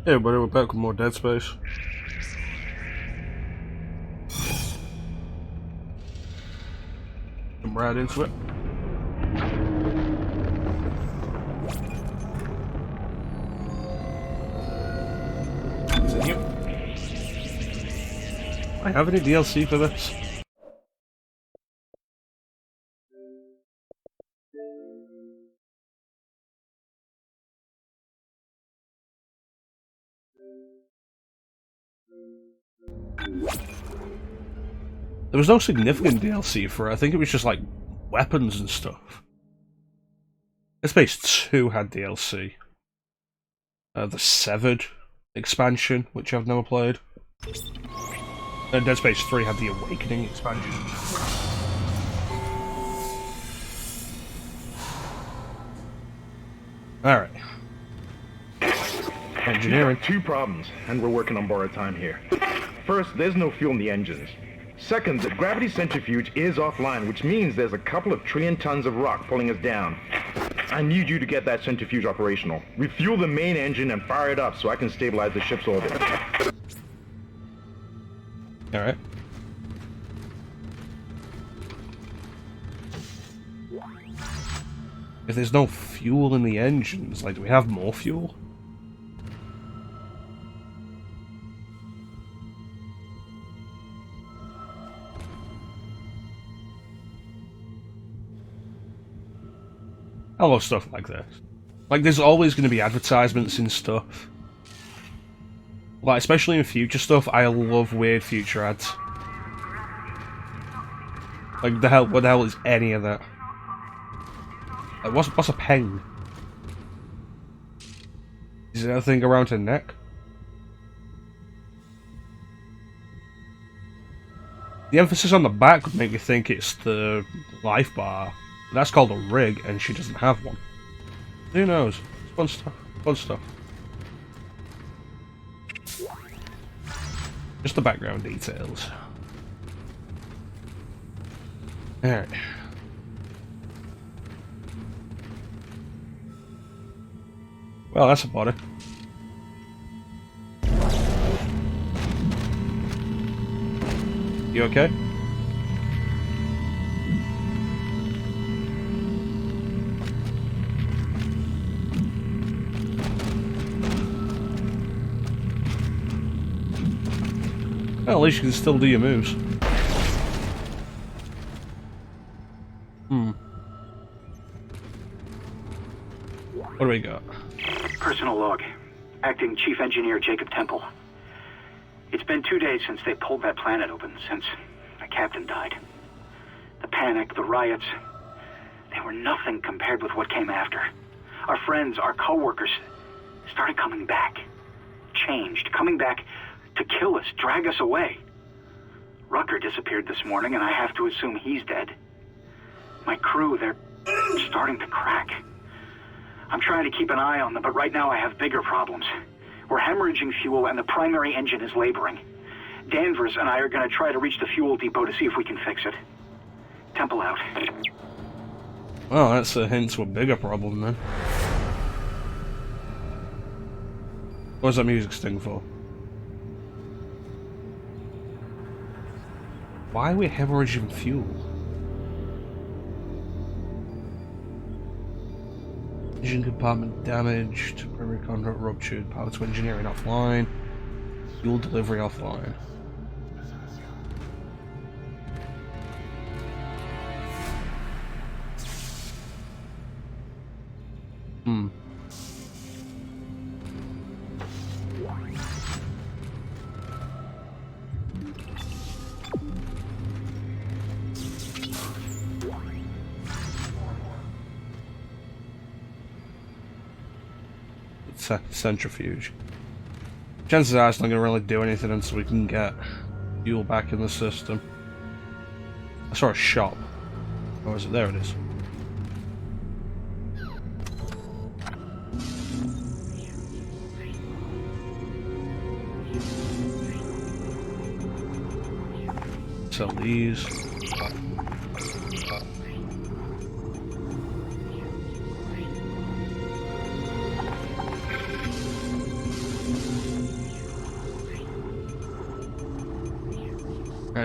Hey everybody, we're back with more Dead Space. Jump right into it. Continue. I have any DLC for this? There was no significant DLC for it. I think it was just like weapons and stuff. Dead Space 2 had DLC. The Severed expansion, which I've never played. And Dead Space 3 had the Awakening expansion. Alright. Engineering. We've got two problems, and we're working on borrowed time here. First, there's no fuel in the engines. Second, the gravity centrifuge is offline, which means there's a couple of trillion tons of rock pulling us down. I need you to get that centrifuge operational. Refuel the main engine and fire it up so I can stabilize the ship's orbit. Alright. If there's no fuel in the engines, like, do we have more fuel? I love stuff like this. Like, there's always going to be advertisements in stuff. Like, especially in future stuff, I love weird future ads. Like, what the hell is any of that? Like, what's a peng? Is there a thing around her neck? The emphasis on the back would make me think it's the life bar. That's called a rig, and she doesn't have one. Who knows? It's fun stuff. Fun stuff. Just the background details. Alright. Well, that's about it. You okay? Well, at least you can still do your moves. What do we got? Personal log. Acting Chief Engineer Jacob Temple. It's been 2 days since they pulled that planet open, since the captain died. The panic, the riots, they were nothing compared with what came after. Our friends, our co-workers, started coming back. Changed, coming back to kill us, drag us away. Rucker disappeared this morning, and I have to assume he's dead. My crew, they're starting to crack. I'm trying to keep an eye on them, but right now I have bigger problems. We're hemorrhaging fuel, and the primary engine is laboring. Danvers and I are going to try to reach the fuel depot to see if we can fix it. Temple out. Well, that's a hint to a bigger problem, then. What does that music sting for? Why are we hemorrhaging fuel? Engine compartment damaged, primary conduct ruptured, power to engineering offline, fuel delivery offline. Centrifuge. Chances are it's not going to really do anything until we can get fuel back in the system. I saw a shop. Or is it? There it is. Sell these.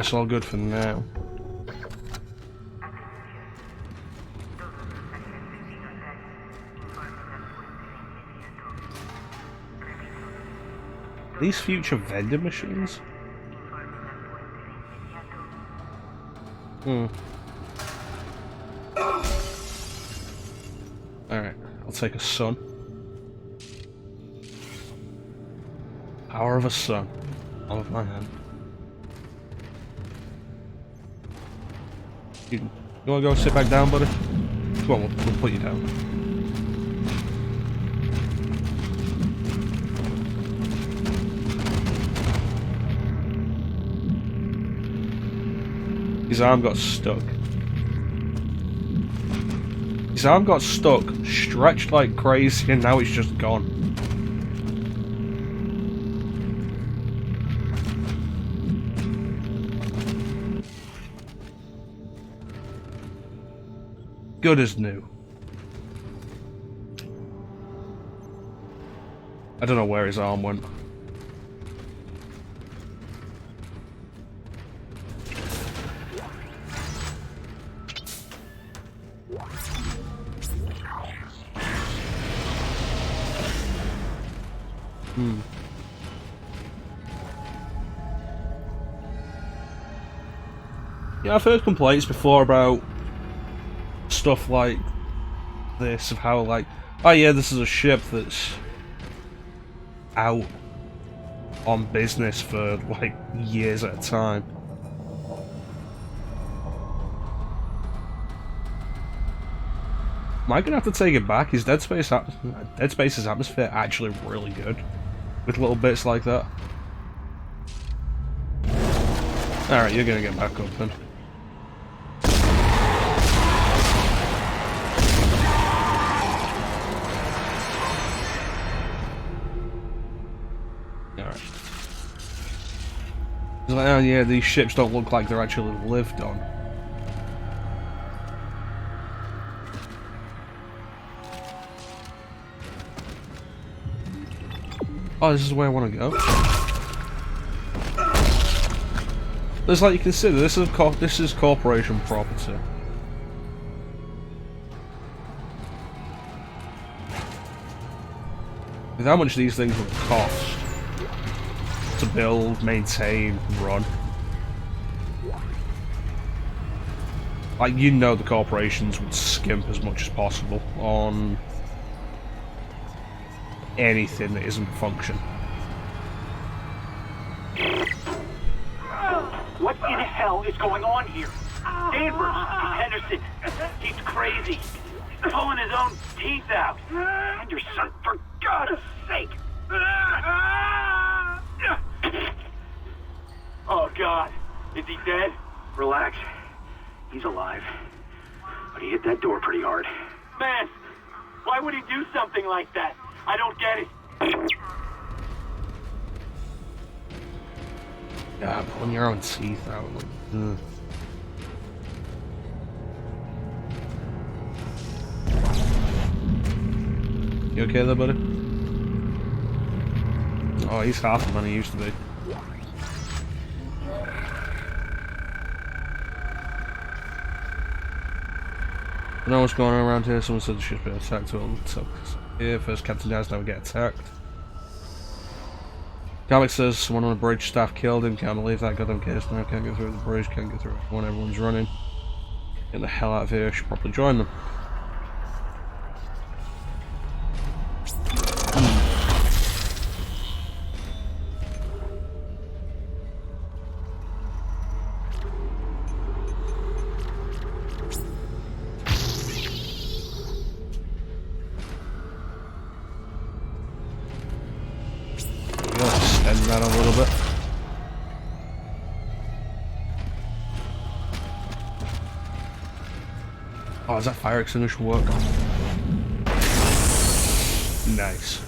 it's all good for now. These future vending machines? Alright, I'll take a sun. Power of a sun. All of my hand. You wanna go sit back down, buddy? Come on, we'll put you down. His arm got stuck. His arm got stuck, stretched like crazy, and now it's just gone. Good as new. I don't know where his arm went. Yeah, I've heard complaints before about stuff like this, of how like, oh yeah, this is a ship that's out on business for like years at a time. Am I gonna have to take it back? Is Dead Space's atmosphere actually really good with little bits like that? Alright, you're gonna get back up then. Alright. It's like, oh yeah, these ships don't look like they're actually lived on. Oh, this is the way I want to go. There's like you consider this is corporation property. With how much these things would cost to build, maintain, run. Like, you know, the corporations would skimp as much as possible on anything that isn't function. What in hell is going on here? Danvers, Henderson, he's crazy. Pulling his own teeth out. Henderson, for God's sake. Oh God, is he dead? Relax, he's alive. But he hit that door pretty hard. Man, why would he do something like that? I don't get it. Yeah, pulling your own teeth out. Like, ugh. You okay there, buddy? Oh, he's half the man he used to be. I know what's going on around here. Someone said the ship's been attacked. So here, first Captain Daz never get attacked. Garlic says someone on the bridge, staff killed him. Can't believe that. Goddamn case now. Can't get through the bridge. Can't get through everyone. Everyone's running. Get the hell out of here. Should probably join them. Extend that a little bit. Oh, does that fire extinguisher work? Nice.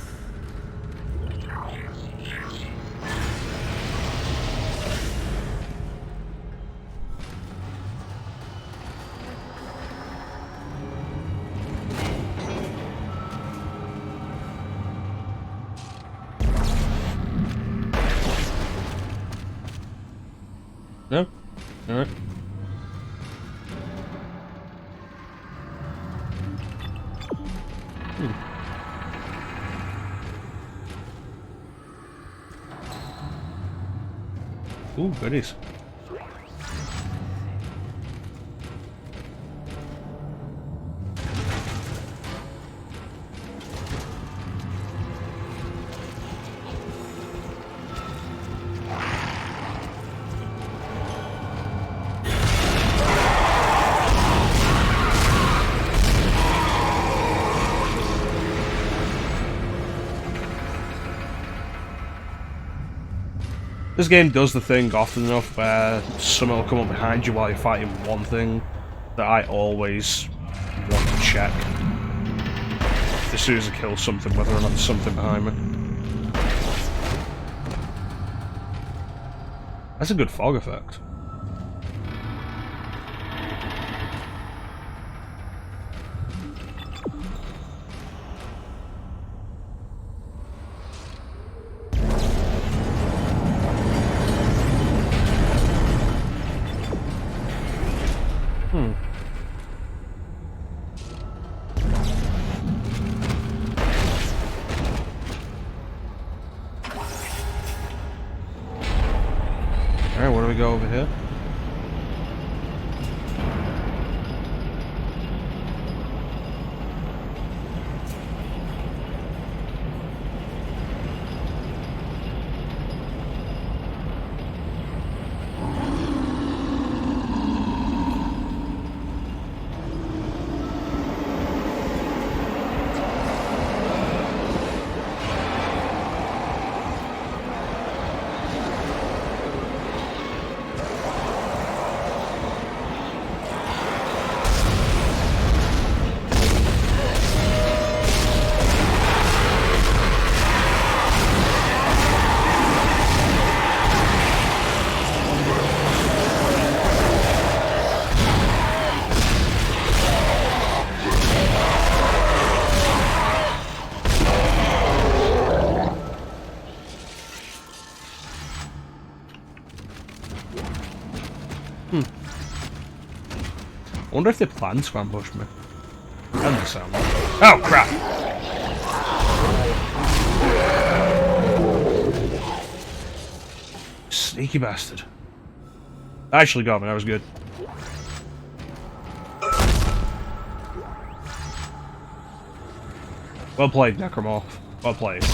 No? Ooh, goodies. This game does the thing often enough where someone will come up behind you while you're fighting one thing that I always want to check as soon as I kill something, whether or not there's something behind me. That's a good fog effect. Alright, where do we go over here? I wonder if they plan to ambush me. Doesn't sound like it. Oh crap! Sneaky bastard. I actually got me, that was good. Well played, Necromorph. Well played.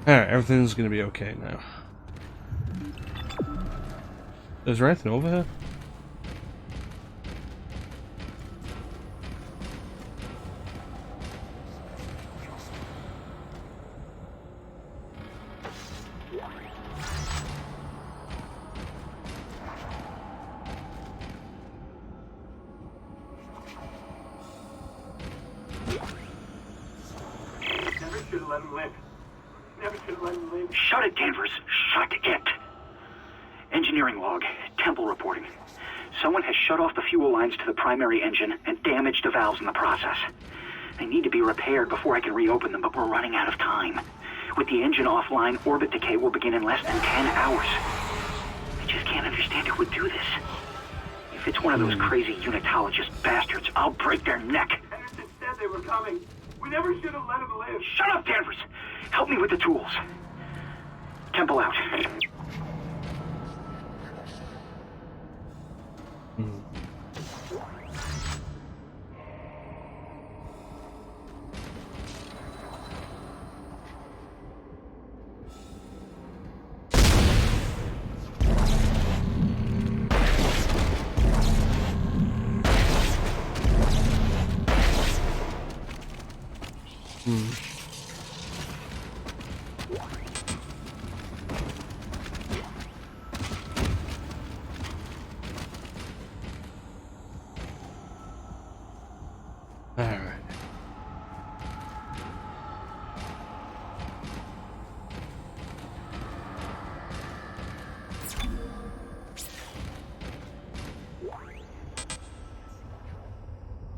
Alright, everything's gonna be okay now. Is there anything over here? Never should have let him live. Never should have let him live. Shut it, Danvers. Shut it. Engineering log. Temple reporting. Someone has shut off the fuel lines to the primary engine and damaged the valves in the process. They need to be repaired before I can reopen them, but we're running out of time. With the engine offline, orbit decay will begin in less than 10 hours. I just can't understand who would do this. If it's one of those crazy unitologist bastards, I'll break their neck. Anderson said they were coming. We never should have let him live. Shut up, Danvers! Help me with the tools. Temple out. Hmm. Alright.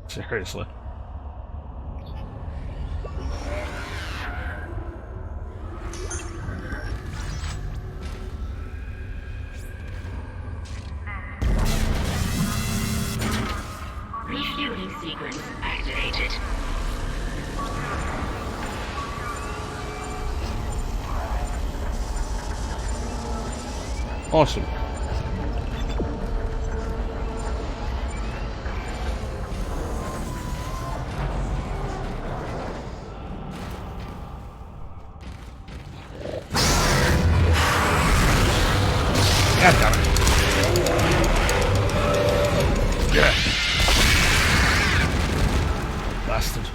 Seriously. Refueling sequence activated. Awesome. God damn it. Yeah. Bastard.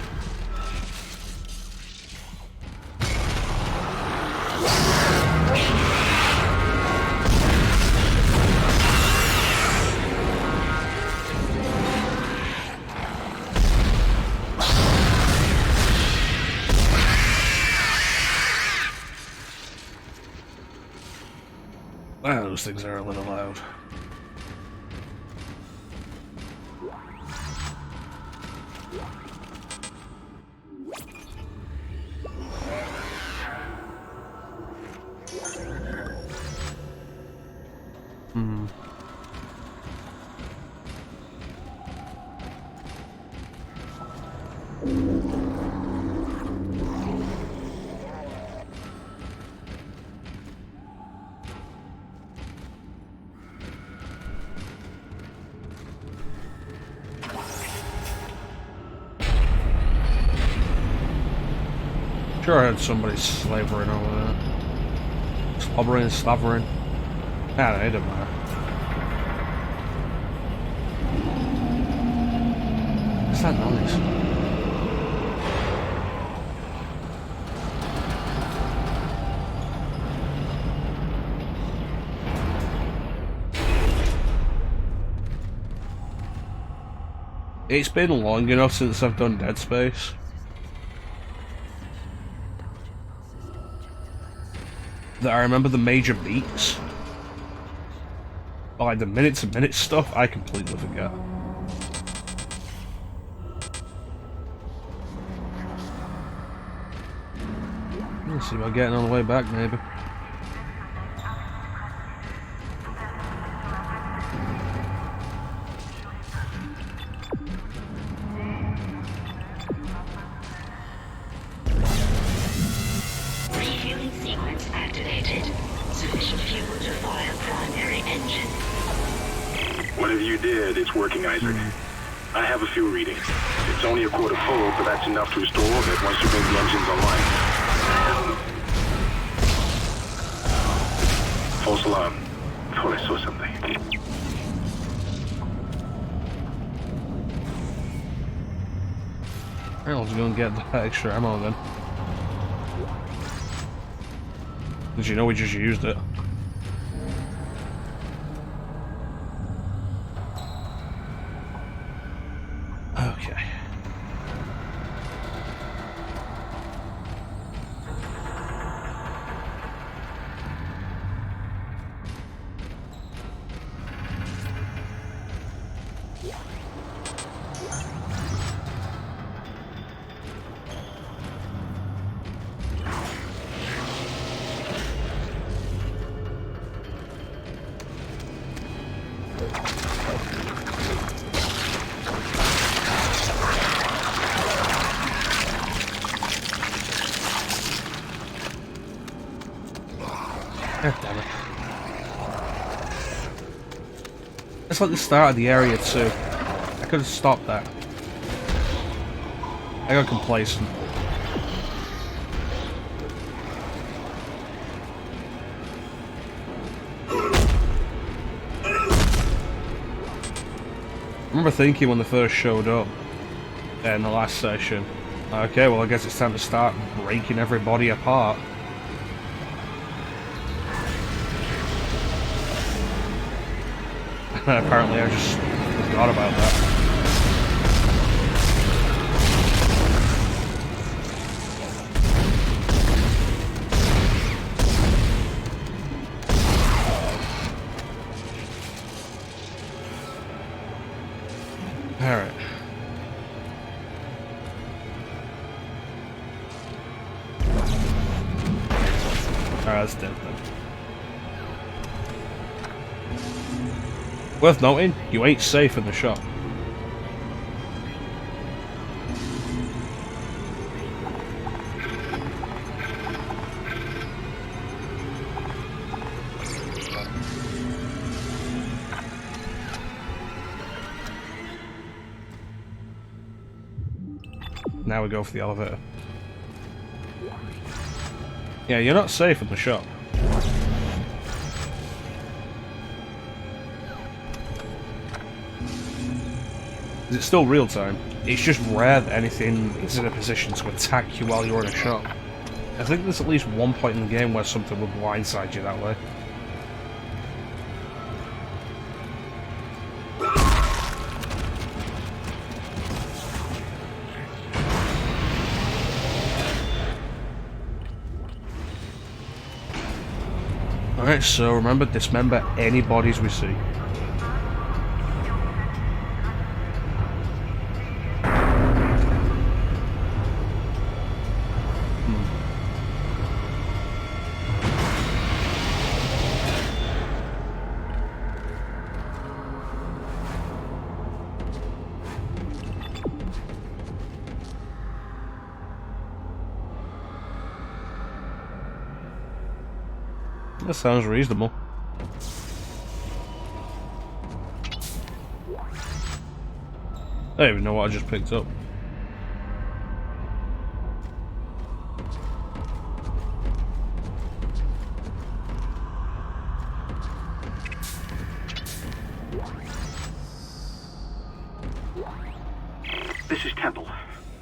Wow, those things are a little loud. Hmm. Sure, I had somebody slavering over there. Slobbering, slavering. Nah, it didn't matter. What's that noise? It's been long enough since I've done Dead Space that I remember the major beats. But like the minutes and minutes stuff, I completely forget. Let's see about getting on the way back, maybe. Refueling sequence activated. Sufficient fuel to fire primary engine. Whatever you did, it's working, Isaac. I have a few readings. It's only a quarter full, but that's enough to restore orbit once you bring the engines online. False alarm. Thought I saw something. I was gonna get that extra ammo then. Did you know we just used it? Okay. God damn it. It's like the start of the area too. I could have stopped that. I got complacent. I remember thinking when they first showed up in the last session, Okay, well I guess it's time to start breaking everybody apart. Apparently I just forgot about that. Alright. Alright, that's dead then. Worth noting, you ain't safe in the shop. Now we go for the elevator. Yeah, you're not safe in the shop. It's still real time. It's just rare that anything is in a position to attack you while you're in a shop. I think there's at least one point in the game where something will blindside you that way. Alright, so remember, dismember any bodies we see. That sounds reasonable. I don't even know what I just picked up. This is Temple.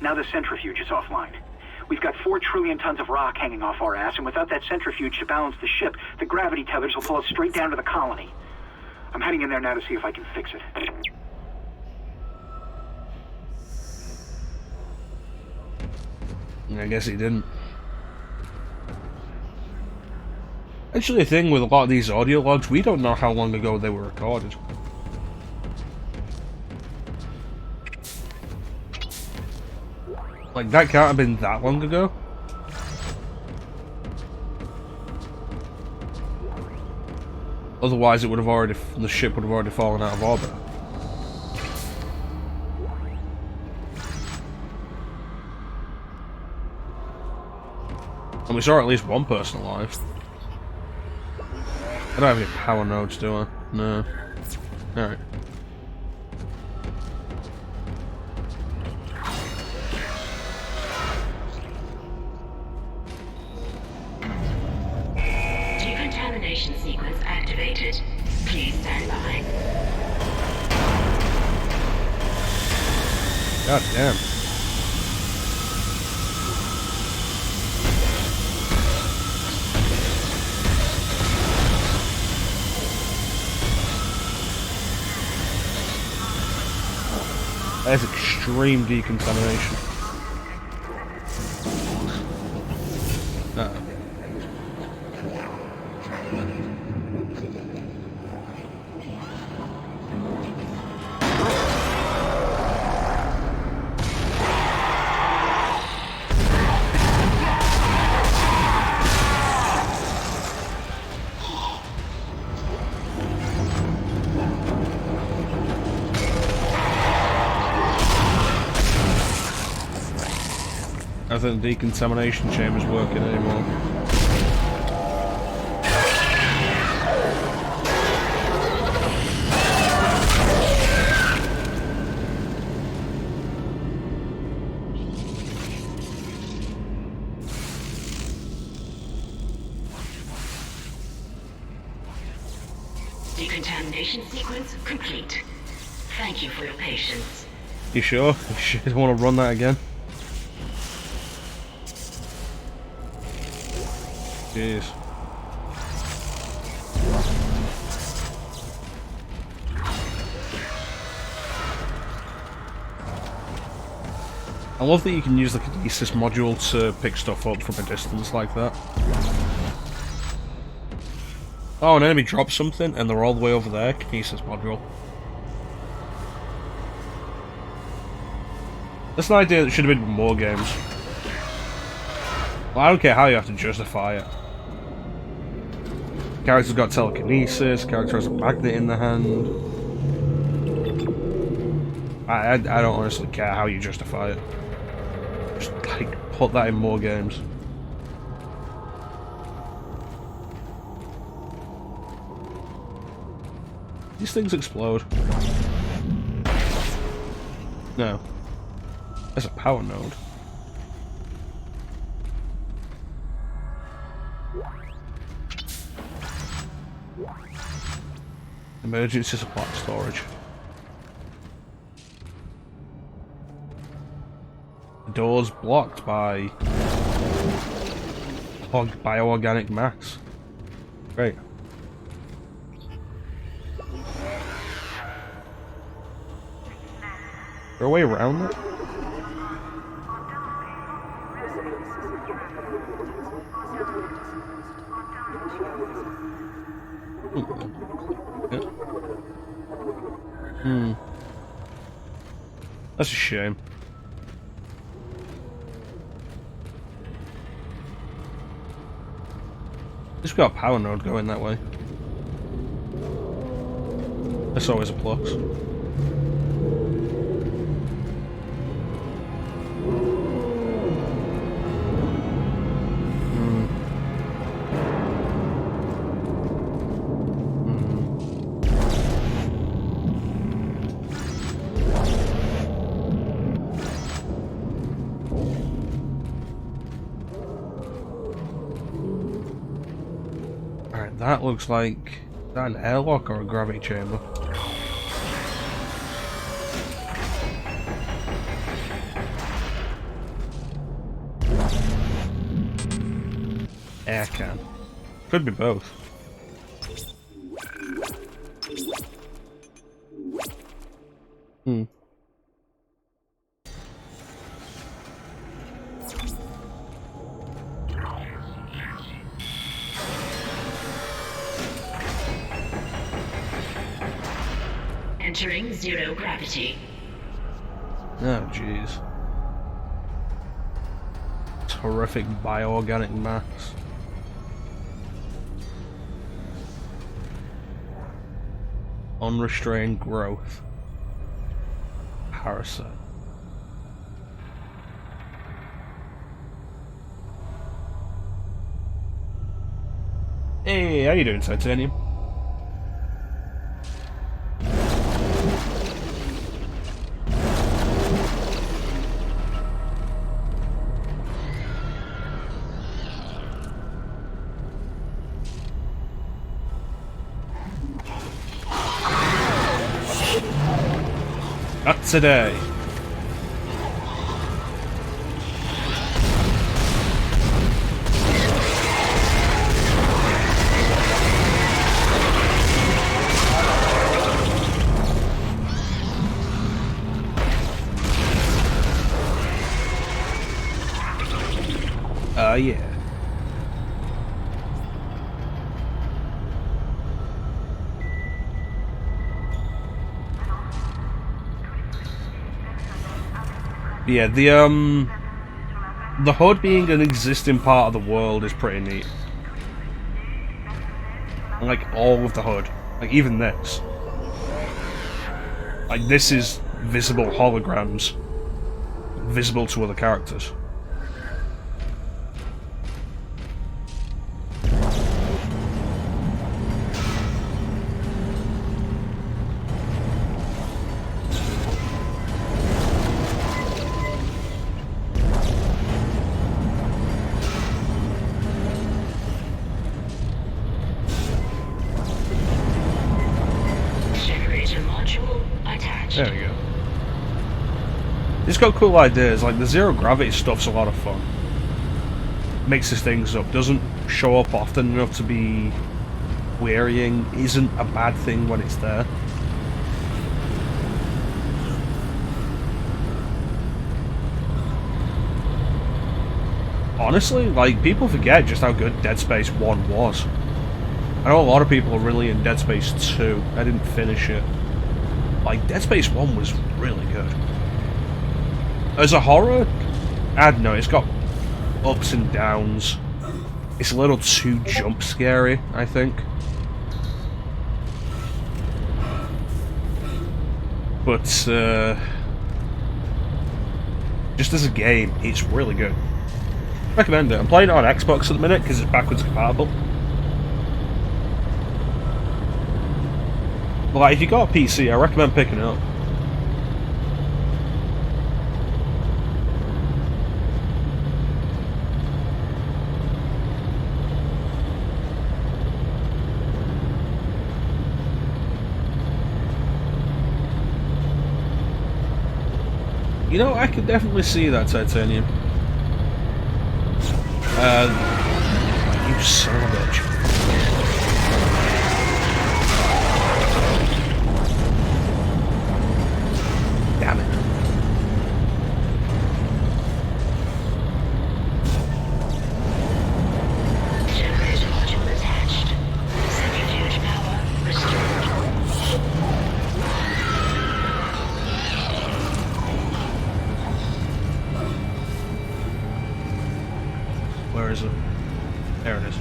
Now the centrifuge is offline. We've got 4 trillion tons of rock hanging off our ass, and without that centrifuge to balance the ship, the gravity tethers will pull us straight down to the colony. I'm heading in there now to see if I can fix it. I guess he didn't. Actually, the thing with a lot of these audio logs, we don't know how long ago they were recorded. Like, that can't have been that long ago. Otherwise, it would have already, the ship would have already fallen out of orbit. And we saw at least one person alive. I don't have any power nodes, do I? No. Alright. Decontamination sequence activated. Please stand by. God damn. That is extreme decontamination. Uh-oh. I think the decontamination chamber's working anymore. Decontamination sequence complete. Thank you for your patience. You sure? You sure don't want to run that again? Jeez. I love that you can use the kinesis module to pick stuff up from a distance like that. Oh, an enemy drops something and they're all the way over there. Kinesis module. That's an idea that should have been in more games. Well, I don't care how you have to justify it. Character's got telekinesis, character has a magnet in the hand. I don't honestly care how you justify it. Just, like, put that in more games. These things explode. No. There's a power node. Emergency supply storage. The door's blocked by bioorganic mass. Great. Is there a way around that? That's a shame. Just got a power node going that way. That's always a plus. That looks like... Is that an airlock or a gravity chamber? Air can. Could be both. Entering zero gravity. Oh, jeez. Terrific bioorganic mass. Unrestrained growth. Parasite. Hey, how you doing, Titanium? Not today. Yeah. Yeah, the HUD being an existing part of the world is pretty neat. And, like, all of the HUD. Like, even this. Like, this is visible holograms. Visible to other characters. There we go. It's got cool ideas, like the zero gravity stuff's a lot of fun. Mixes things up, doesn't show up often enough to be wearying isn't a bad thing when it's there. Honestly, like, people forget just how good Dead Space 1 was. I know a lot of people are really in Dead Space 2. I didn't finish it. Like, Dead Space 1 was really good. As a horror, I don't know, it's got ups and downs. It's a little too jump scary, I think. But, just as a game, it's really good. Recommend it. I'm playing it on Xbox at the minute because it's backwards compatible. But like, if you got a PC, I recommend picking it up. You know, I could definitely see that titanium. You son of a bitch. Damn it. Generator module attached. Centrifuge power restored. Where is it? There it is.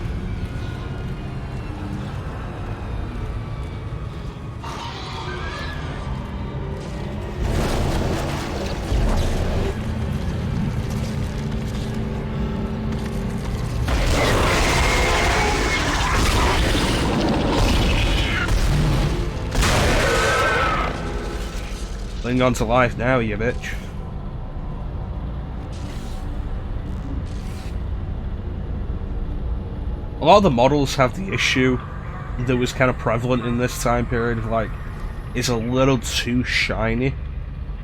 Cling on to life now, you bitch. A lot of the models have the issue that was kind of prevalent in this time period of like, it's a little too shiny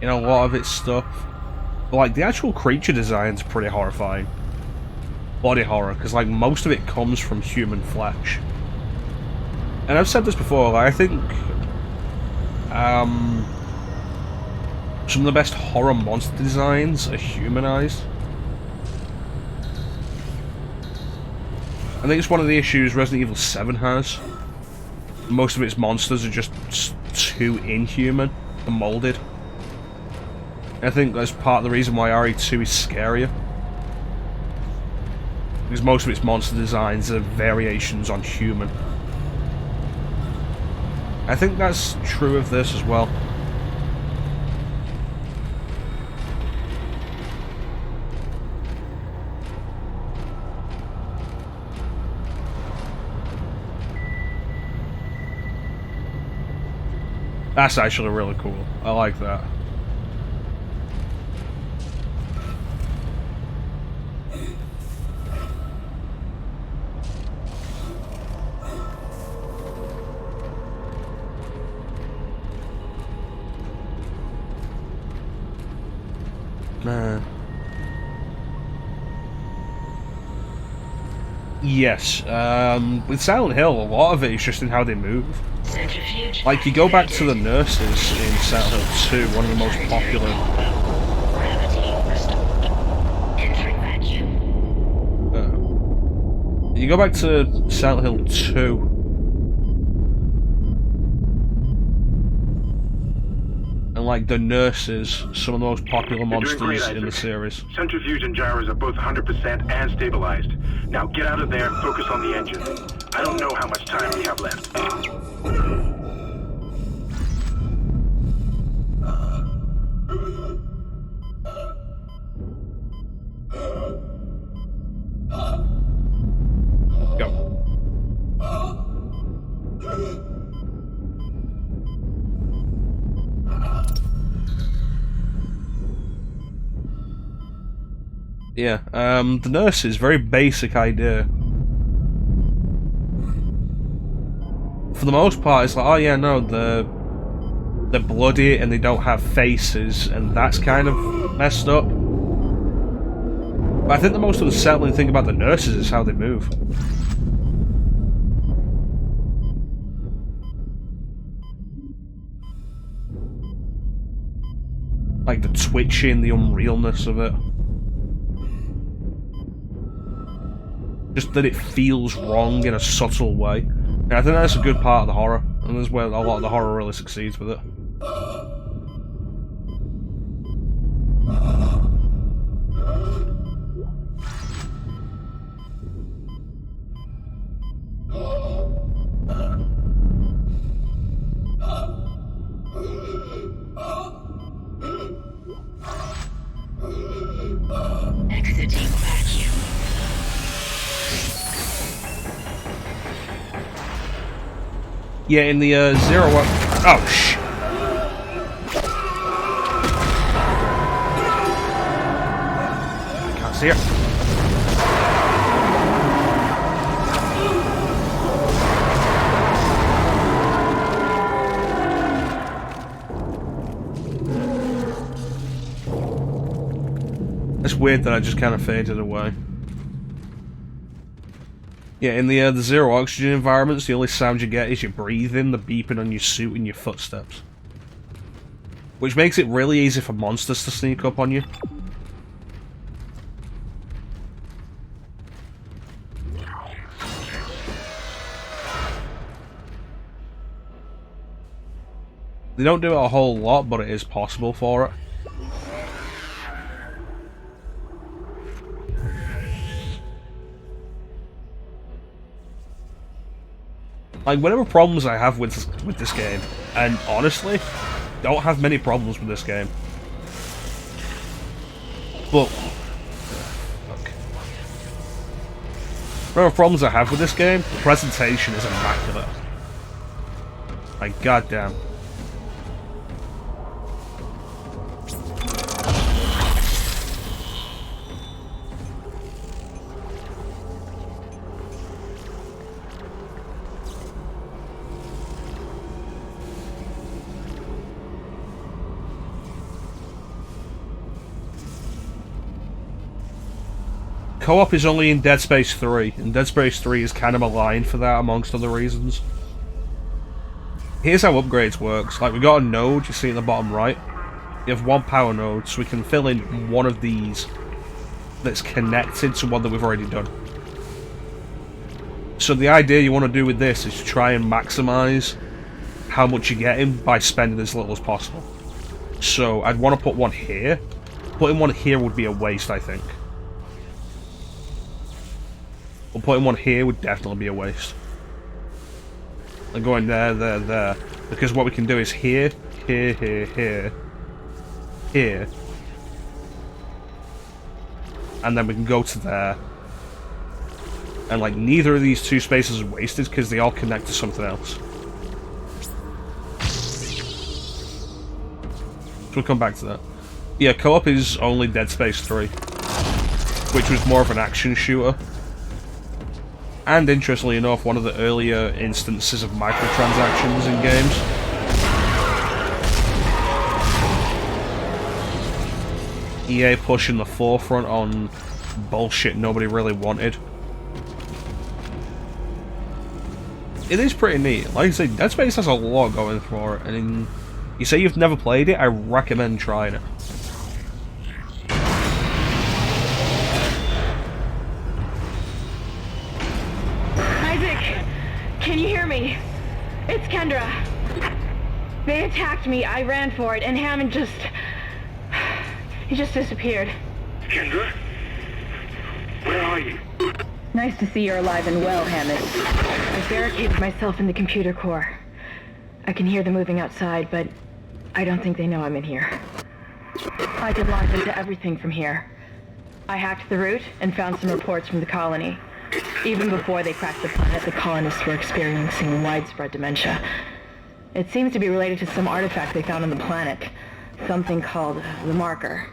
in a lot of its stuff. But like, the actual creature design's pretty horrifying. Body horror, because like, most of it comes from human flesh. And I've said this before, like, I think some of the best horror monster designs are humanized. I think it's one of the issues Resident Evil 7 has. Most of its monsters are just too inhuman and moulded. I think that's part of the reason why RE2 is scarier. Because most of its monster designs are variations on human. I think that's true of this as well. That's actually really cool. I like that. Man. Yes, with Silent Hill, a lot of it is just in how they move. Like, you go back to the nurses in Silent Hill 2, one of the most popular. You go back to Silent Hill 2. And like, the nurses, some of the most popular monsters in the series. Centrifuge and gyros are both 100% and stabilized. Now get out of there and focus on the engine. I don't know how much time we have left. Go. Yeah, the nurses, very basic idea. For the most part, it's like, oh yeah, no, they're bloody and they don't have faces, and that's kind of messed up. But I think the most unsettling thing about the nurses is how they move. Like the twitching, the unrealness of it. Just that it feels wrong in a subtle way. And I think that's a good part of the horror, and that's where a lot of the horror really succeeds with it. Exiting vacuum. Yeah, in the zero one. Oh shh. I can't see it. It's weird that I just kind of faded away. Yeah, in the zero oxygen environments, the only sound you get is your breathing, the beeping on your suit, and your footsteps. Which makes it really easy for monsters to sneak up on you. They don't do it a whole lot, but it is possible for it. Like, whatever problems I have with this game, and honestly, don't have many problems with this game. But, look. Whatever problems I have with this game, the presentation is immaculate. Like, goddamn. Co-op is only in Dead Space 3, and Dead Space 3 is kind of maligned for that, amongst other reasons. Here's how upgrades works. Like, we got a node, you see at the bottom right. You have one power node, so we can fill in one of these that's connected to one that we've already done. So the idea you want to do with this is to try and maximize how much you're getting by spending as little as possible. So I'd want to put one here. Putting one here would be a waste, I think. But putting one here would definitely be a waste. And going there, there, there. Because what we can do is here, here, here, here, here. And then we can go to there. And like, neither of these two spaces are wasted because they all connect to something else. So we'll come back to that. Yeah, co-op is only Dead Space 3. Which was more of an action shooter. And interestingly enough, one of the earlier instances of microtransactions in games. EA pushing the forefront on bullshit nobody really wanted. It is pretty neat. Like I say, Dead Space has a lot going for it, and you say you've never played it, I recommend trying it. Can you hear me? It's Kendra. They attacked me, I ran for it, and Hammond just... he just disappeared. Kendra? Where are you? Nice to see you're alive and well, Hammond. I've barricaded myself in the computer core. I can hear them moving outside, but I don't think they know I'm in here. I can launch into everything from here. I hacked the route and found some reports from the colony. Even before they cracked the planet, the colonists were experiencing widespread dementia. It seems to be related to some artifact they found on the planet. Something called the marker.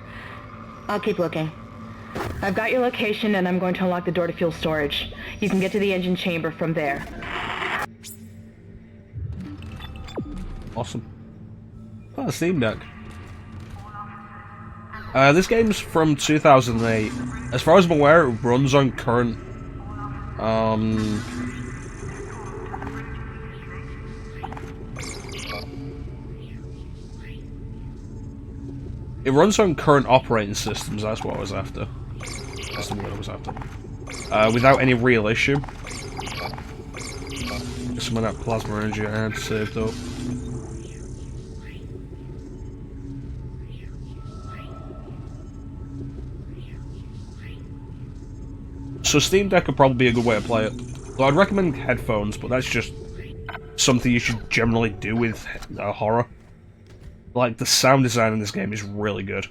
I'll keep looking. I've got your location and I'm going to unlock the door to fuel storage. You can get to the engine chamber from there. Awesome. Oh, Steam Deck. This game's from 2008. As far as I'm aware, it runs on current It runs on current operating systems, that's what I was after. That's the word I was after. Without any real issue. Some of that plasma energy I had saved up. So Steam Deck would probably be a good way to play it. Though I'd recommend headphones, but that's just something you should generally do with horror. Like, the sound design in this game is really good.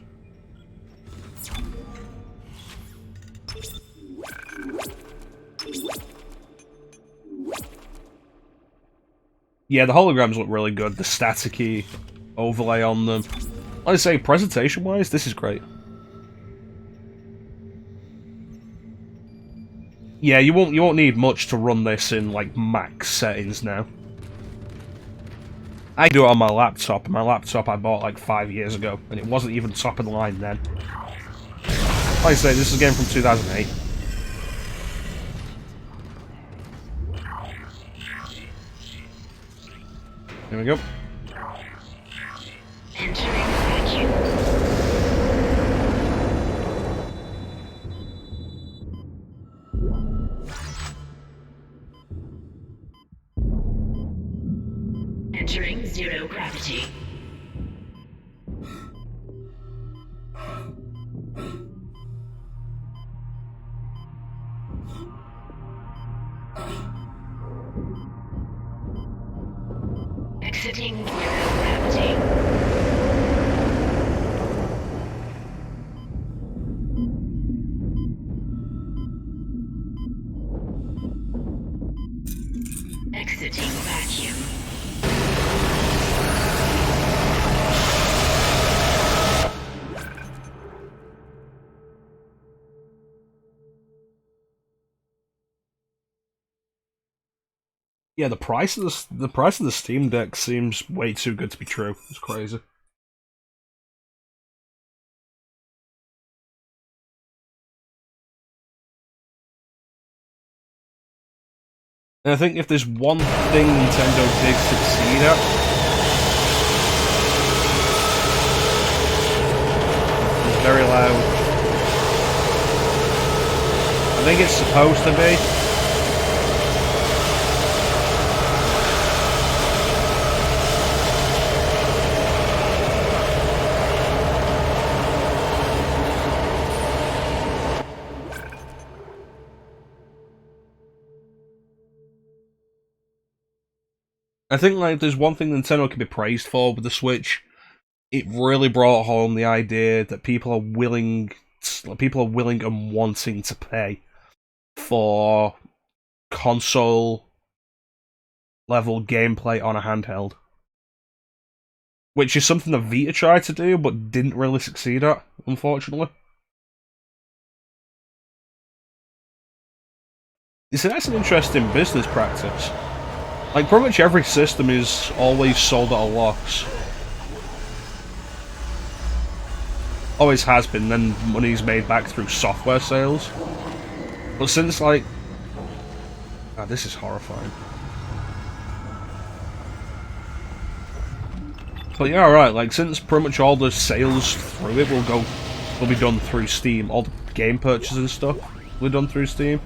Yeah, the holograms look really good. The staticky overlay on them. Like I say, presentation-wise, this is great. Yeah, you won't need much to run this in like max settings now. I do it on my laptop, and my laptop I bought like 5 years ago, and it wasn't even top of the line then. Like I say, this is a game from 2008. Here we go. Entering vacuum. Entering zero gravity. Exiting zero gravity. Exiting vacuum. Yeah, the price of the Steam Deck seems way too good to be true. It's crazy. And I think if there's one thing Nintendo did succeed at, it's very loud. I think it's supposed to be. I think like there's one thing Nintendo can be praised for with the Switch. It really brought home the idea that people are willing and wanting to pay for console level gameplay on a handheld, which is something the Vita tried to do but didn't really succeed at, unfortunately. You see, that's an interesting business practice. Like, pretty much every system is always sold at a loss. Always has been, then money's made back through software sales. But since, like... Ah, this is horrifying. But yeah, alright, like, since pretty much all the sales through it will be done through Steam, all the game purchases and stuff will be done through Steam,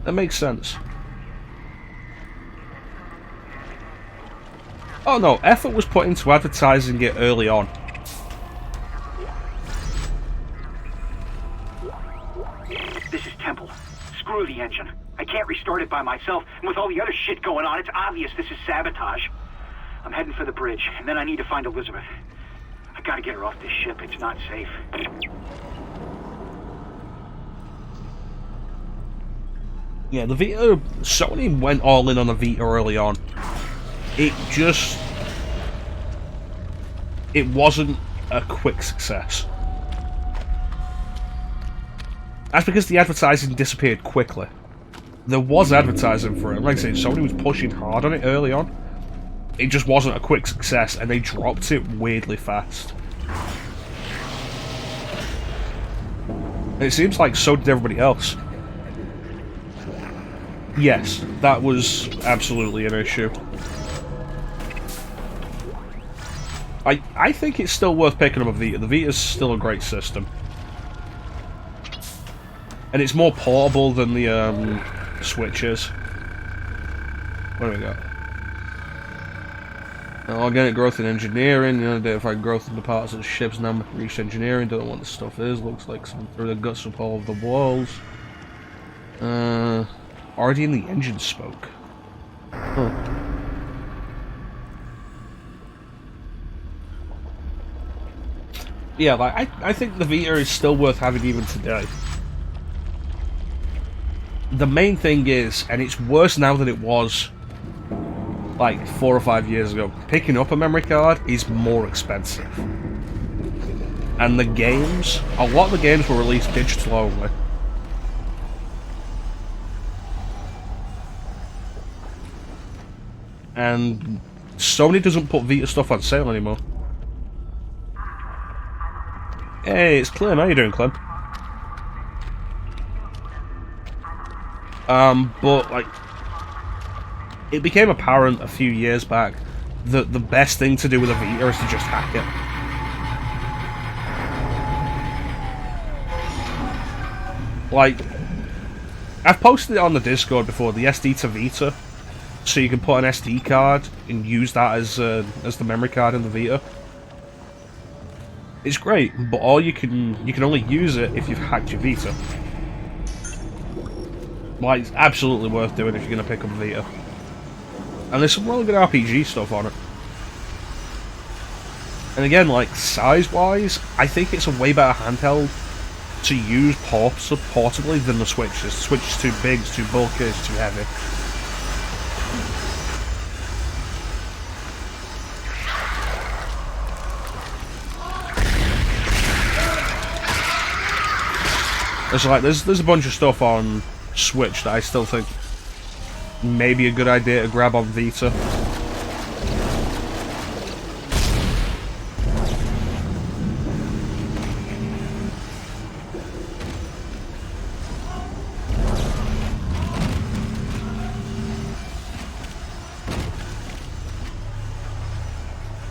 that makes sense. Oh no, effort was put into advertising it early on. This is Temple. Screw the engine. I can't restart it by myself, and with all the other shit going on, it's obvious this is sabotage. I'm heading for the bridge, and then I need to find Elizabeth. I gotta get her off this ship. It's not safe. Yeah, the Vita... Sony went all in on the Vita early on. It wasn't a quick success. That's because the advertising disappeared quickly. There was advertising for it. Like I said, Sony was pushing hard on it early on. It just wasn't a quick success, and they dropped it weirdly fast. And it seems like so did everybody else. Yes, that was absolutely an issue. I think it's still worth picking up a Vita. The Vita's still a great system. And it's more portable than the Switch is. What do we got? Organic growth in engineering, identified growth in the parts of the ships now reached engineering, don't know what the stuff is, looks like something through the guts of all of the walls. Already in the engine spoke. Huh. Yeah, like, I think the Vita is still worth having even today. The main thing is, and it's worse now than it was like 4 or 5 years ago, picking up a memory card is more expensive. And the games, a lot of the games were released digital only. And Sony doesn't put Vita stuff on sale anymore. Hey, it's Clem. How you doing, Clem? But like, it became apparent a few years back that the best thing to do with a Vita is to just hack it. Like, I've posted it on the Discord before, the SD to Vita, so you can put an SD card and use that as the memory card in the Vita. It's great, but you can only use it if you've hacked your Vita. Like, it's absolutely worth doing if you're going to pick up a Vita. And there's some really good RPG stuff on it. And again, like, size-wise, I think it's a way better handheld to use portably than the Switch is. The Switch is too big, it's too bulky, it's too heavy. There's a bunch of stuff on Switch that I still think may be a good idea to grab on Vita.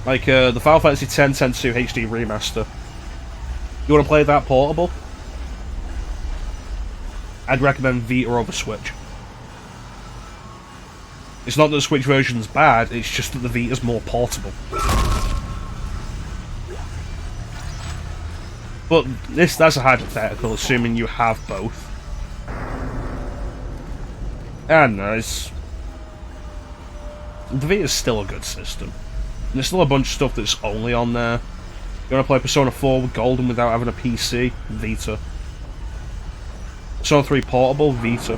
Like the Final Fantasy X 10-2 HD remaster. You want to play that portable? I'd recommend Vita over Switch. It's not that the Switch version's bad, it's just that the Vita's more portable. But that's a hypothetical, assuming you have both. And the Vita's still a good system. And there's still a bunch of stuff that's only on there. You want to play Persona 4 with Golden without having a PC? Vita. Persona 3 Portable? Vita.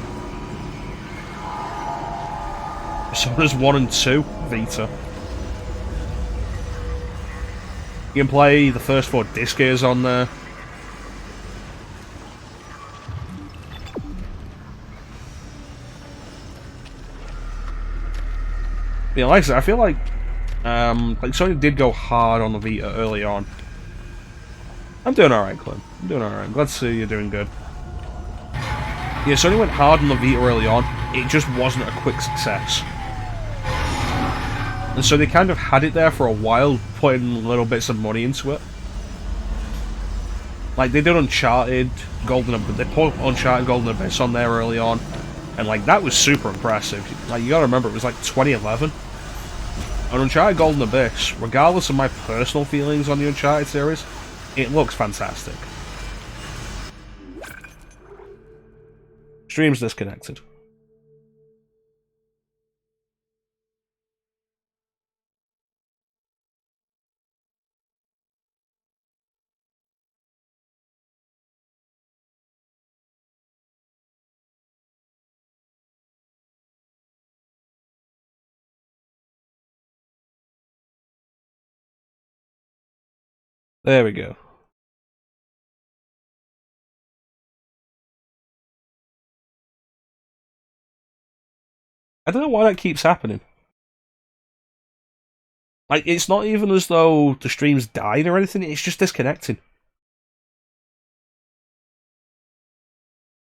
Personas 1 and 2? Vita. You can play the first 4 disc gears on there. Yeah, like I said, I feel like Sony did go hard on the Vita early on. I'm doing alright, Clem. I'm doing alright. I'm glad to see you're doing good. Yeah, Sony went hard on the Vita early on. It just wasn't a quick success. And so they kind of had it there for a while, putting little bits of money into it. Like, they did Uncharted, they put Uncharted Golden Abyss on there early on. And, like, that was super impressive. Like, you gotta remember, it was like 2011. And Uncharted Golden Abyss, regardless of my personal feelings on the Uncharted series, it looks fantastic. Stream's disconnected. There we go. I don't know why that keeps happening. Like, it's not even as though the stream's died or anything, it's just disconnecting.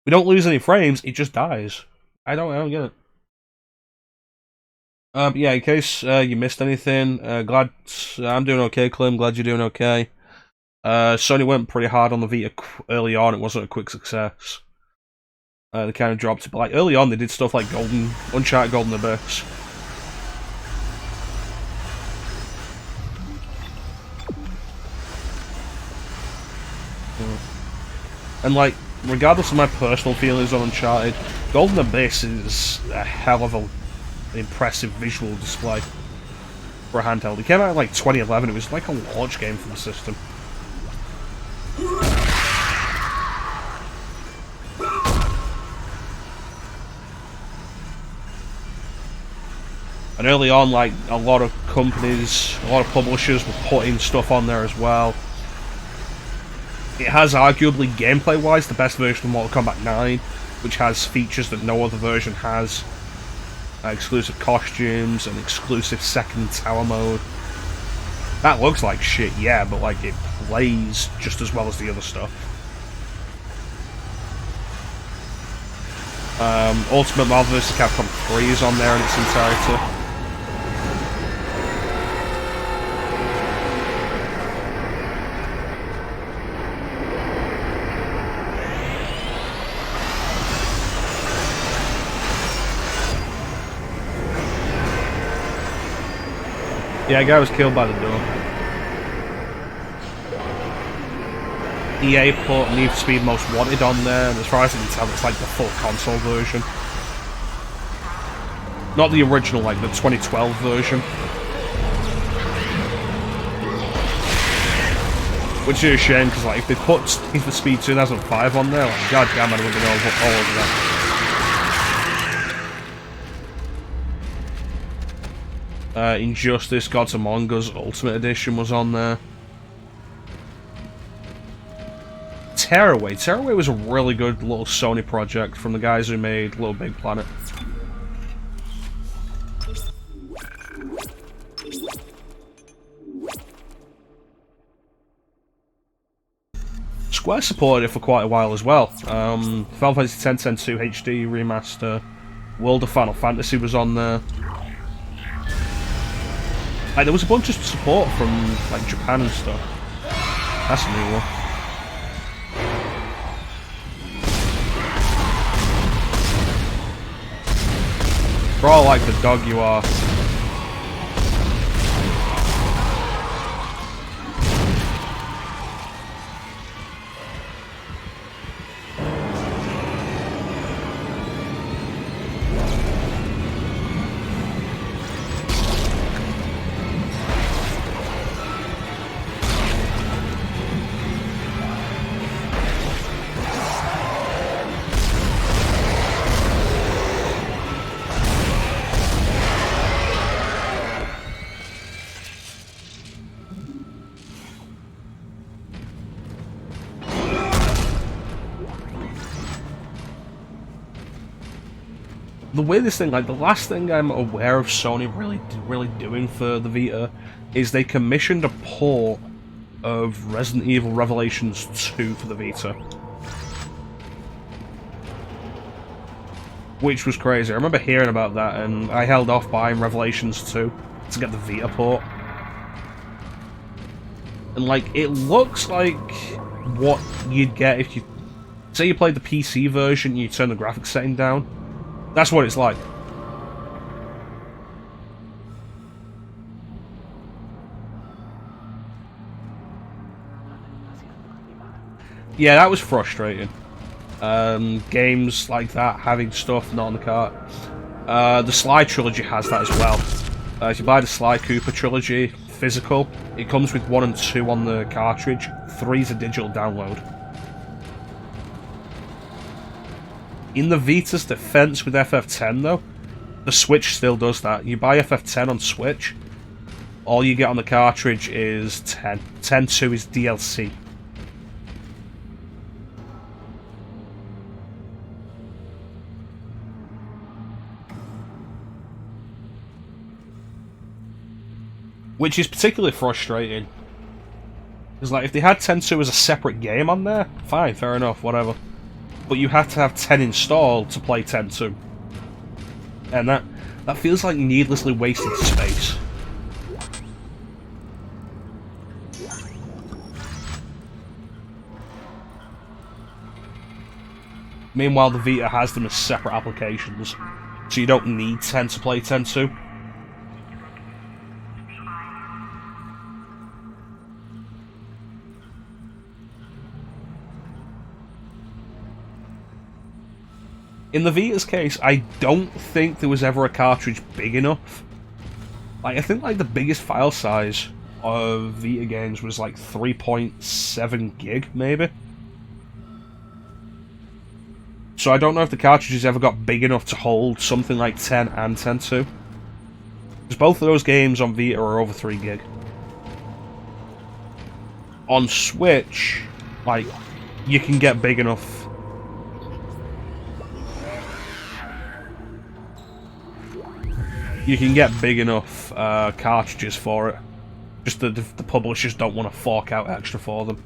We don't lose any frames, it just dies. I don't get it. Yeah, in case you missed anything, glad I'm doing okay, Clem. Glad you're doing okay. Sony went pretty hard on the Vita early on. It wasn't a quick success. They kind of dropped it, but like early on, they did stuff like Uncharted Golden Abyss. And like, regardless of my personal feelings on Uncharted, Golden Abyss is a hell of an impressive visual display for a handheld. It came out in like 2011. It was like a launch game for the system. And early on, like, a lot of companies, a lot of publishers were putting stuff on there as well. It has arguably, gameplay-wise, the best version of Mortal Kombat 9, which has features that no other version has. Exclusive costumes, and exclusive second tower mode. That looks like shit, yeah, but like, it plays just as well as the other stuff. Ultimate Marvel vs. Capcom 3 is on there in its entirety. Yeah, a guy was killed by the door. EA put Need for Speed Most Wanted on there, and as far as I can tell, it's like the full console version. Not the original, like the 2012 version. Which is a shame, because like, if they put Need for Speed 2005 on there, like, god damn, I would have been all over that. Injustice, Gods Among Us Ultimate Edition was on there. Tearaway. Tearaway was a really good little Sony project from the guys who made Little Big Planet. Square supported it for quite a while as well. Final Fantasy X 10-2 HD remaster, World of Final Fantasy was on there. Like, there was a bunch of support from like Japan and stuff. That's a new one. For all like the dog you are. The weirdest thing, like the last thing I'm aware of Sony really doing for the Vita is they commissioned a port of Resident Evil Revelations 2 for the Vita. Which was crazy. I remember hearing about that and I held off buying Revelations 2 to get the Vita port. And like, it looks like what you'd get if you... Say you played the PC version and you turn the graphics setting down. That's what it's like. Yeah, that was frustrating. Games like that, having stuff not on the cart. The Sly Trilogy has that as well. If you buy the Sly Cooper Trilogy physical, it comes with 1 and 2 on the cartridge. 3 is a digital download. In the Vita's defense with FF10 though, the Switch still does that. You buy FF10 on Switch, all you get on the cartridge is 10. 10-2 is DLC. Which is particularly frustrating. Because like, if they had 10-2 as a separate game on there, fine, fair enough, whatever. But you have to have 10 installed to play 10-2. And That feels like needlessly wasted space. Meanwhile, the Vita has them as separate applications, so you don't need 10 to play 10-2. In the Vita's case, I don't think there was ever a cartridge big enough. Like, I think like the biggest file size of Vita games was like 3.7 gig, maybe. So I don't know if the cartridges ever got big enough to hold something like 10 and 10-2. Because both of those games on Vita are over 3 gig. On Switch, like, you can get big enough. You can get big enough cartridges for it. Just that the publishers don't want to fork out extra for them.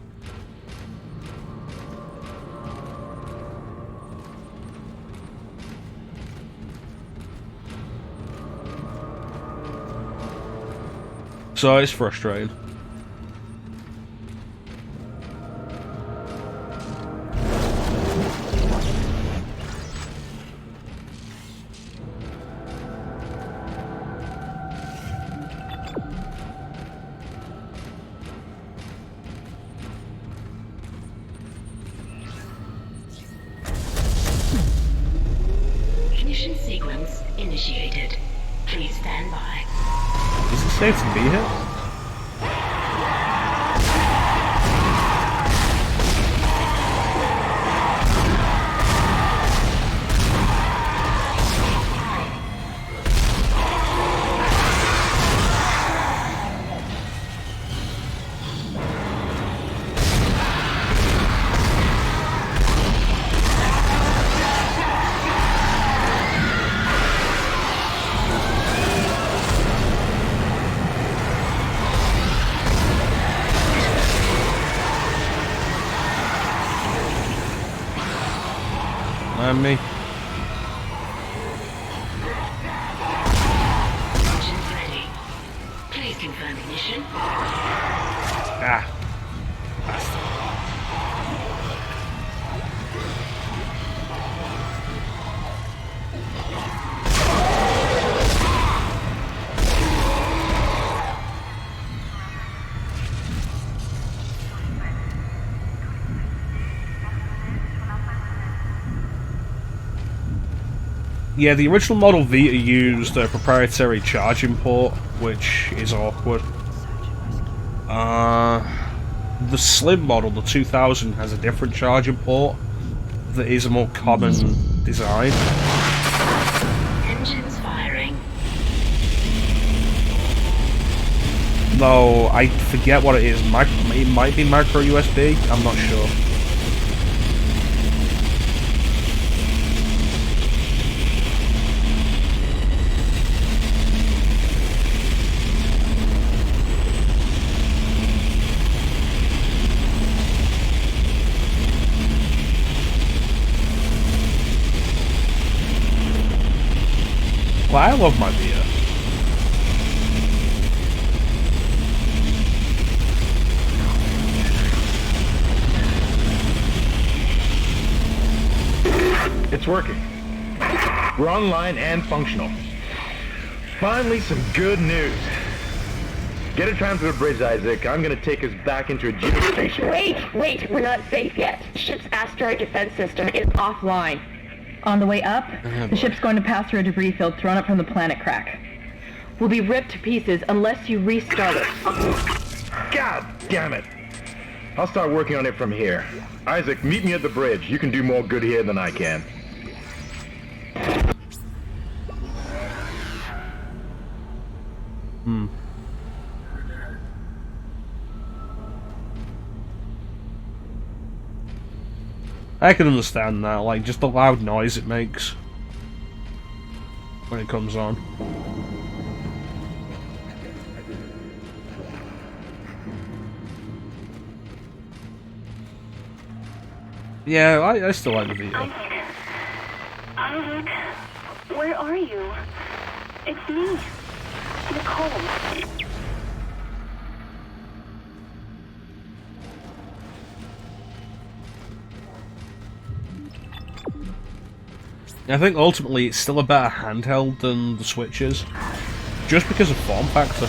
So it's frustrating. Ignition sequence initiated. Please stand by. Is it safe to be here? And me. Engines ready. Please confirm ignition. Ah. Yeah, the original model Vita used a proprietary charging port, which is awkward. The Slim model, the 2000, has a different charging port that is a more common design. Engines firing. Though, I forget what it is. It might be micro USB, I'm not sure. Well, I love my Vita. It's working. We're online and functional. Finally, some good news. Get a tram to the bridge, Isaac. I'm gonna take us back into a geostation. Wait, we're not safe yet. Ship's asteroid defense system is offline. On the way up, the ship's going to pass through a debris field thrown up from the planet crack. We'll be ripped to pieces unless you restart it. God damn it! I'll start working on it from here. Isaac, meet me at the bridge. You can do more good here than I can. I can understand that, like, just the loud noise it makes when it comes on. Yeah, I still like the Vita. Isaac, where are you? It's me. Nicole. I think ultimately it's still a better handheld than the Switch is, just because of form factor.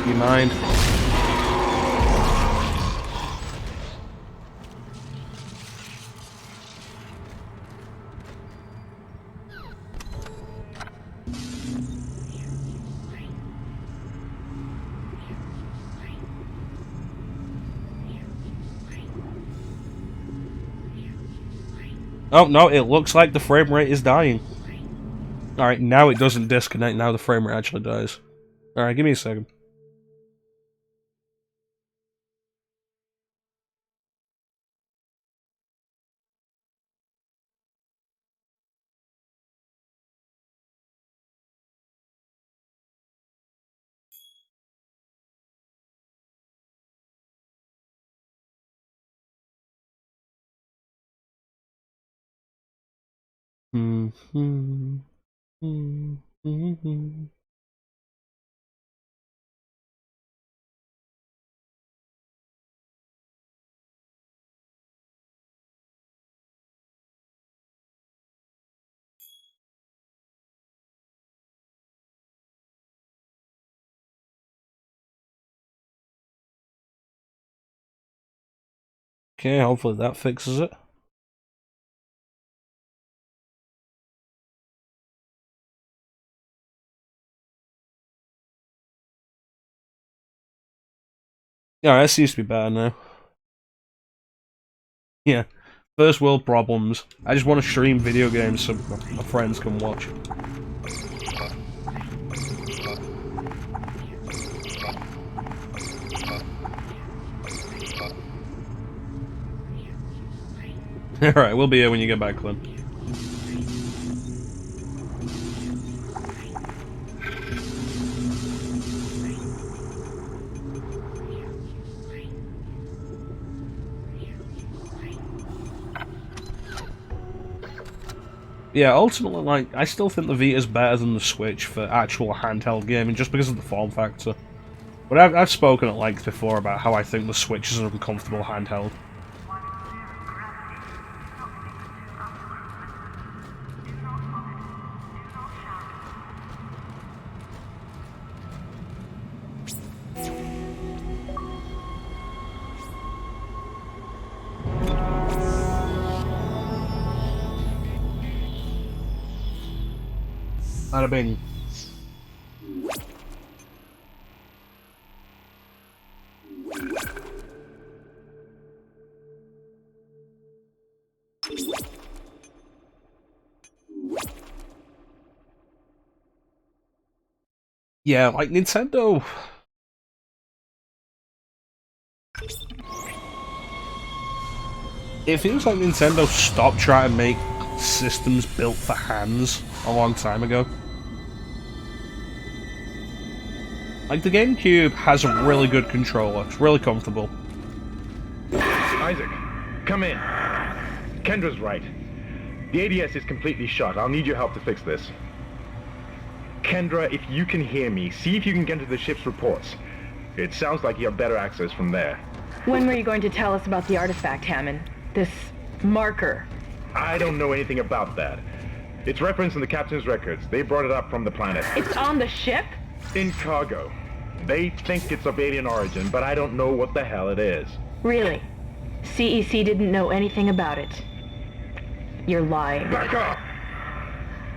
You mind? Oh no, it looks like the frame rate is dying. Alright, now it doesn't disconnect, now the frame rate actually dies. Alright, give me a second. Okay, hopefully that fixes it. Yeah, that seems to be better now. Yeah. First world problems. I just want to stream video games so my friends can watch. Alright, we'll be here when you get back, Clint. Yeah, ultimately, like, I still think the Vita's better than the Switch for actual handheld gaming, just because of the form factor. But I've spoken at length before about how I think the Switch is an uncomfortable handheld. Bada bing. Yeah, like Nintendo. It feels like Nintendo stopped trying to make systems built for hands a long time ago. Like, the GameCube has a really good controller. It's really comfortable. Isaac, come in. Kendra's right. The ADS is completely shut. I'll need your help to fix this. Kendra, if you can hear me, see if you can get into the ship's reports. It sounds like you have better access from there. When were you going to tell us about the artifact, Hammond? This marker? I don't know anything about that. It's referenced in the captain's records. They brought it up from the planet. It's on the ship? In cargo. They think it's of alien origin, but I don't know what the hell it is. Really? CEC didn't know anything about it. You're lying. Back up!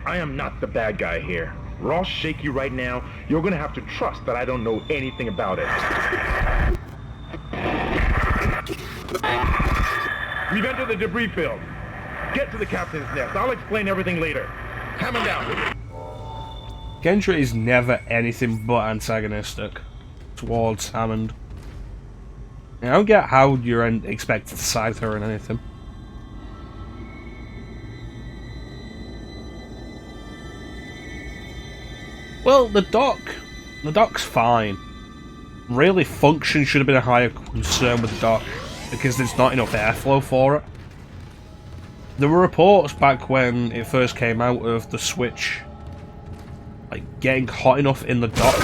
I am not the bad guy here. We're all shaky right now. You're gonna have to trust that I don't know anything about it. We've entered the debris field. Get to the captain's nest. I'll explain everything later. Hammond down. Kendra is never anything but antagonistic towards Hammond. I don't get how you're expected to side with her in anything. Well, the dock's fine. Really, function should have been a higher concern with the dock, because there's not enough airflow for it. There were reports back when it first came out of the switch, like, getting hot enough in the dock.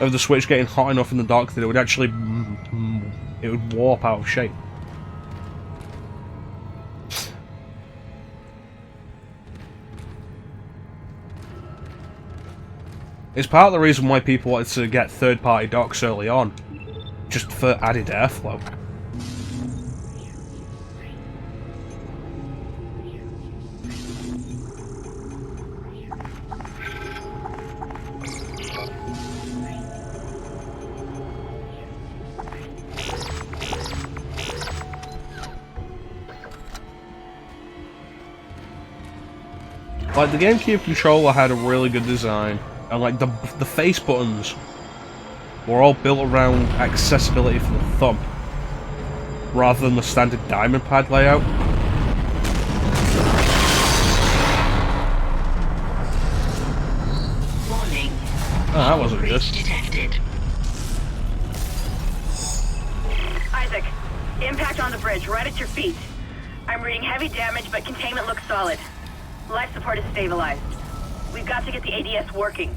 Of the switch getting hot enough in the dock that it would actually it would warp out of shape. It's part of the reason why people wanted to get third-party docks early on, just for added airflow. Like, the GameCube controller had a really good design, and like the face buttons were all built around accessibility for the thumb, rather than the standard diamond pad layout. Warning. Oh, that wasn't good. Breach detected. Isaac, impact on the bridge, right at your feet. I'm reading heavy damage, but containment looks solid. Life support is stabilized. We've got to get the ADS working.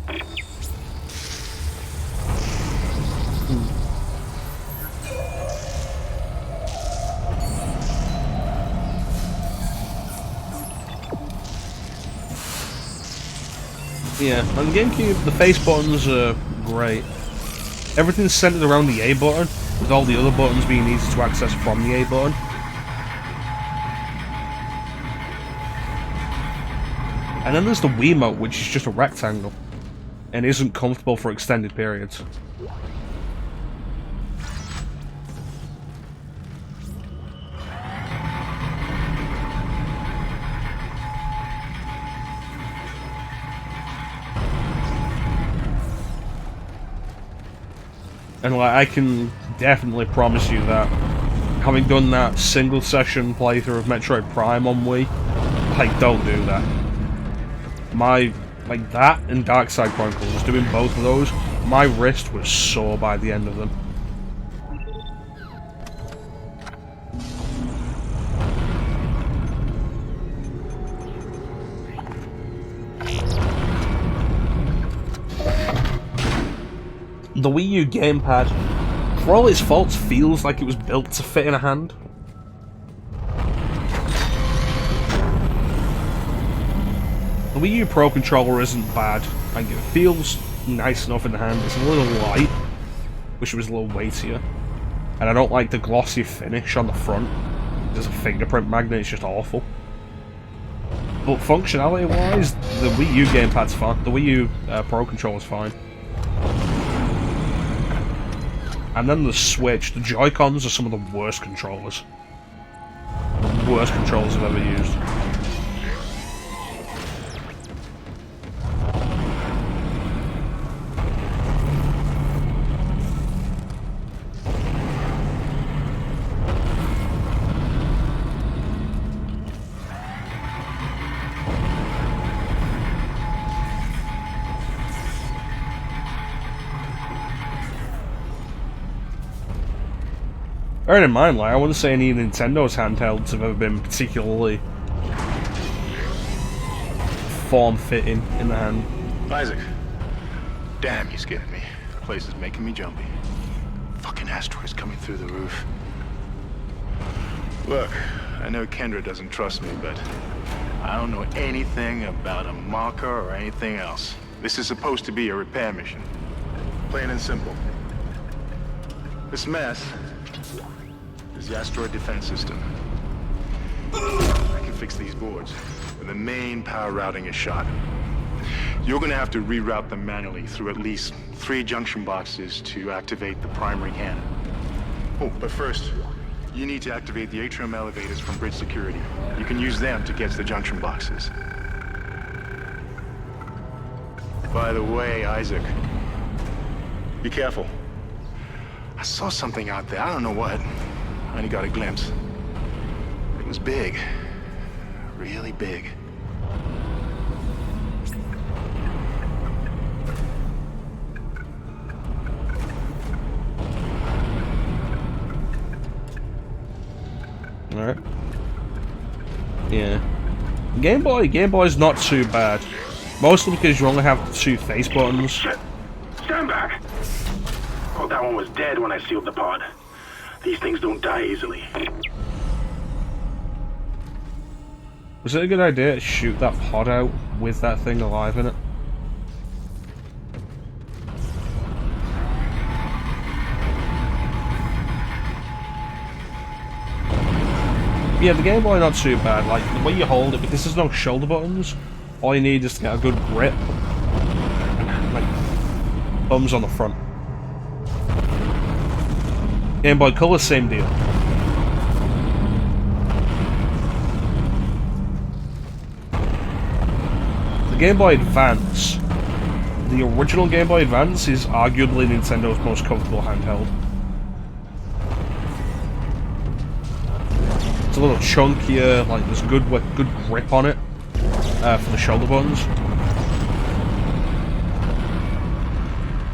Yeah, on the GameCube, the face buttons are great. Everything's centered around the A button, with all the other buttons being easy to access from the A button. And then there's the Wiimote, which is just a rectangle, and isn't comfortable for extended periods. And like, I can definitely promise you that, having done that single session playthrough of Metroid Prime on Wii, like, don't do that. Like that and Dark Side Chronicles, doing both of those, my wrist was sore by the end of them. The Wii U gamepad, for all its faults, feels like it was built to fit in a hand. The Wii U Pro Controller isn't bad. Like, it feels nice enough in the hand. It's a little light. Wish it was a little weightier. And I don't like the glossy finish on the front. There's a fingerprint magnet, it's just awful. But functionality-wise, the Wii U gamepad's fine. The Wii U Pro Controller's fine. And then the Switch, the Joy-Cons are some of the worst controllers. The worst controllers I've ever used. Bearing in mind, like, I wouldn't say any of Nintendo's handhelds have ever been particularly form-fitting in the hand. Isaac. Damn, you scared me. The place is making me jumpy. Fucking asteroids coming through the roof. Look, I know Kendra doesn't trust me, but I don't know anything about a marker or anything else. This is supposed to be a repair mission. Plain and simple. This mess is the asteroid defense system. I can fix these boards, but the main power routing is shot. You're gonna have to reroute them manually through at least 3 junction boxes to activate the primary cannon. Oh, but first, you need to activate the atrium elevators from bridge security. You can use them to get to the junction boxes. By the way, Isaac, be careful. I saw something out there. I don't know what. I only got a glimpse. It was big. Really big. Alright. Yeah. Game Boy's not too bad. Mostly because you only have 2 face buttons. Shit! Stand back! Oh, that one was dead when I sealed the pod. These things don't die easily. Was it a good idea to shoot that pod out with that thing alive in it? Yeah, the Game Boy not too bad. Like, the way you hold it, because there's no shoulder buttons, all you need is to get a good grip. And, like, thumbs on the front. Game Boy Color, same deal. The Game Boy Advance. The original Game Boy Advance is arguably Nintendo's most comfortable handheld. It's a little chunkier, like there's good grip on it for the shoulder buttons.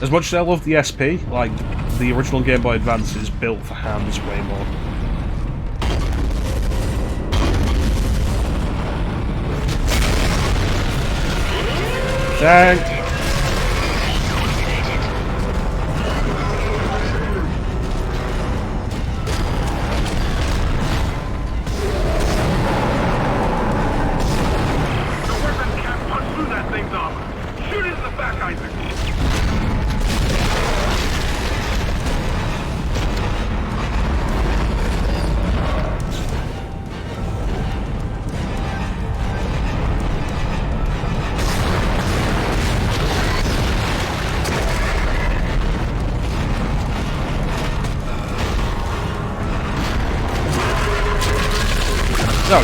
As much as I love the SP, like the original Game Boy Advance is built for hands way more. Tank! No.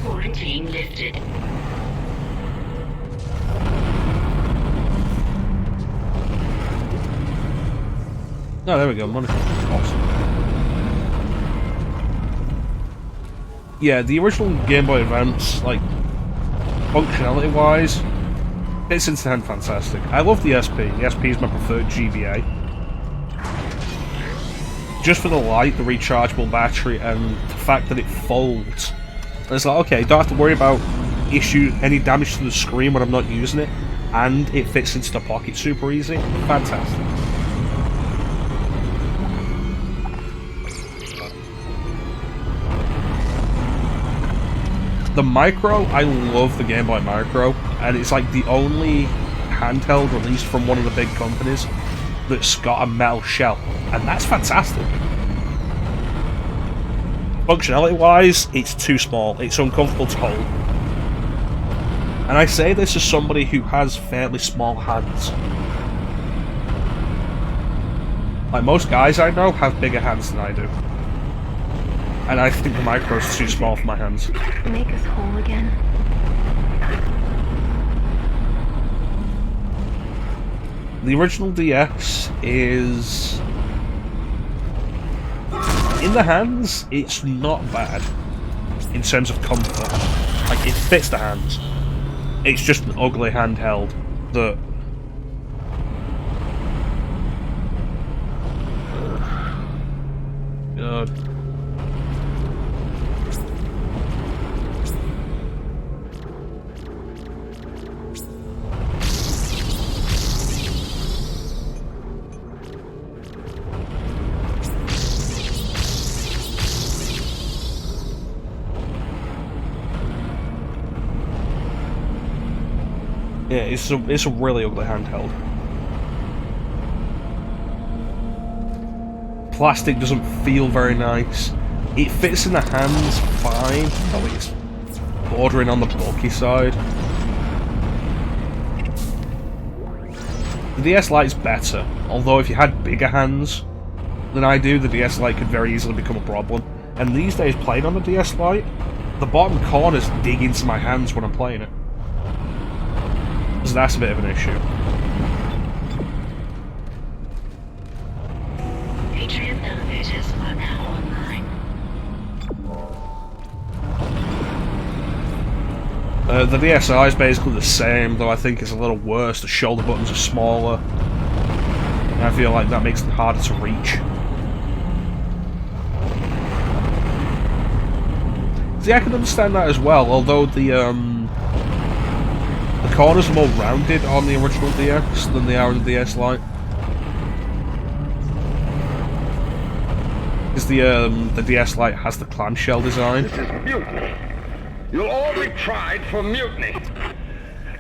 Quarantine lifted. No, there we go, money. Awesome. Yeah, the original Game Boy Advance, like, functionality-wise, fits into the hand fantastic. I love the SP. The SP is my preferred GBA. Just for the light, the rechargeable battery, and the fact that it folds. And it's like, okay, don't have to worry about any damage to the screen when I'm not using it, and it fits into the pocket super easy. Fantastic. The Micro, I love the Game Boy Micro, and it's like the only handheld released from one of the big companies that's got a metal shell, and that's fantastic. Functionality-wise, it's too small, it's uncomfortable to hold. And I say this as somebody who has fairly small hands. Like, most guys I know have bigger hands than I do. And I think the Micro's too small for my hands. Make us whole again. The original DS is... in the hands, it's not bad. In terms of comfort. Like, it fits the hands. It's just an ugly handheld that... God. Yeah, it's a really ugly handheld. Plastic doesn't feel very nice. It fits in the hands fine, though it's bordering on the bulky side. The DS Lite's better, although if you had bigger hands than I do, the DS Lite could very easily become a problem. And these days, playing on the DS Lite, the bottom corners dig into my hands when I'm playing it. So that's a bit of an issue. Atrium elevators are now online. The DSi is basically the same, though I think it's a little worse. The shoulder buttons are smaller. And I feel like that makes them harder to reach. See, I can understand that as well, although the corners are more rounded on the original DX than they are on the DS Lite. Because the DS Lite has the clamshell design. This is mutiny. You'll all be tried for mutiny.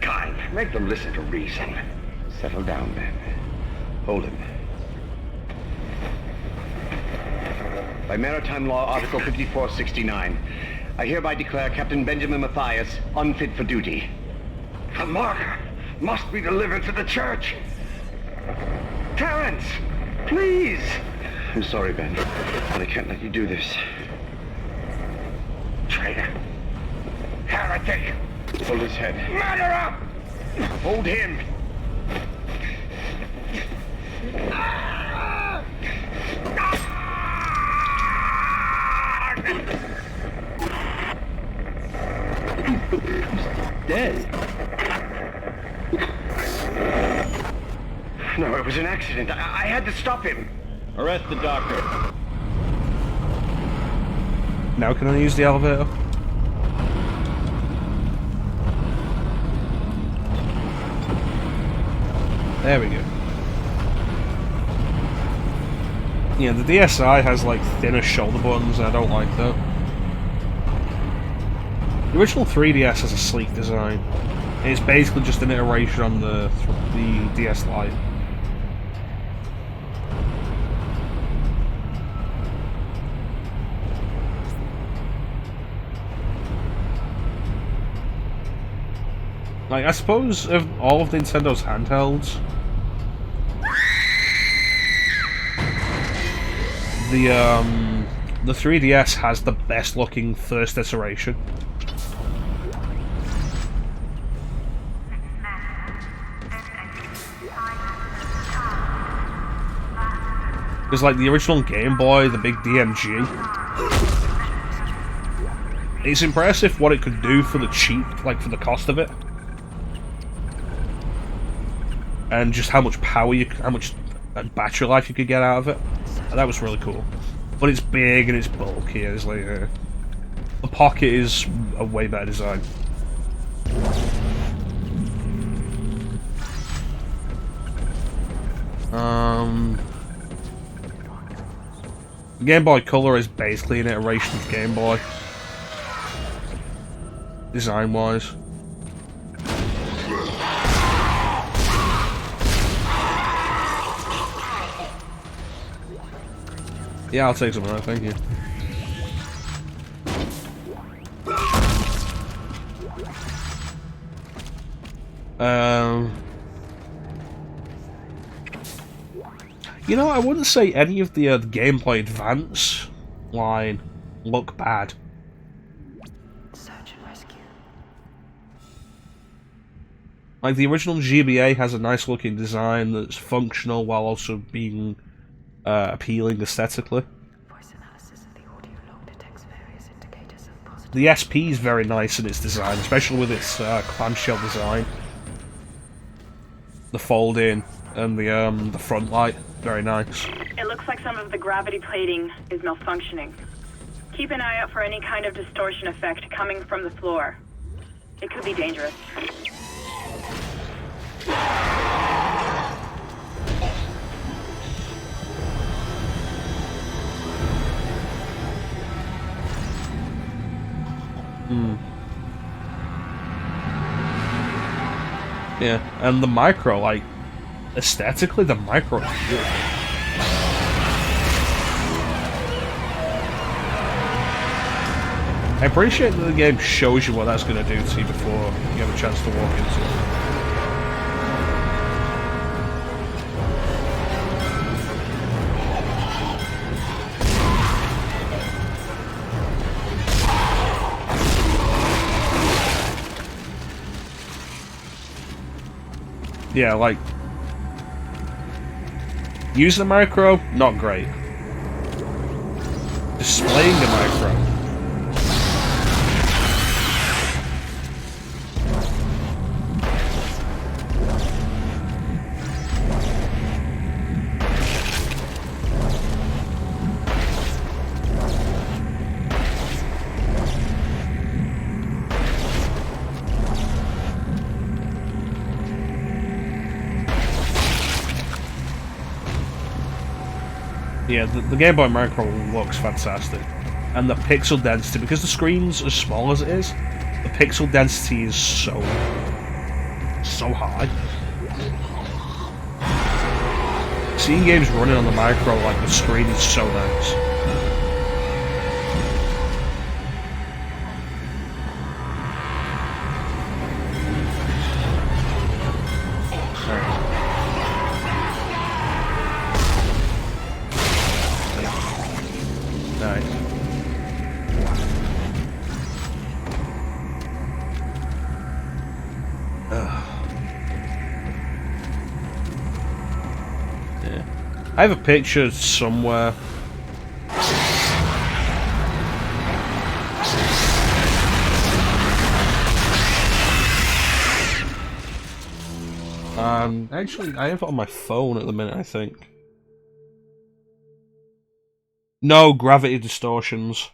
Kind, make them listen to reason. Settle down, Ben. Hold him. By Maritime Law, Article 5469, I hereby declare Captain Benjamin Mathias unfit for duty. The marker must be delivered to the church. Terrence, please. I'm sorry, Ben, but I can't let you do this. Traitor. Heretic. Hold his head. Murderer! Hold him. Dead. No, it was an accident. I had to stop him. Arrest the doctor. Now can I use the elevator? There we go. Yeah, the DSi has like thinner shoulder buttons, and I don't like that. The original 3DS has a sleek design. It's basically just an iteration on the DS Lite. Like, I suppose of all of Nintendo's handhelds, the 3DS has the best looking first iteration. Because like the original Game Boy, the big DMG, it's impressive what it could do for the cheap, like for the cost of it. And just how much power how much battery life you could get out of it. And that was really cool. But it's big and it's bulky. It's like the pocket is a way better design. Game Boy Color is basically an iteration of Game Boy, design-wise. Yeah, I'll take some of that, thank you. You know, I wouldn't say any of the Game Boy Advance line look bad. Search and rescue. Like, the original GBA has a nice looking design that's functional while also being appealing aesthetically. Voice analysis of the audio log detects various indicators of positive. The SP is very nice in its design, especially with its clamshell design. The fold-in and the front light, very nice. It looks like some of the gravity plating is malfunctioning. Keep an eye out for any kind of distortion effect coming from the floor. It could be dangerous. Yeah, and the micro, like, aesthetically, the micro is good. I appreciate that the game shows you what that's going to do to you before you have a chance to walk into Yeah, like using a micro, not great. Displaying a micro. Yeah, the Game Boy Micro looks fantastic. And the pixel density, because the screen's as small as it is, the pixel density is so high. Seeing games running on the Micro, like the screen is so nice. Nice. Yeah. I have a picture somewhere. Actually, I have it on my phone at the minute, I think. No gravity distortions.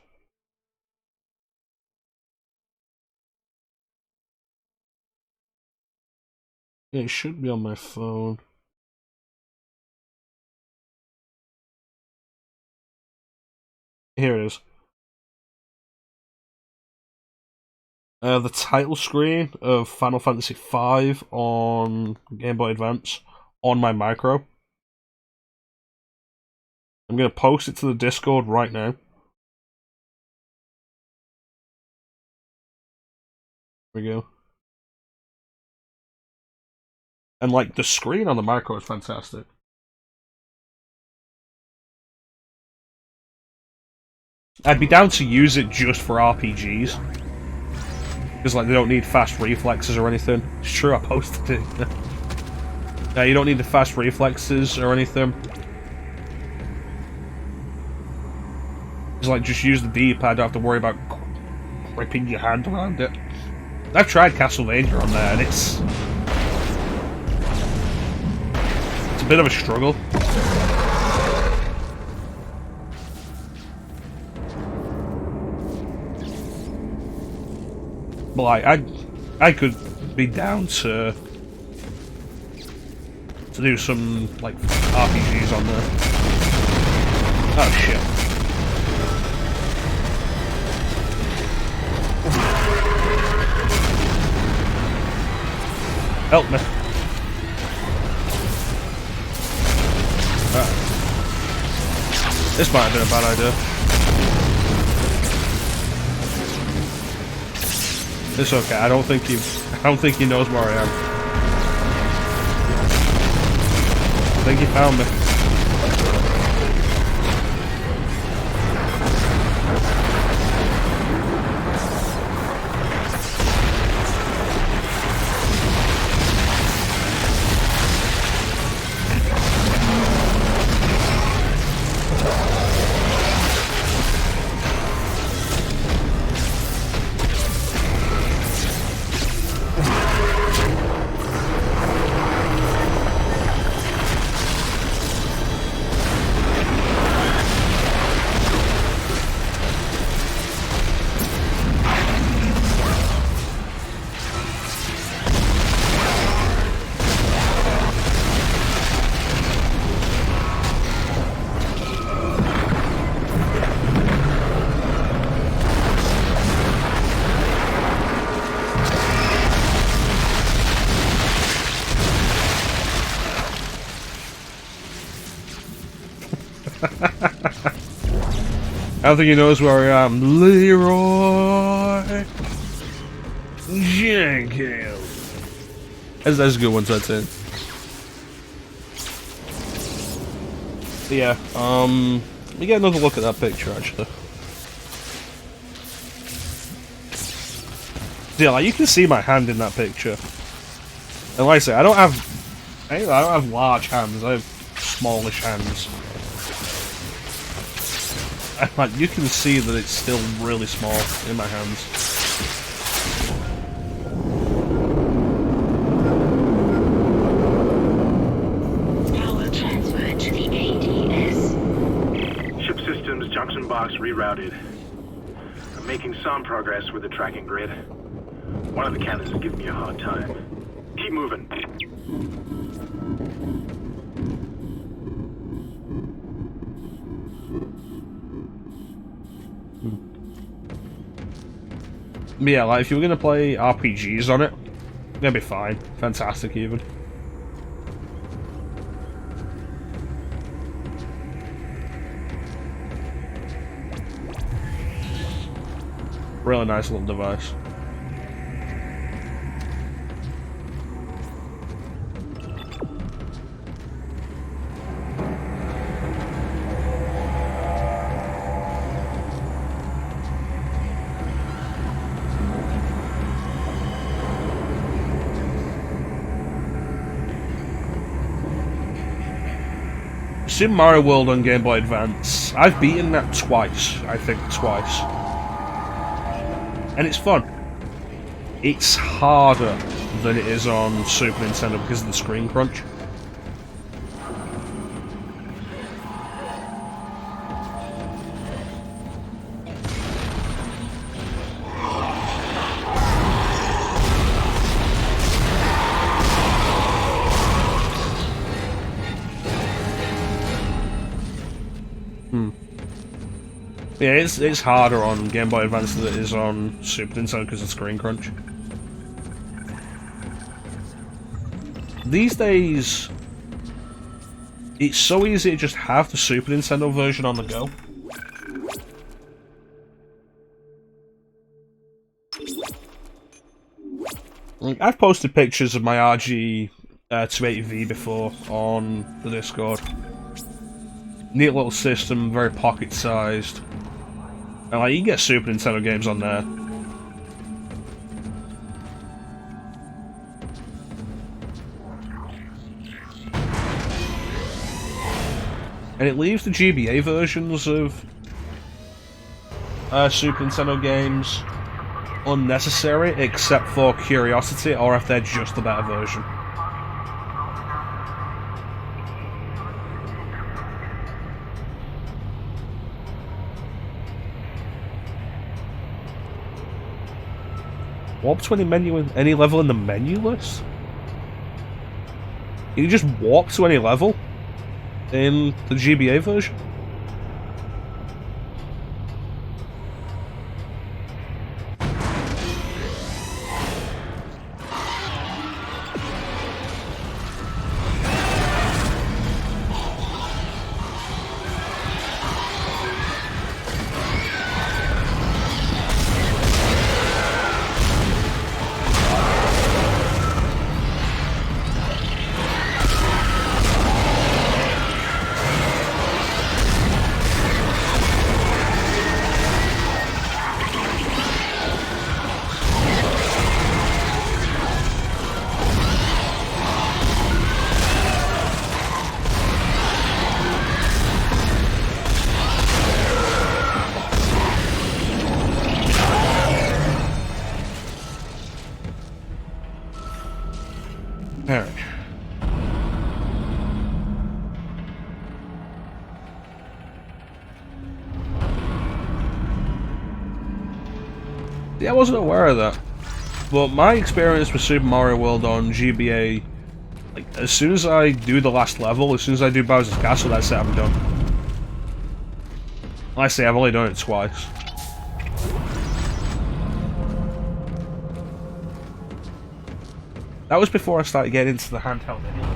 It should be on my phone. Here it is. The title screen of Final Fantasy V on Game Boy Advance on my Micro. I'm going to post it to the Discord right now. There we go. And like the screen on the Micro is fantastic. I'd be down to use it just for RPGs. Because like they don't need fast reflexes or anything. It's true, I posted it. Yeah, you don't need the fast reflexes or anything. It's like just use the D-pad, don't have to worry about gripping your hand around it. I've tried Castlevania on there and it's a bit of a struggle. But like, I could be down to do some like RPGs on there. Oh shit! Help me! This might have been a bad idea. It's okay. I don't think he knows where I am. I think he found me. I don't think he knows where I am. Leroy Jenkins. That's a good one, that's it. Yeah, let me get another look at that picture, actually. Yeah, like, you can see my hand in that picture. And like I say, I don't have I don't have large hands, I have smallish hands. And, like, you can see that it's still really small in my hands. Power transfer to the ADS. Ship systems, junction box rerouted. I'm making some progress with the tracking grid. One of the cannons is giving me a hard time. Keep moving. Yeah, like, if you were gonna play RPGs on it, it'd be fine. Fantastic, even. Really nice little device. Super Mario World on Game Boy Advance. I've beaten that twice. I think twice. And it's fun. It's harder than it is on Super Nintendo because of the screen crunch. Yeah, it's harder on Game Boy Advance than it is on Super Nintendo because of screen crunch. These days, it's so easy to just have the Super Nintendo version on the go. Like, I've posted pictures of my RG 280V before on the Discord. Neat little system, very pocket-sized. And like, you can get Super Nintendo games on there. And it leaves the GBA versions of Super Nintendo games unnecessary, except for curiosity, or if they're just a better version. Warp to any menu in any level in the menu list? You can just warp to any level in the GBA version? Alright. Yeah, I wasn't aware of that. But my experience with Super Mario World on GBA, like, as soon as I do the last level, as soon as I do Bowser's Castle, that's it, I'm done. Like I say, I've only done it twice. That was before I started getting into the handheld anyway.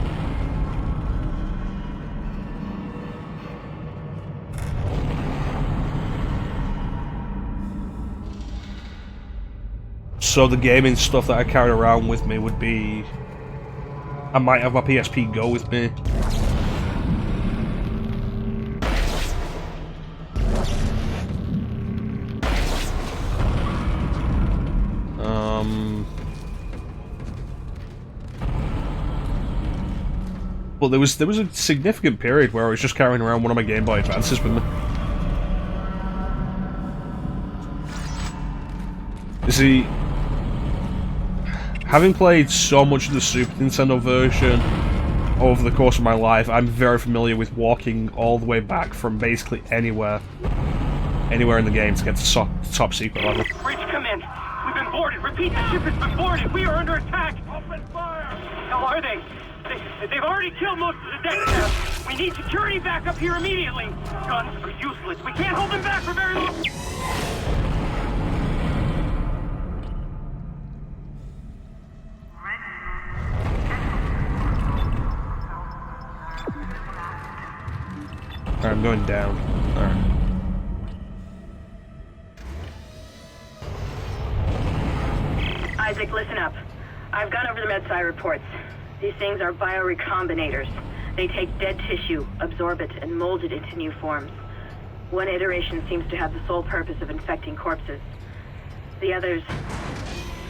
So the gaming stuff that I carried around with me would be... I might have my PSP Go with me. But there was a significant period where I was just carrying around one of my Game Boy Advances with me. You see, having played so much of the Super Nintendo version over the course of my life, I'm very familiar with walking all the way back from basically anywhere in the game to get to top secret level. Bridge, come in. We've been boarded. Repeat, the ship has been boarded. We are under attack. Open fire. How are they? They've already killed most of the deck staff. We need security back up here immediately. Guns are useless. We can't hold them back for very long. Alright, I'm going down. Alright. Isaac, listen up. I've gone over the MedSci reports. These things are biorecombinators. They take dead tissue, absorb it, and mold it into new forms. One iteration seems to have the sole purpose of infecting corpses. The others,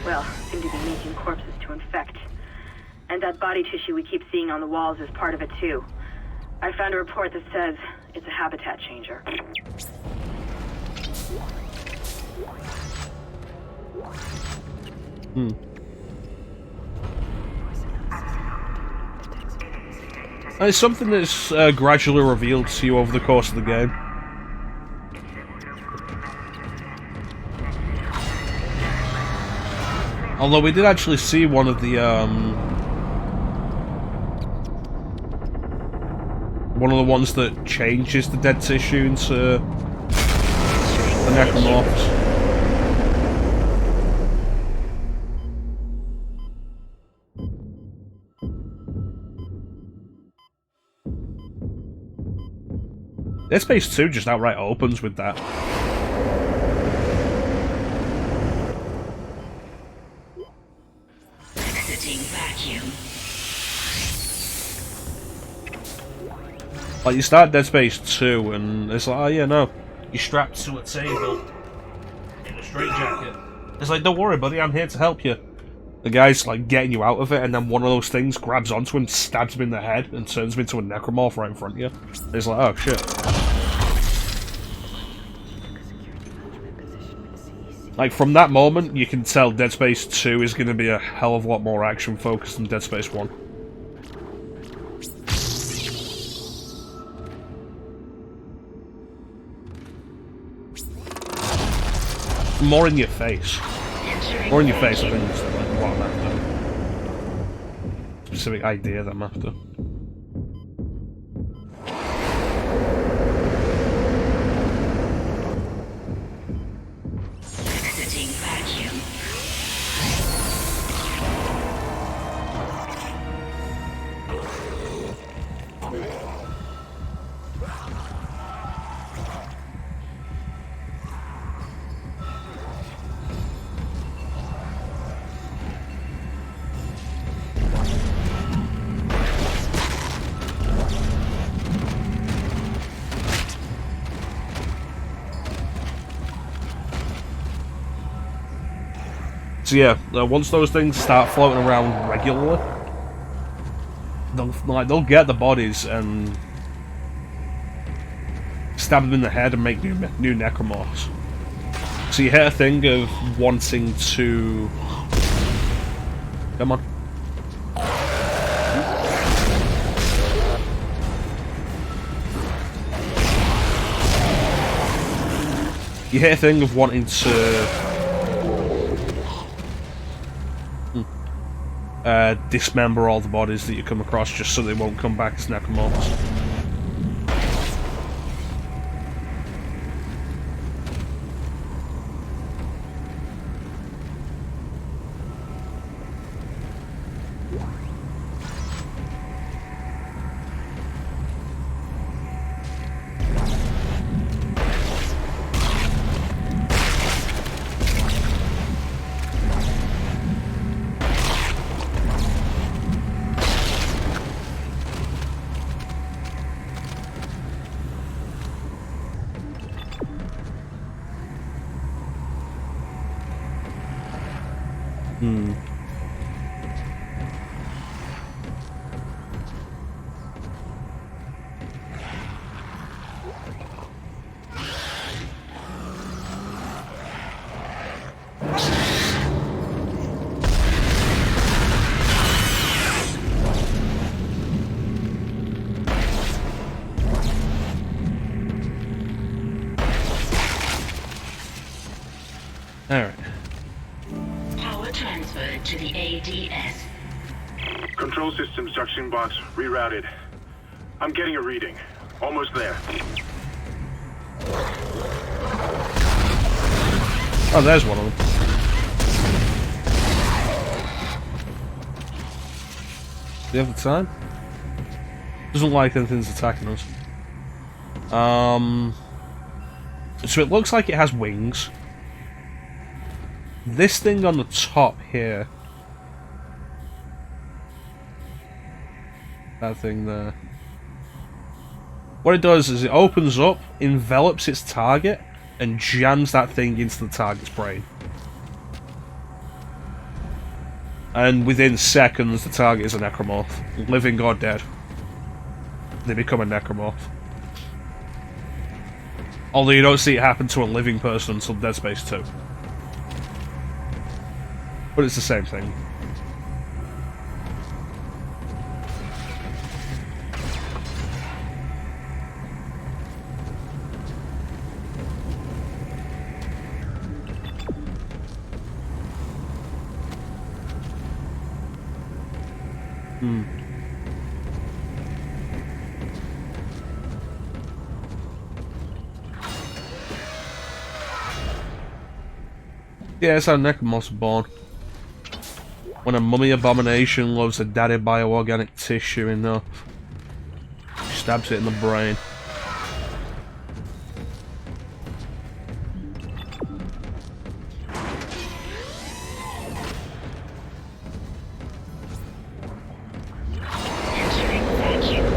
well, seem to be making corpses to infect. And that body tissue we keep seeing on the walls is part of it too. I found a report that says it's a habitat changer. It's something that's gradually revealed to you over the course of the game. Although we did actually see one of the ones that changes the dead tissue into the necromorphs. Dead Space 2 just outright opens with that. Exiting vacuum. Like, you start Dead Space 2 and it's like, oh yeah, no, you're strapped to a table in a straitjacket. It's like, don't worry buddy, I'm here to help you. The guy's like getting you out of it, and then one of those things grabs onto him, stabs him in the head, and turns him into a necromorph right in front of you. And it's like, oh shit. Like, from that moment, you can tell Dead Space 2 is going to be a hell of a lot more action-focused than Dead Space 1. More in your face. More in your face, I think, is like what I'm after. Specific idea that I'm after. Exiting vacuum. So yeah, once those things start floating around regularly, they'll get the bodies and stab them in the head and make new necromorphs. So you hit a thing of wanting to... Come on. You hit a thing of wanting to... dismember all the bodies that you come across just so they won't come back as necromorphs. Alright. Power transferred to the ADS. Control systems junction box rerouted. I'm getting a reading. Almost there. Oh, there's one of them. Do you have the time? Doesn't like anything's attacking us. So it looks like it has wings. This thing on the top here. That thing there. What it does is it opens up, envelops its target, and jams that thing into the target's brain. And within seconds, the target is a necromorph. Living or dead. They become a necromorph. Although you don't see it happen to a living person until Dead Space 2. But it's the same thing. Yeah, it's how necromorphs are born. When a mummy abomination loves a daddy bioorganic tissue enough, she stabs it in the brain. Entering vacuum.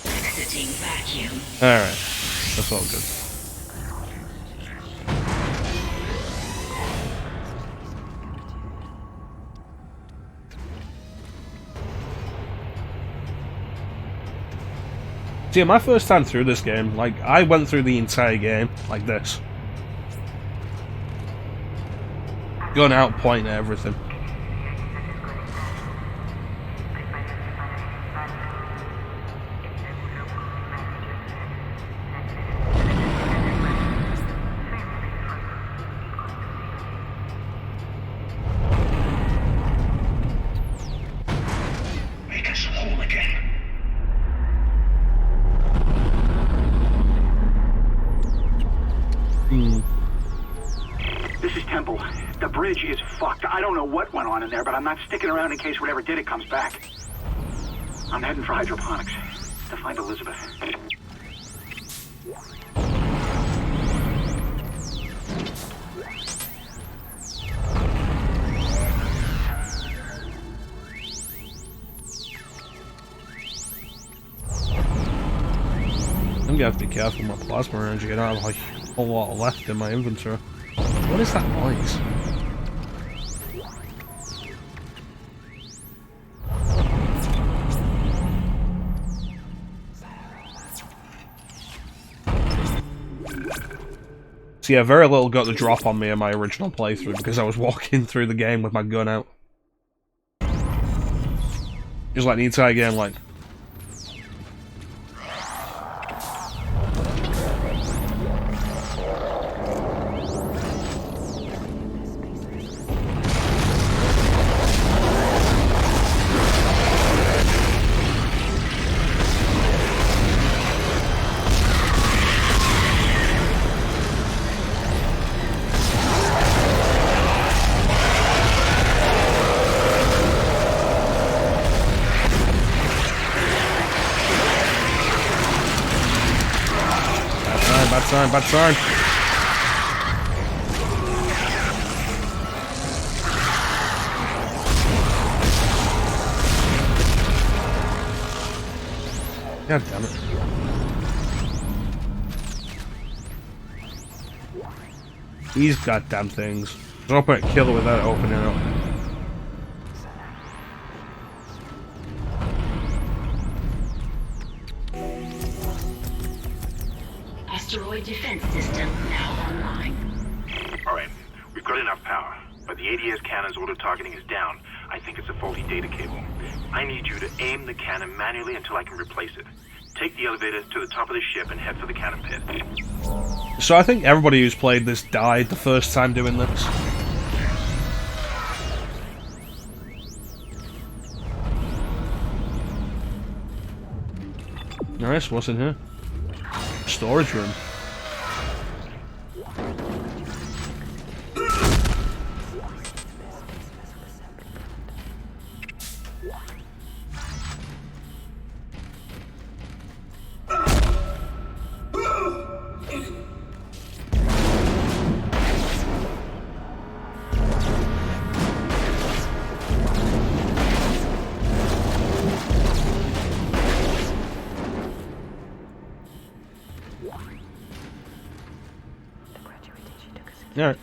Exiting vacuum. Alright, that's all good. See, my first time through this game, like, I went through the entire game like this. Going out, pointing at everything. Make us whole again. This is Temple. The bridge is fucked. I don't know what went on in there, but I'm not sticking around in case whatever did it comes back. I'm heading for hydroponics to find Elizabeth. I'm gonna have to be careful with my plasma energy. I don't have like a whole lot left in my inventory. What is that noise? So yeah, very little got the drop on me in my original playthrough because I was walking through the game with my gun out. Just like the entire game, like. Bad sign. God damn it. These goddamn things. Drop it, kill it without opening it up. Asteroid defense system now online. Alright, we've got enough power, but the ADS cannon's auto targeting is down. I think it's a faulty data cable. I need you to aim the cannon manually until I can replace it. Take the elevator to the top of the ship and head for the cannon pit. So I think everybody who's played this died the first time doing this. Nice, what's in here? Storage room. Alright.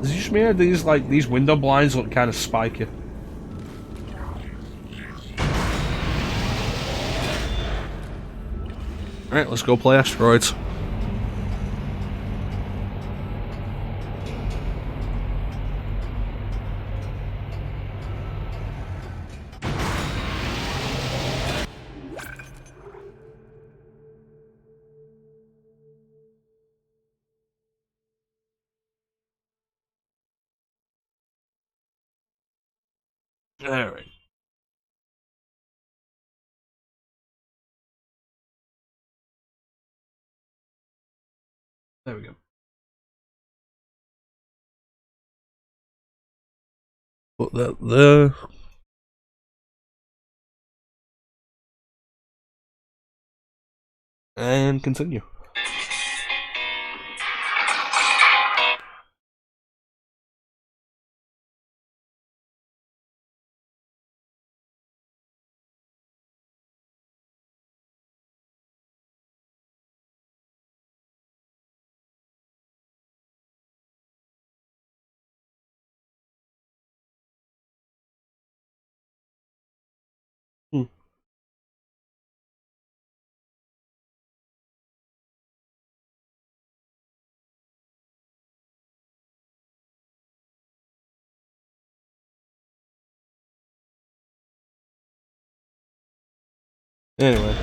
Is it just me or these window blinds look kind of spiky? Alright, let's go play Asteroids. Alright. There we go. Put that there. And continue. Anyway.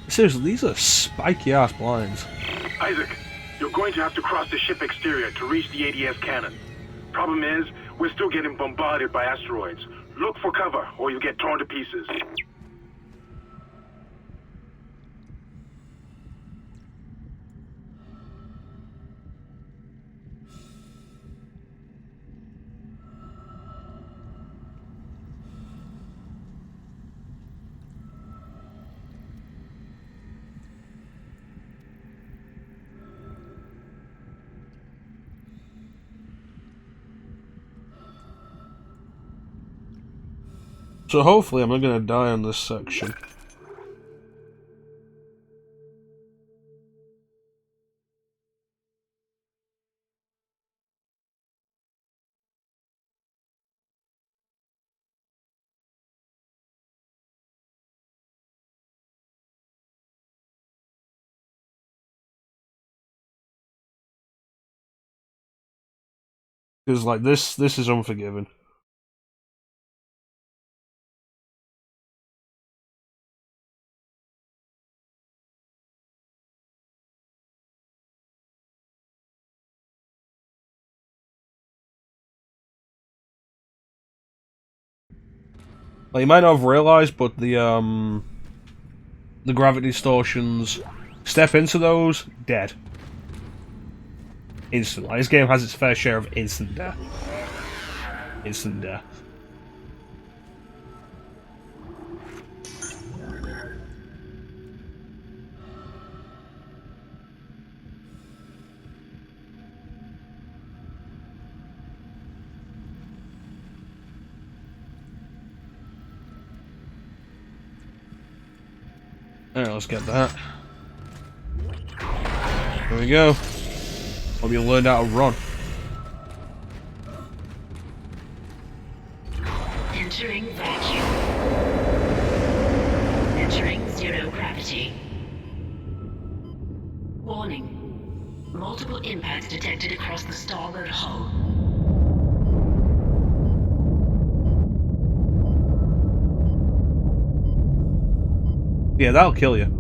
Seriously, these are spiky ass blinds. Isaac, you're going to have to cross the ship exterior to reach the ADS cannon. Problem is, we're still getting bombarded by asteroids. Look for cover, or you'll get torn to pieces. So hopefully I'm not gonna die on this section. Because like this is unforgiving. Like, you might not have realised, but the gravity distortions, step into those, dead. instant. Like, this game has its fair share of instant death. Instant death. Alright, let's get that. There we go. Hope you learned how to run. Entering vacuum. Entering zero gravity. Warning. Multiple impacts detected across the starboard hull. Yeah, that'll kill you.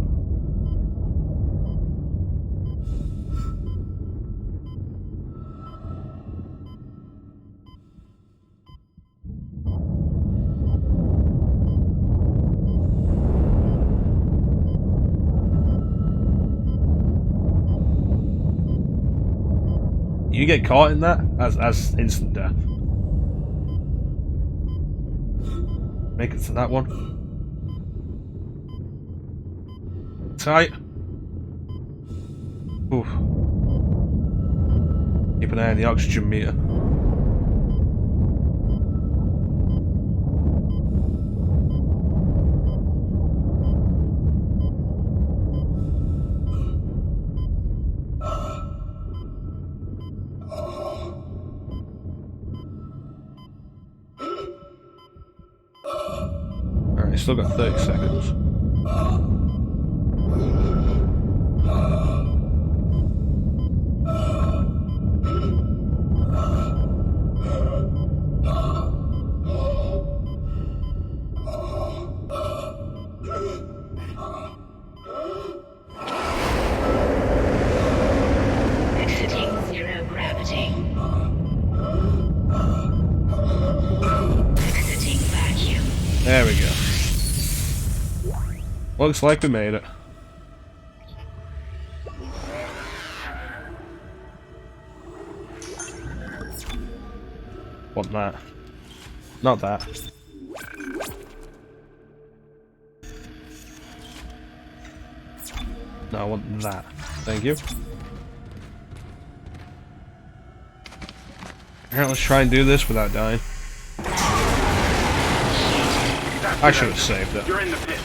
You get caught in that as instant death. Make it to that one. Tight. Oof. Keep an eye on the oxygen meter. Alright, still got 30 seconds. Exiting zero gravity. Exiting vacuum. There we go. Looks like we made it. Want that. Not that. No, I want that. Thank you. Alright, let's try and do this without dying. I should have saved it. You're in the pit.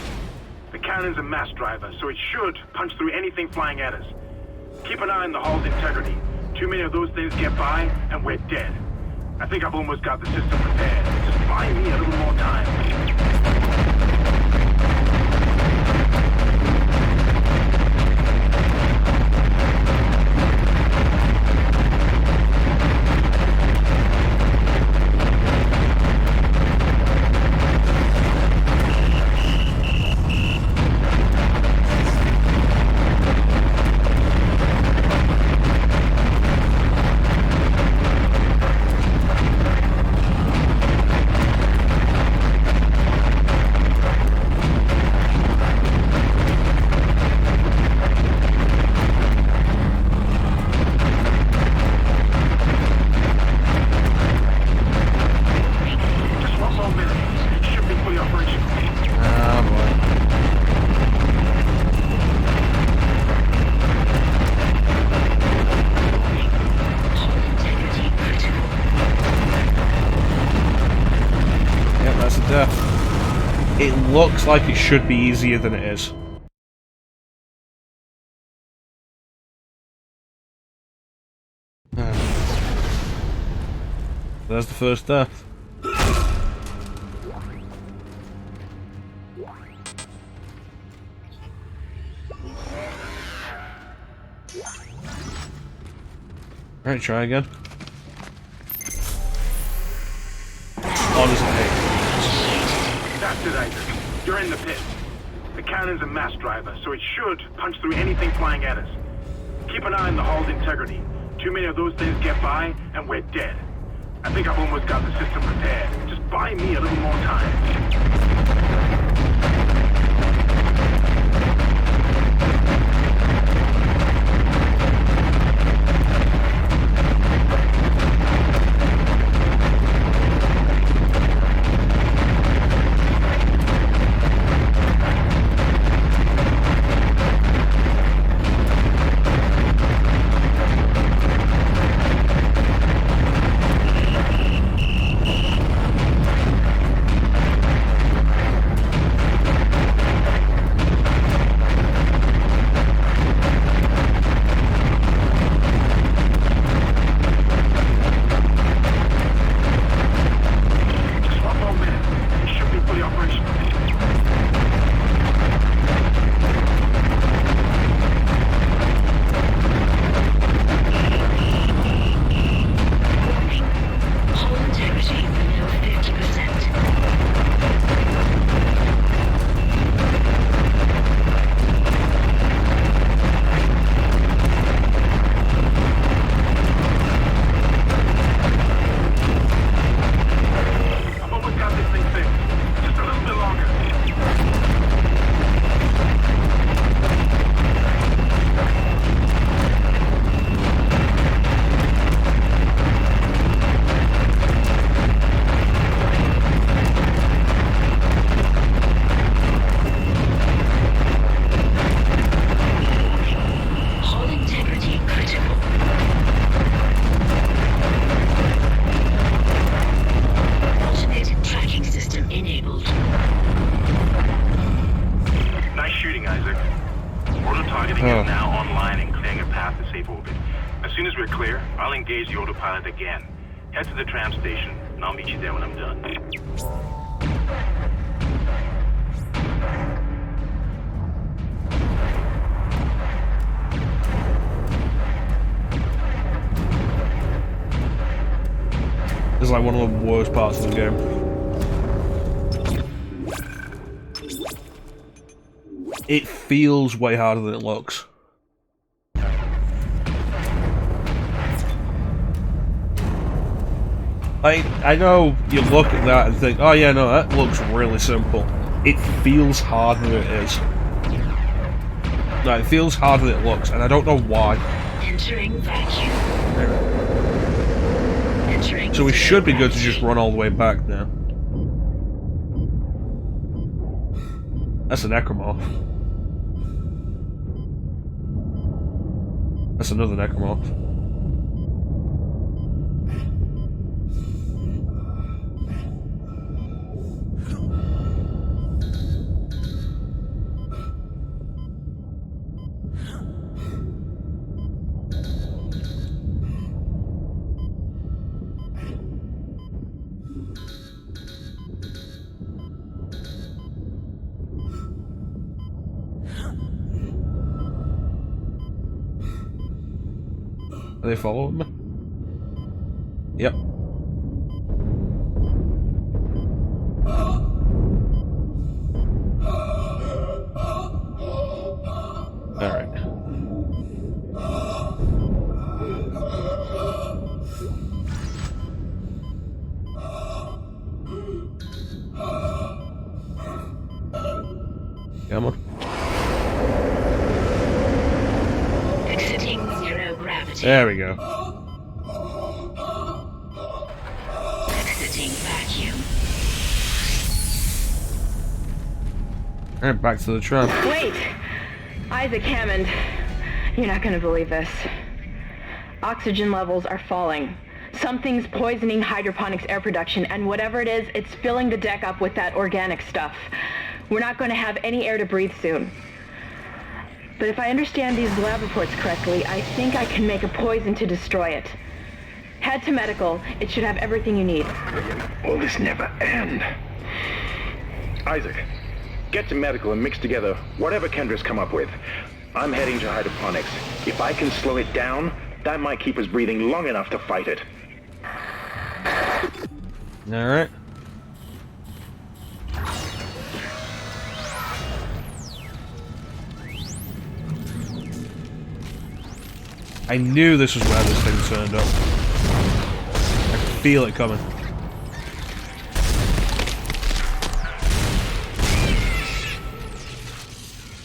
The cannon's a mass driver, so it should punch through anything flying at us. Keep an eye on the hull's integrity. Too many of those things get by, and we're dead. I think I've almost got the system prepared. Just buy me a little more time. It looks like it should be easier than it is. There's the first death. Alright, try again. Honestly, That's it, Isaac. You're in the pit. The cannon's a mass driver, so it should punch through anything flying at us. Keep an eye on the hull's integrity. Too many of those things get by, and we're dead. I think I've almost got the system prepared. Just buy me a little more time. autopilot again. Head to the tram station, and I'll meet you there when I'm done. This is like one of the worst parts of the game. It feels way harder than it looks. I know you look at that and think, oh yeah, no, that looks really simple. It feels harder than it is. No, it feels harder than it looks, and I don't know why. Entering vacuum. Entering So we should be good to just run all the way back now. That's a necromorph. That's another necromorph. Are they following me? Yep. Alright. Come on. Exiting zero gravity. There we go. Exiting vacuum. Alright, back to the tram. Wait! Isaac Hammond. You're not gonna believe this. Oxygen levels are falling. Something's poisoning hydroponics air production, and whatever it is, it's filling the deck up with that organic stuff. We're not going to have any air to breathe soon. But if I understand these lab reports correctly, I think I can make a poison to destroy it. Head to medical. It should have everything you need. Will this never end? Isaac, get to medical and mix together whatever Kendra's come up with. I'm heading to hydroponics. If I can slow it down, that might keep us breathing long enough to fight it. Alright. I knew this was where this thing turned up. I could feel it coming.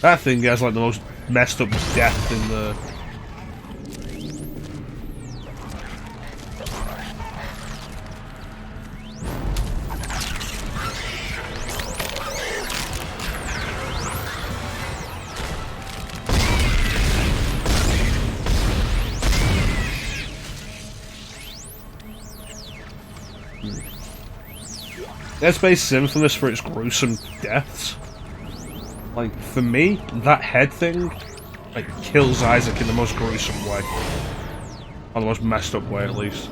That thing has like the most messed up death in the... Dead Space is infamous for its gruesome deaths. Like, for me, that head thing, like, kills Isaac in the most gruesome way. Or the most messed up way, at least.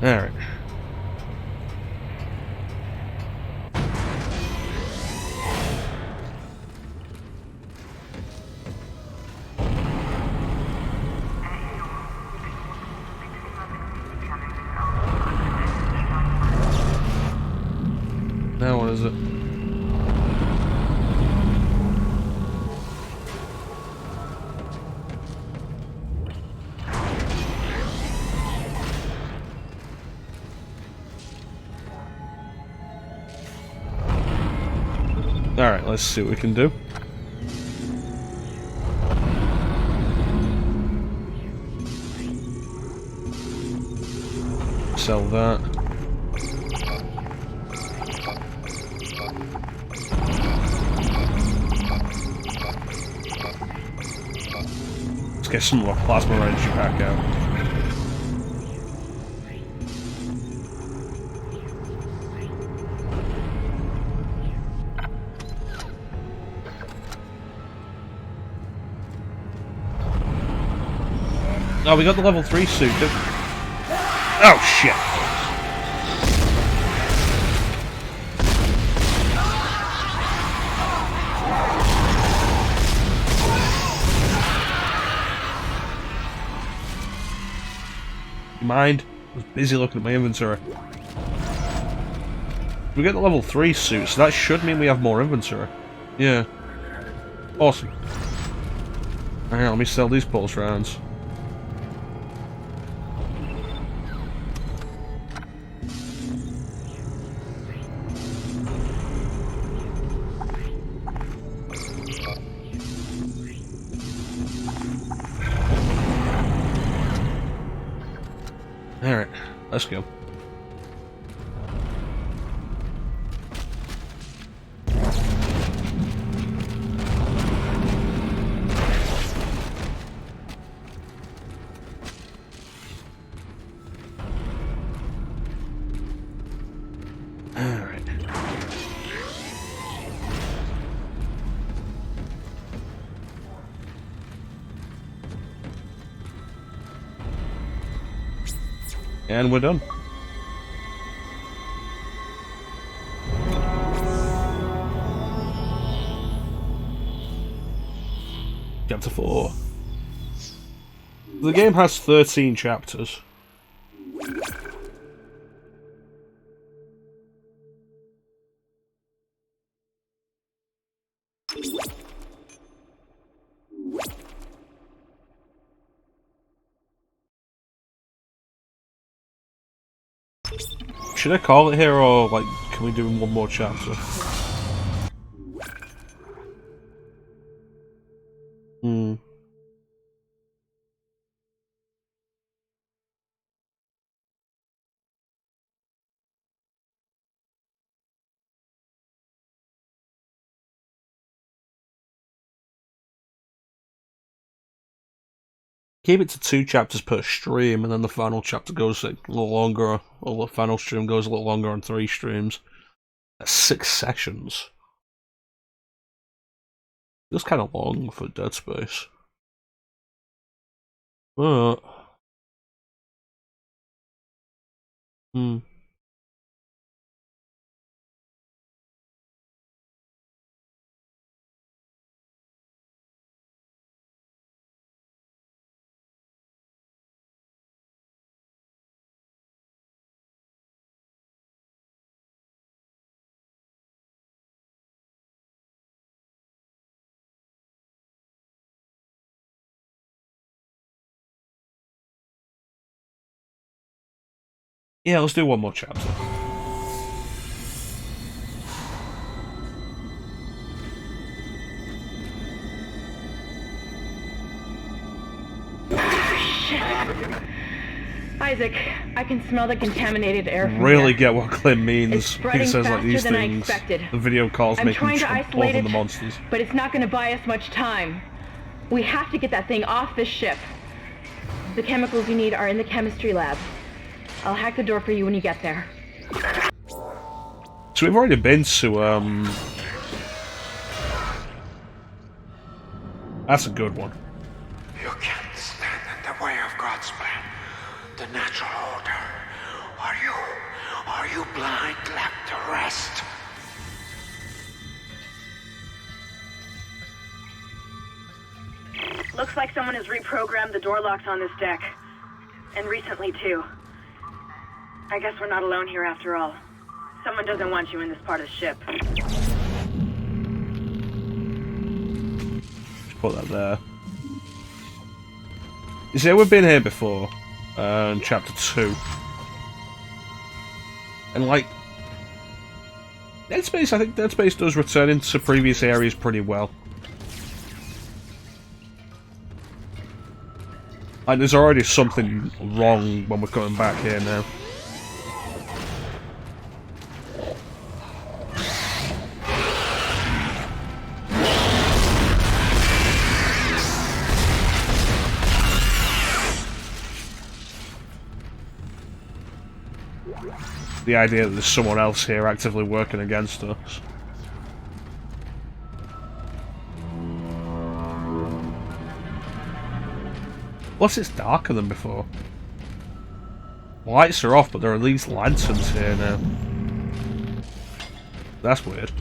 Alright. Now what is it? Alright, let's see what we can do. Sell that. Let's get some more plasma energy back out. Oh, we got the level 3 suit, didn't we? Oh, shit. Mind? I was busy looking at my inventory. We get the level 3 suit, so that should mean we have more inventory. Yeah. Awesome. Hang on, let me sell these pulse rounds. Alright, let's go. Alright. And we're done. Chapter 4. The game has 13 chapters. Should I call it here, or like, can we do one more chapter? Hmm. Keep it to 2 chapters per stream, and then the final chapter goes a little longer, or the final stream goes a little longer on 3 streams. That's 6 sessions. Feels kind of long for Dead Space. But... Hmm. Yeah, let's do one more chapter. Isaac, I can smell the contaminated air from Really here. get what Clem means. It's spreading He says like faster these than I things. expected. The video calls I'm make him trying to jump isolate over it, the monsters. but it's not going to buy us much time. We have to get that thing off this ship. The chemicals you need are in the chemistry lab. I'll hack the door for you when you get there. So we've already been to that's a good one. You can't stand in the way of God's plan, the natural order. Are you blind left to rest? Looks like someone has reprogrammed the door locks on this deck. And recently, too. I guess we're not alone here after all. Someone doesn't want you in this part of the ship. Just put that there. You see, we've been here before, in chapter 2. And like, Dead Space, I think Dead Space does return into previous areas pretty well. Like, there's already something wrong when we're coming back here now. The idea that there's someone else here actively working against us. Plus it's darker than before. Lights are off, but there are these lanterns here now. That's weird.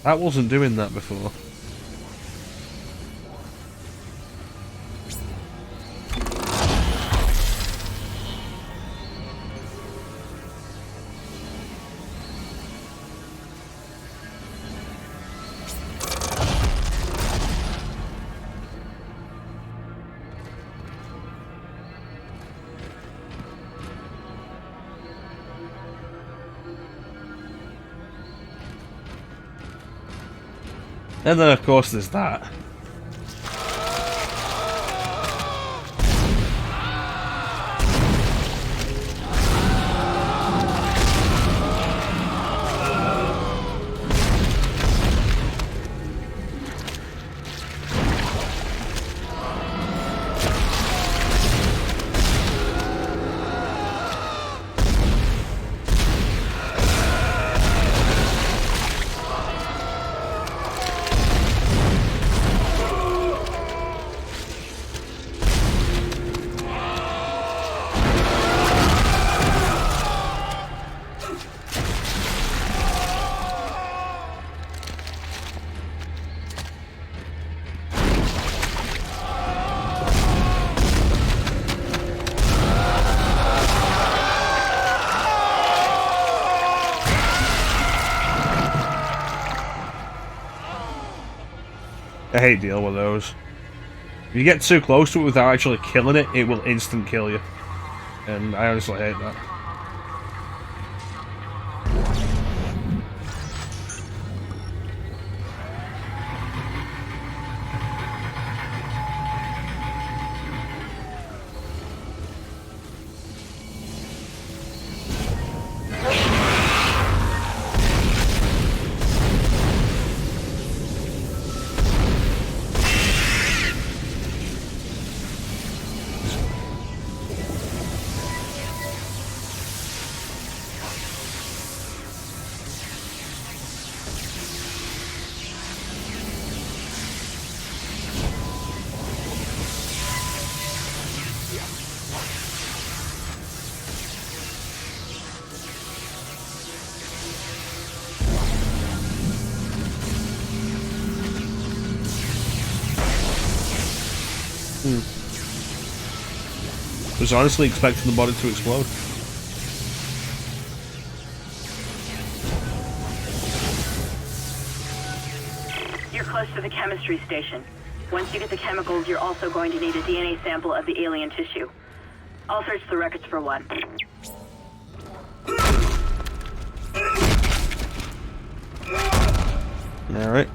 That wasn't doing that before. And then of course there's that. I hate dealing with those. If you get too close to it without actually killing it, it will instant kill you. And I honestly hate that. I was honestly expecting the body to explode. You're close to the chemistry station. Once you get the chemicals, you're also going to need a DNA sample of the alien tissue. I'll search the records for one. Alright.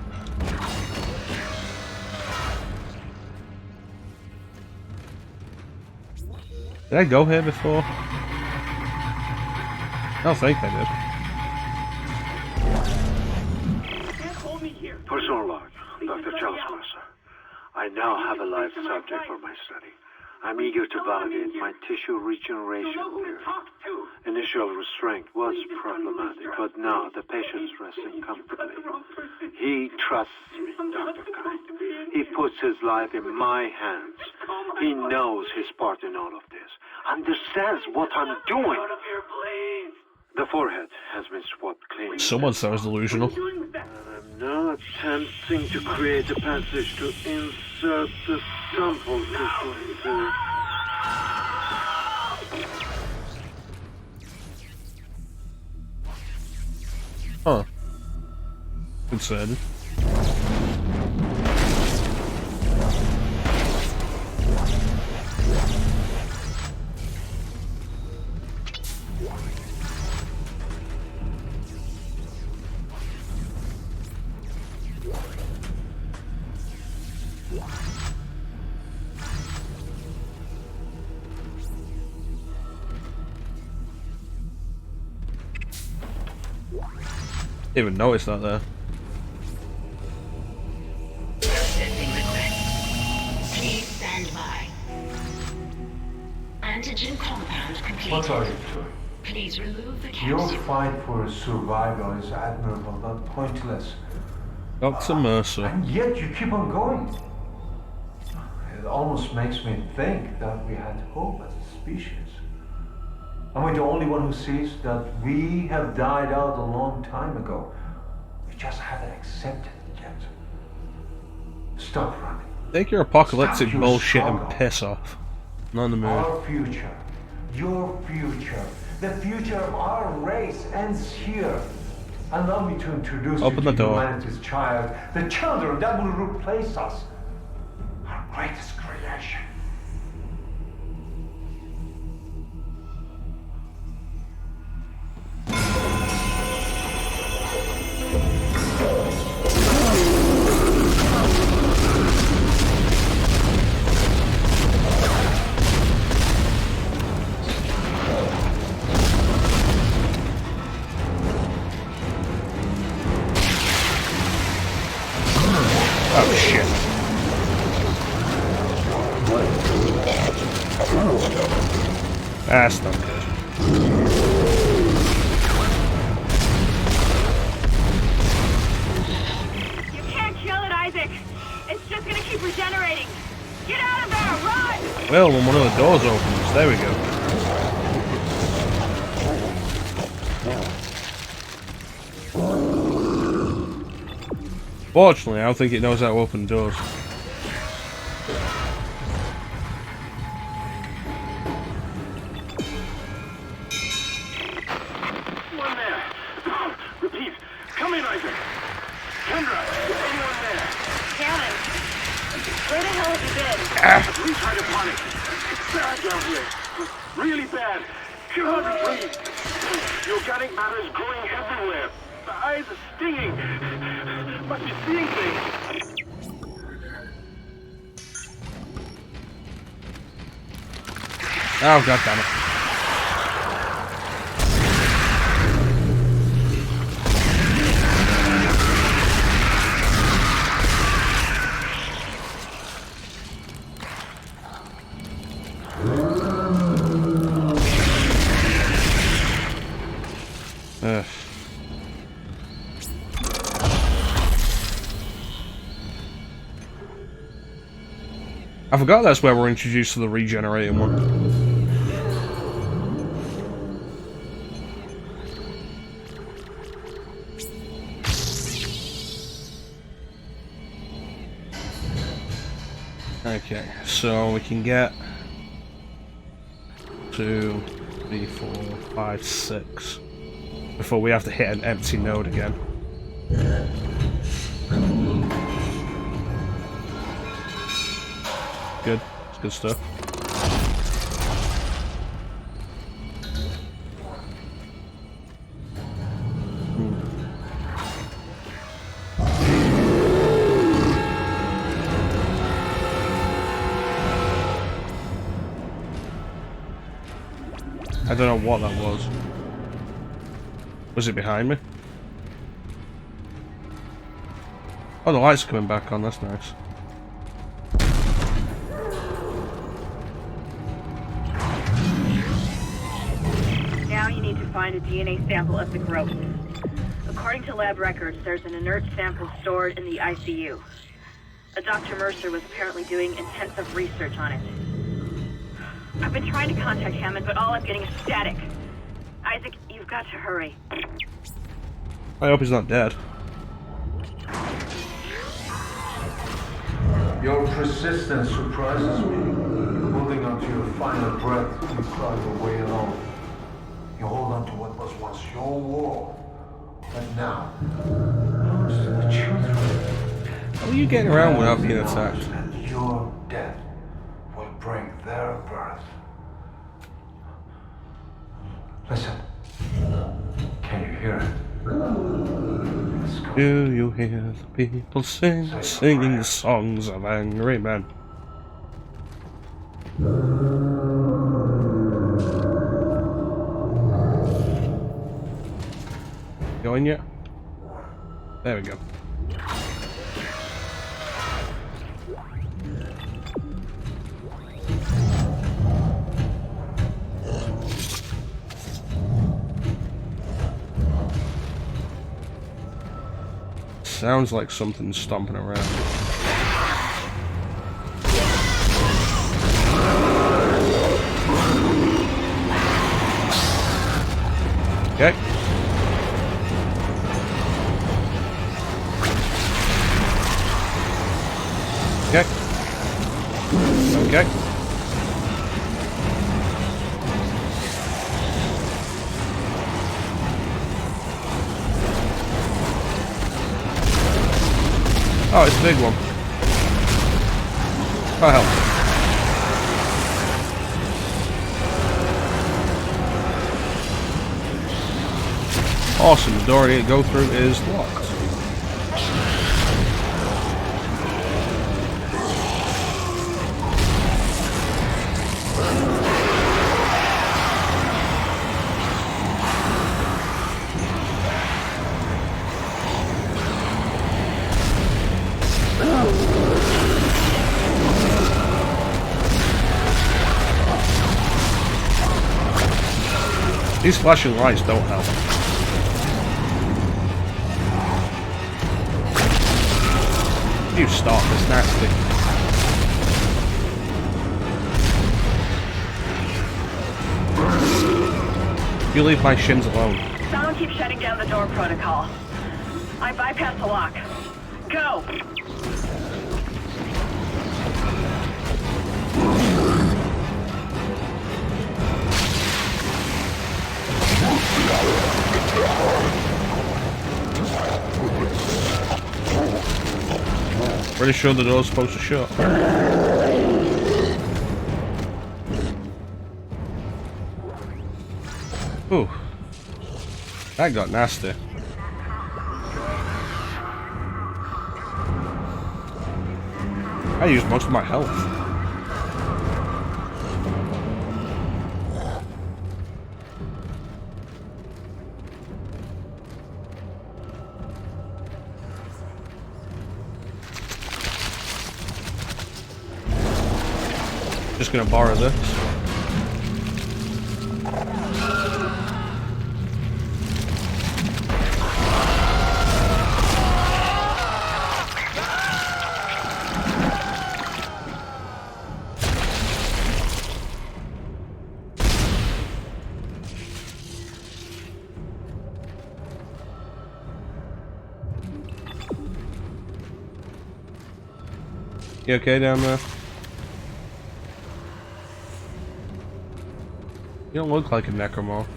Did I go here before? I don't think I did. Personal log, Dr. Charles Mercer. I now have a live subject for my study. I'm eager to validate my tissue regeneration theory. Initial restraint was problematic, but now the patient's resting comfortably. He trusts me, Dr. Kite. He puts his life in my hands. He knows his part in all of this. Understands what I'm doing. The forehead has been swapped clean. Someone sounds delusional. I'm now attempting to create a passage to insert the sample into... Huh. Concerning. Didn't even notice that there. Processing request. Please stand by. Antigen compound complete. What are you doing? Please remove the Your capsule. fight for survival is admirable but pointless. Dr. Mercer. And yet you keep on going. It almost makes me think that we had hope as a species. Am I the only one who sees that we have died out a long time ago? We just haven't accepted it yet. Stop running. Take your apocalyptic Stop your bullshit struggle. and piss off. Not in the mood. Our future, your future, the future of our race ends here. Allow me to introduce Open you the to door. humanity's child, the children that will replace us. Our greatest creation. Oh shit. That's not good. You can't kill it, Isaac. It's just gonna keep regenerating. Get out of there! Run! Well, when one of the doors opens, there we go. Fortunately, I don't think it knows how to open doors. One there. Repeat. Come in, Isaac. Kendra, is anyone there? Cannon, where the hell have you been? Please try to panic. It's bad down here. Really bad. Can hardly breathe. The organic matter is growing everywhere. My eyes are stinging. Must be seeing things. Oh, god damn it. Ugh. I forgot that's where we're introduced to the regenerating one. Okay, so we can get 2, 3, 4, 5, 6 before we have to hit an empty node again. Good, it's good stuff. I don't know what that was. Was it behind me? Oh, the light's coming back on, that's nice. Now you need to find a DNA sample of the growth. According to lab records, there's an inert sample stored in the ICU. A Dr. Mercer was apparently doing intensive research on it. I've been trying to contact Hammond, but all I'm getting is static. Isaac, you've got to hurry. I hope he's not dead. Your persistence surprises me. Holding on to your final breath, you cry your way alone. You hold on to what was once your world, but now belongs to the children. How are you getting around without being attacked? And your death will bring their birth. Listen. Can you hear it? Let's go. Do you hear the people singing the songs of angry men? Going yet? There we go. Sounds like something's stomping around. Okay. Okay. Okay. Oh, it's a big one. Oh, hell. Awesome, the door I need to go through is locked. These flashing lights don't help. You stop, it's nasty. You leave my shins alone. Someone keeps shutting down the door protocol. I bypassed the lock. Go! Pretty sure the door's supposed to shut. Ooh. That got nasty. I used most of my health. Just gonna borrow this. You okay down there? You don't look like a necromorph.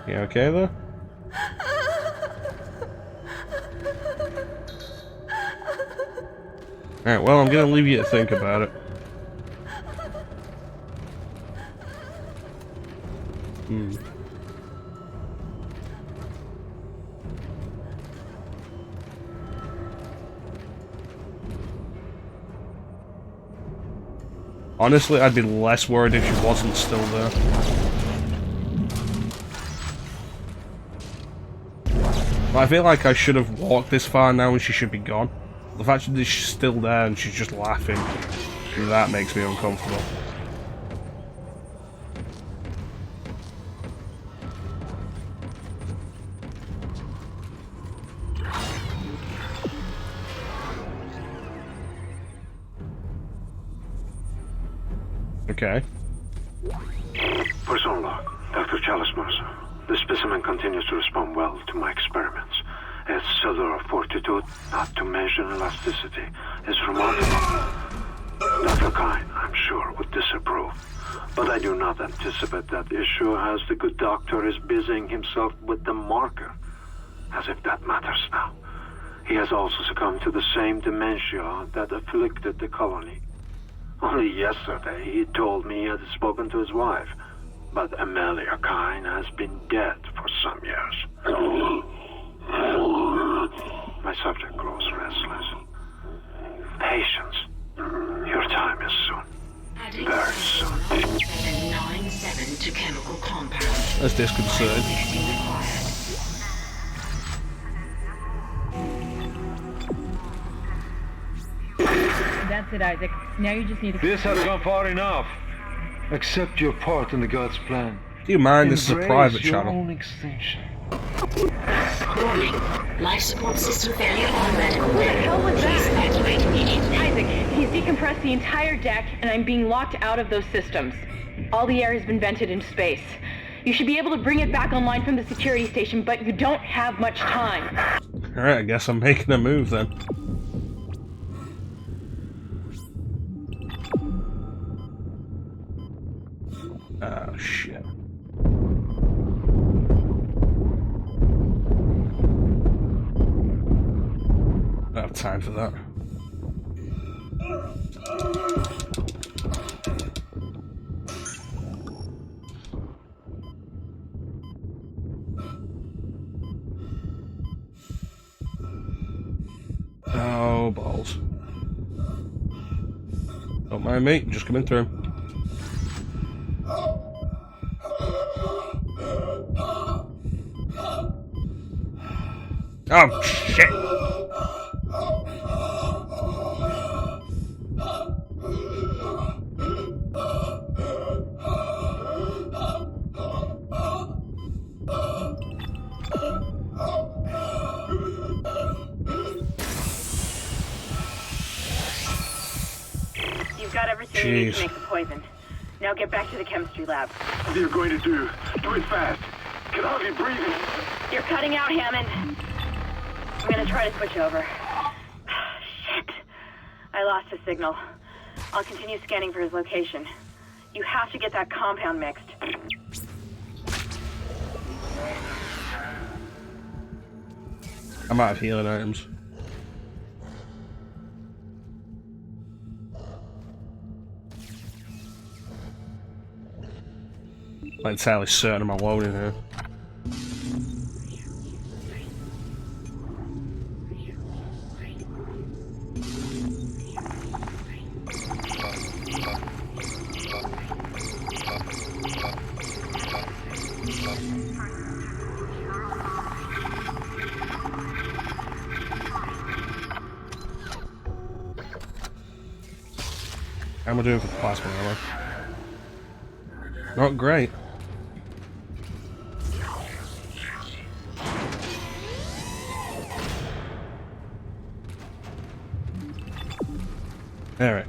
You okay there? Alright, well, I'm gonna leave you to think about it. Honestly, I'd be less worried if she wasn't still there. I feel like I should have walked this far now and she should be gone. The fact that she's still there and she's just laughing, that makes me uncomfortable. Okay. Personal log, Dr. Chalice Mercer. The specimen continues to respond well to my experiments. Its cellular fortitude, not to mention elasticity, is remarkable. Dr. Kine, I'm sure, would disapprove. But I do not anticipate that issue as the good doctor is busying himself with the marker. As if that matters now. He has also succumbed to the same dementia that afflicted the colony. Only yesterday he told me he had spoken to his wife. But Amelia Kine has been dead for some years. My subject grows restless. Patience. Your time is soon. Very soon. 797 to chemical compound. That's disconcerting. Mixing required. That's it, Isaac. Now you just need to... This has gone far enough. Accept your part in the God's plan. Do you mind? This is a Embrace private your channel. own extinction. Warning. Life support system failure on medical What the hell was Please that? evacuate immediately. Isaac, he's decompressed the entire deck, and I'm being locked out of those systems. All the air has been vented into space. You should be able to bring it back online from the security station, but you don't have much time. Alright, I guess I'm making a move then. Oh, shit. I don't have time for that. Oh, balls. Don't mind me, just coming through. Oh, shit! You've got everything you need to Jeez. make the poison. Now get back to the chemistry lab. What are you going to do? Do it fast. Can hardly breathe. You're cutting out, Hammond. I'm gonna try to switch over. Shit. I lost his signal. I'll continue scanning for his location. You have to get that compound mixed. I'm out of healing items. Not entirely certain I'm alone in here. How am I doing for plasma ammo? Not great. Alright.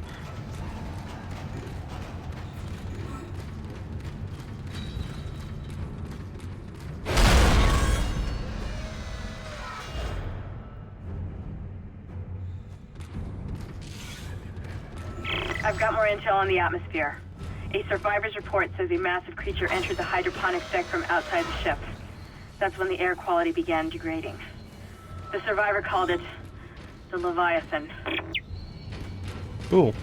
I've got more intel on the atmosphere. A survivor's report says a massive creature entered the hydroponics deck from outside the ship. That's when the air quality began degrading. The survivor called it the Leviathan. Cool.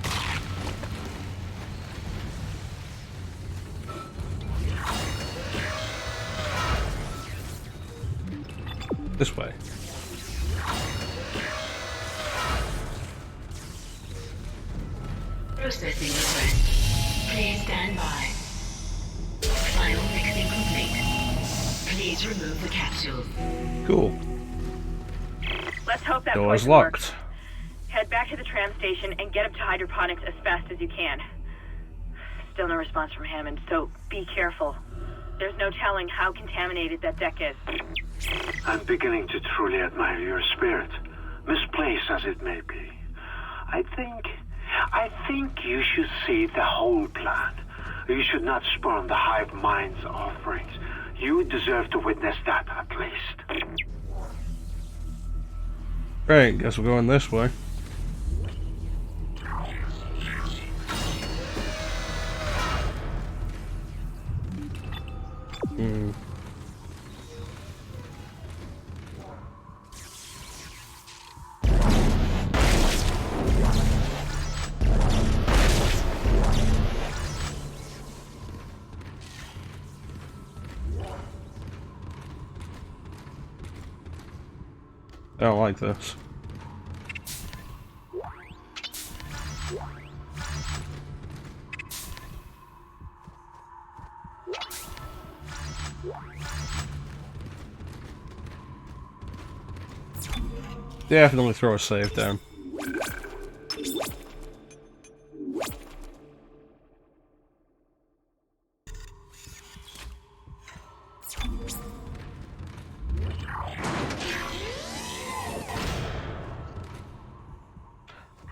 This way. Processing request. Please stand by. Final mixing complete. Please remove the capsule. Cool. Let's hope that Door's poison locked. works. Head back to the tram station and get up to hydroponics as fast as you can. Still no response from Hammond, so be careful. There's no telling how contaminated that deck is. I'm beginning to truly admire your spirit, misplaced as it may be. I think you should see the whole plan. You should not spurn the hive mind's offerings. You deserve to witness that at least. Great, guess we're going this way. I don't like this. Definitely throw a save down.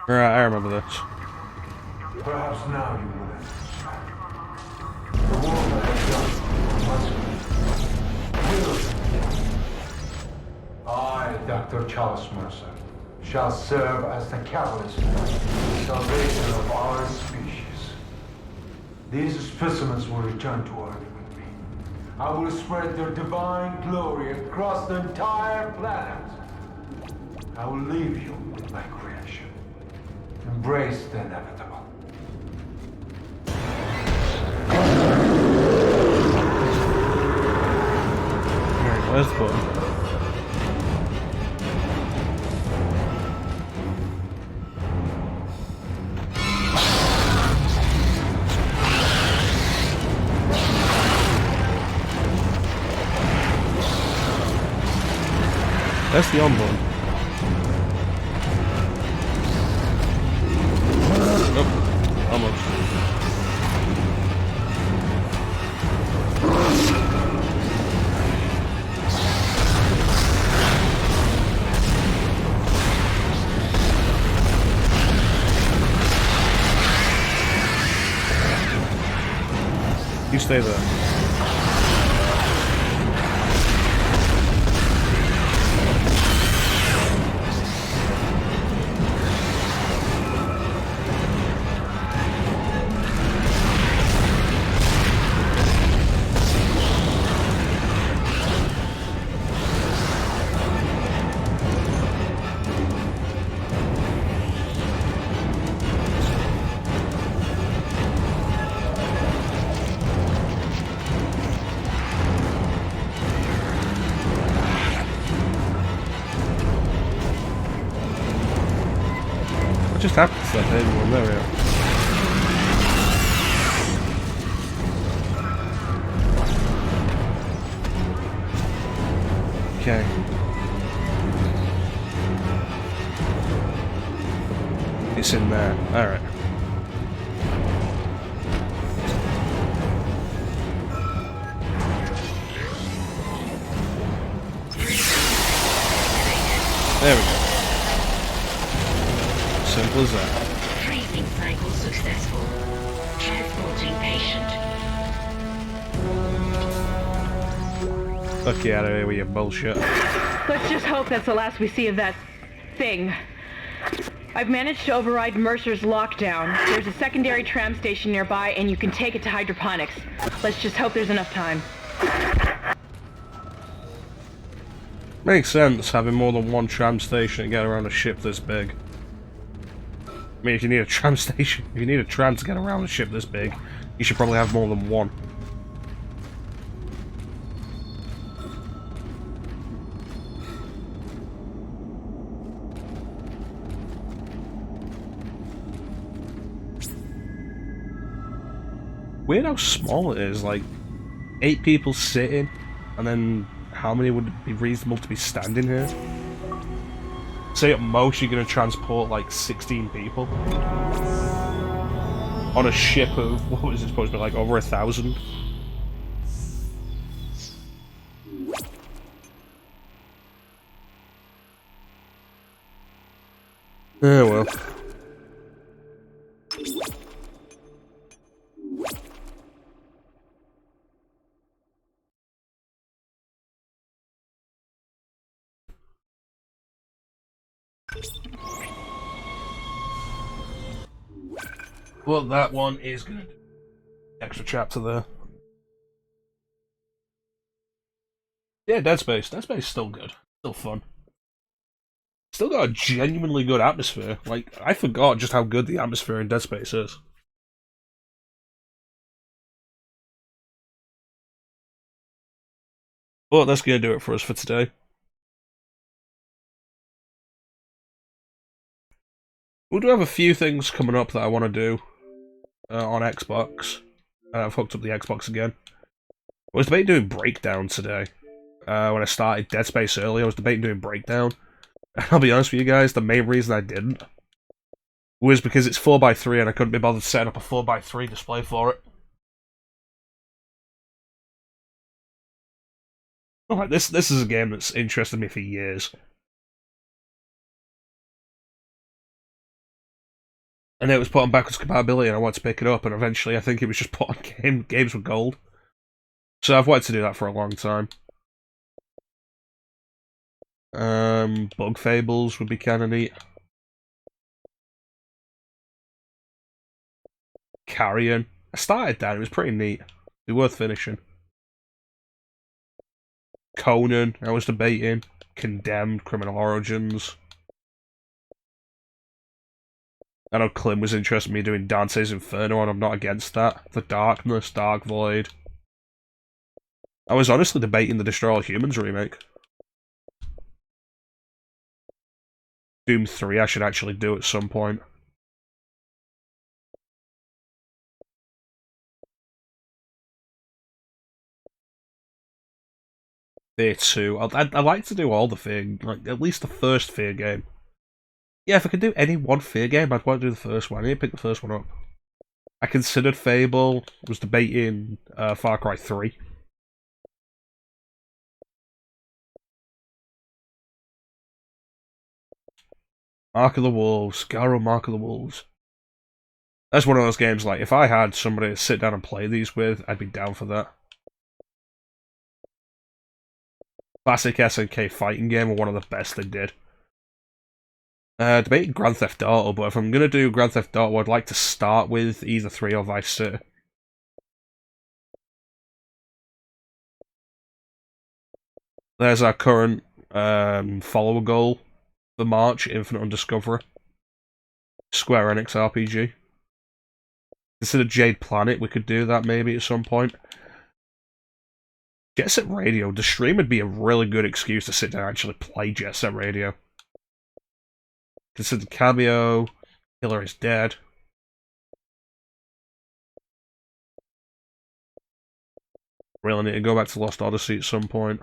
Right, I remember this. Perhaps now you will understand. The work I have done must I, Dr. Charles Mercer, shall serve as the catalyst for the salvation of our species. These specimens will return to Earth with me. I will spread their divine glory across the entire planet. I will leave you with my creation. Embrace the inevitable. Alright, where's the button? That's the on button. Oh, almost. You stay there. What just happened to that baby one? There we are. Okay. It's in there. Alright. There we go. Simple as that. Freezing cycle successful. Transporting patient. Fuck you out of here with your bullshit. Let's just hope that's the last we see of that thing. I've managed to override Mercer's lockdown. There's a secondary tram station nearby, and you can take it to hydroponics. Let's just hope there's enough time. Makes sense having more than one tram station to get around a ship this big. I mean, if you need a tram station, if you need a tram to get around a ship this big, you should probably have more than one. Weird how small it is, like 8 people sitting, and then how many would it be reasonable to be standing here? Say at most you're going to transport like 16 people on a ship of, what was it supposed to be, like over 1,000? Oh well. Well, that one is gonna do extra chapter there. Yeah, Dead Space. Dead Space is still good. Still fun. Still got a genuinely good atmosphere. Like, I forgot just how good the atmosphere in Dead Space is. Well, that's gonna do it for us for today. We do have a few things coming up that I want to do on Xbox. I've hooked up the Xbox again. I was debating doing Breakdown today. When I started Dead Space earlier, I was debating doing Breakdown. And I'll be honest with you guys, the main reason I didn't was because it's 4x3 and I couldn't be bothered setting up a 4x3 display for it. Like, this is a game that's interested me for years. And it was put on backwards compatibility and I wanted to pick it up, and eventually I think it was just put on Games with Gold. So I've wanted to do that for a long time. Bug Fables would be kinda neat. Carrion. I started that, it was pretty neat. It'd be worth finishing. Conan, I was debating. Condemned, Criminal Origins. I know Clem was interested in me doing Dante's Inferno, and I'm not against that. The Darkness, Dark Void. I was honestly debating the Destroy All Humans remake. Doom 3 I should actually do at some point. Fear 2. I'd like to do all the Fear, like, at least the first Fear game. Yeah, if I could do any one Fear game, I'd want to do the first one. I need to pick the first one up. I considered Fable, was debating Far Cry 3. Mark of the Wolves, Garo Mark of the Wolves. That's one of those games, like, if I had somebody to sit down and play these with, I'd be down for that. Classic SNK fighting game, or one of the best they did. Debating Grand Theft Auto, but if I'm going to do Grand Theft Auto, I'd like to start with either 3 or Vice City. There's our current follower goal for March, Infinite Undiscovery. Square Enix RPG. Consider Jade Planet, we could do that maybe at some point. Jet Set Radio, the stream would be a really good excuse to sit down and actually play Jet Set Radio. Consider Cameo, Killer is Dead. Really need to go back to Lost Odyssey at some point.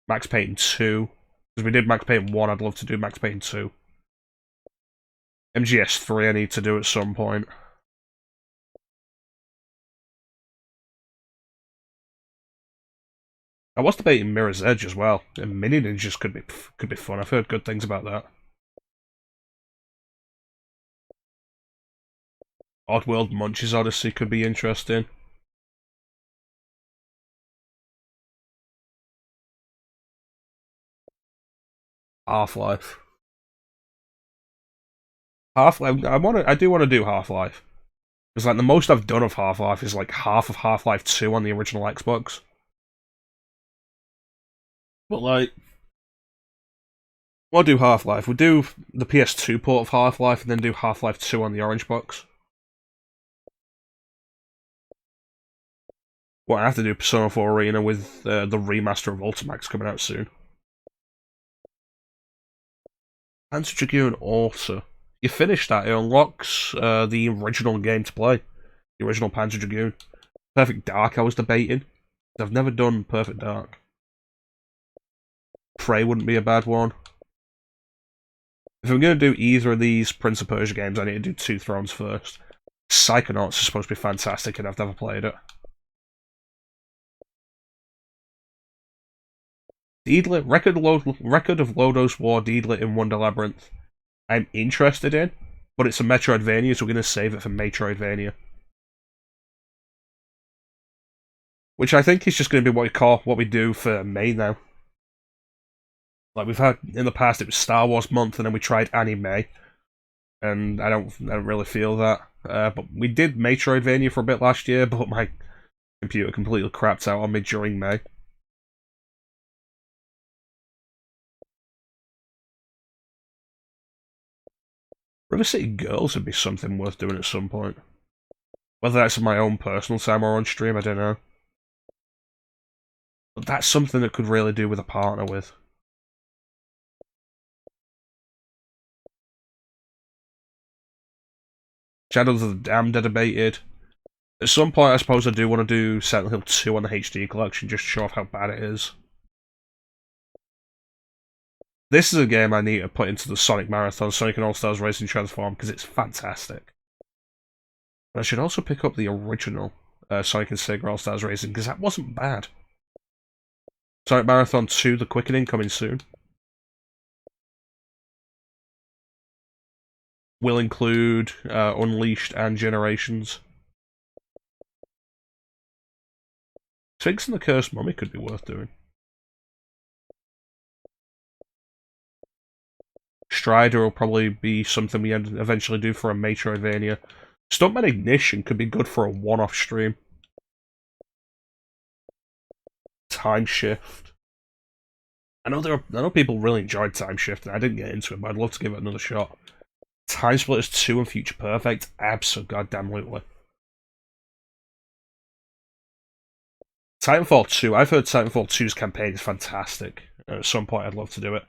Max Payne 2. Because we did Max Payne 1, I'd love to do Max Payne 2. MGS 3 I need to do at some point. I was debating Mirror's Edge as well, and Mini Ninjas could be fun. I've heard good things about that. Oddworld Munch's Odyssey could be interesting. Half-Life. Half-Life. I do want to do Half-Life. Because like the most I've done of Half-Life is like half of Half-Life 2 on the original Xbox. But like, we'll do Half-Life. We'll do the PS2 port of Half-Life and then do Half-Life 2 on the Orange Box. Well, I have to do Persona 4 Arena with the remaster of Ultimax coming out soon. Panzer Dragoon also. You finish that, it unlocks the original game to play. The original Panzer Dragoon. Perfect Dark I was debating. I've never done Perfect Dark. Prey wouldn't be a bad one. If I'm going to do either of these Prince of Persia games, I need to do Two Thrones first. Psychonauts is supposed to be fantastic and I've never played it. Deedlit, Record of Lodos War, Deedlit in Wonder Labyrinth. I'm interested in, but it's a Metroidvania, so we're going to save it for Metroidvania. Which I think is just going to be what we do for May now. Like we've had in the past, it was Star Wars month, and then we tried anime, and I don't really feel that. But we did Metroidvania for a bit last year, but my computer completely crapped out on me during May. River City Girls would be something worth doing at some point. Whether that's in my own personal time or on stream, I don't know. But that's something that could really do with a partner with. Shadows of the Damned are debated. At some point, I suppose I do want to do Silent Hill 2 on the HD collection, just to show off how bad it is. This is a game I need to put into the Sonic Marathon, Sonic and All-Stars Racing Transform, because it's fantastic. But I should also pick up the original Sonic and Sega All-Stars Racing, because that wasn't bad. Sonic Marathon 2, The Quickening, coming soon. Will include Unleashed and Generations. Sphinx and the Cursed Mummy could be worth doing. Strider will probably be something we eventually do for a Metroidvania. Stuntman Ignition could be good for a one-off stream. Time Shift. I know people really enjoyed Time Shift, and I didn't get into it, but I'd love to give it another shot. Time Splitters 2 and Future Perfect, abso-goddamn-lutely. Titanfall 2, I've heard Titanfall 2's campaign is fantastic. At some point I'd love to do it.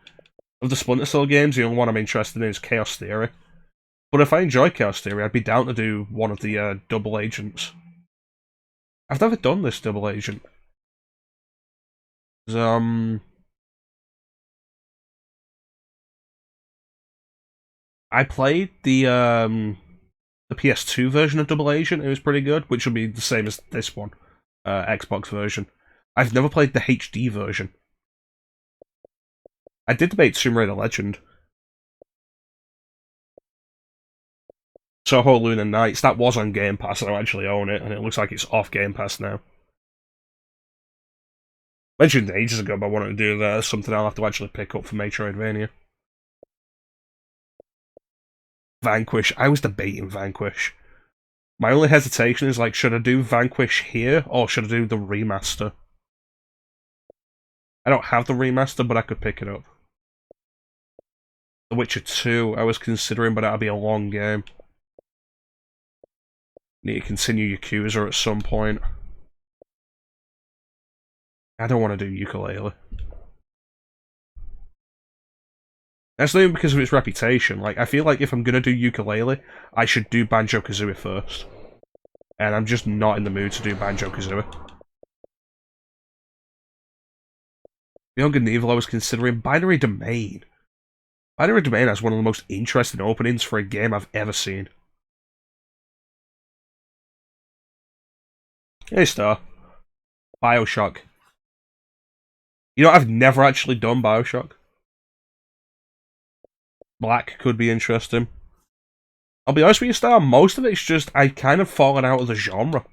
Of the Splinter Cell games, the only one I'm interested in is Chaos Theory. But if I enjoy Chaos Theory, I'd be down to do one of the double agents. I've never done this double agent. I played the PS2 version of Double Agent. It was pretty good, which will be the same as this one, Xbox version. I've never played the HD version. I did debate Tomb Raider Legend. Soho Lunar Nights, that was on Game Pass, I don't actually own it, and it looks like it's off Game Pass now. Mentioned ages ago, but I wanted to do that. Something I'll have to actually pick up for Metroidvania. Vanquish, I was debating Vanquish. My only hesitation is, like, should I do Vanquish here, or should I do the remaster? I don't have the remaster, but I could pick it up. The Witcher 2, I was considering, but that'll be a long game. Need to continue Yakuza at some point. I don't want to do Ukulele. That's not even because of its reputation. Like, I feel like if I'm gonna do Ukulele, I should do Banjo-Kazooie first. And I'm just not in the mood to do Banjo-Kazooie. Beyond Good and Evil, I was considering Binary Domain. Binary Domain has one of the most interesting openings for a game I've ever seen. Hey, Star. Bioshock. You know, I've never actually done Bioshock. Black could be interesting. I'll be honest with you, Star, most of it's just I've kind of fallen out of the genre.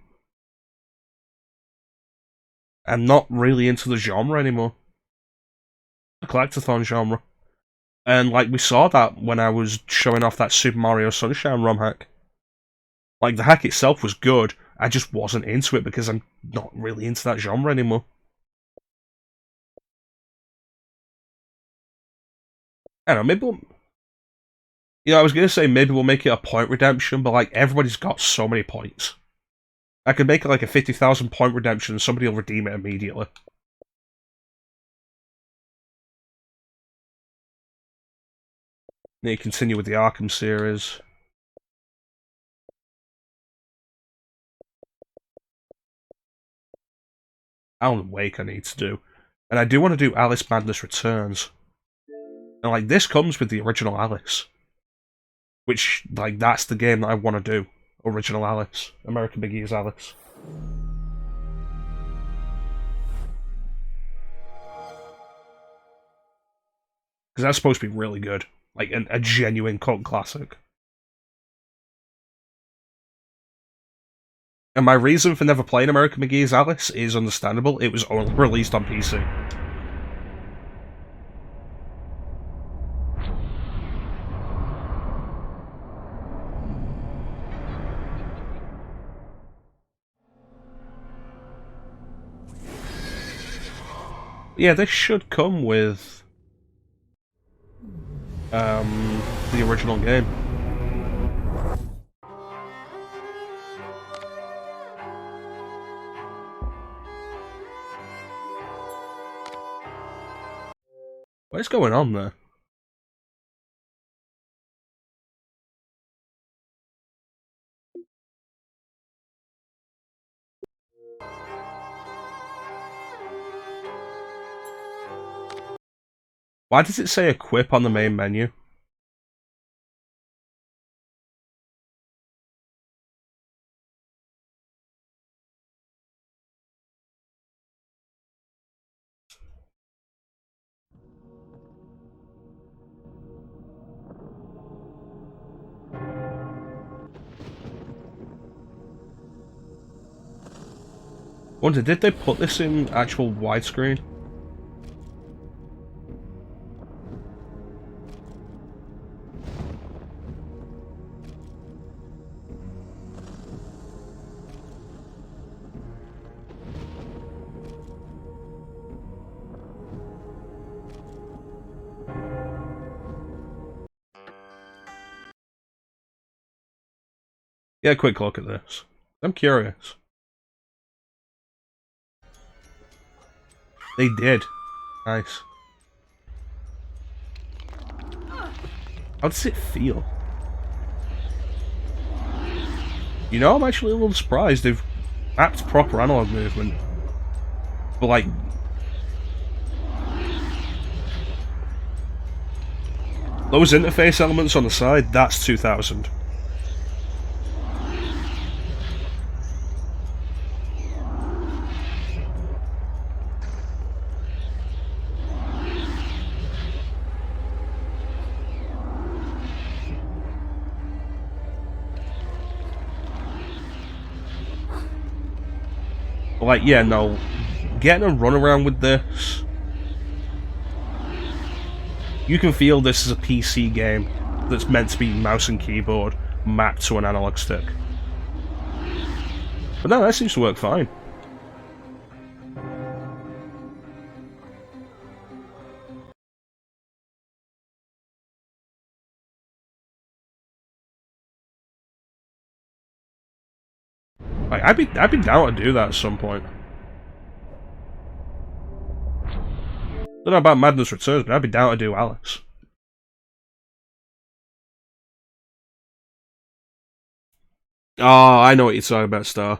I'm not really into the genre anymore. The collectathon genre. And, like, we saw that when I was showing off that Super Mario Sunshine ROM hack. Like, the hack itself was good, I just wasn't into it because I'm not really into that genre anymore. I don't know, maybe we'll... You know, I was going to say maybe we'll make it a point redemption, but, like, everybody's got so many points. I could make it like a 50,000 point redemption and somebody will redeem it immediately. Need to continue with the Arkham series. Alan Wake I need to do. And I do want to do Alice Madness Returns. And, like, this comes with the original Alice. Which, like, that's the game that I want to do. Original Alice. American Bigie's Alice. Because that's supposed to be really good. Like, a genuine cult classic. And my reason for never playing American McGee's Alice is understandable. It was only released on PC. Yeah, this should come with the original game. What is going on there? Why does it say equip on the main menu? Wonder, did they put this in actual widescreen? Yeah, a quick look at this. I'm curious. They did. Nice. How does it feel? You know, I'm actually a little surprised they've mapped proper analog movement. But like... those interface elements on the side, that's 2000. Like, yeah, no, getting a run around with this, you can feel this is a PC game that's meant to be mouse and keyboard mapped to an analog stick. But no, that seems to work fine. Like, I'd be down to do that at some point. Don't know about Madness Returns, but I'd be down to do Alice. Oh, I know what you're talking about, Star.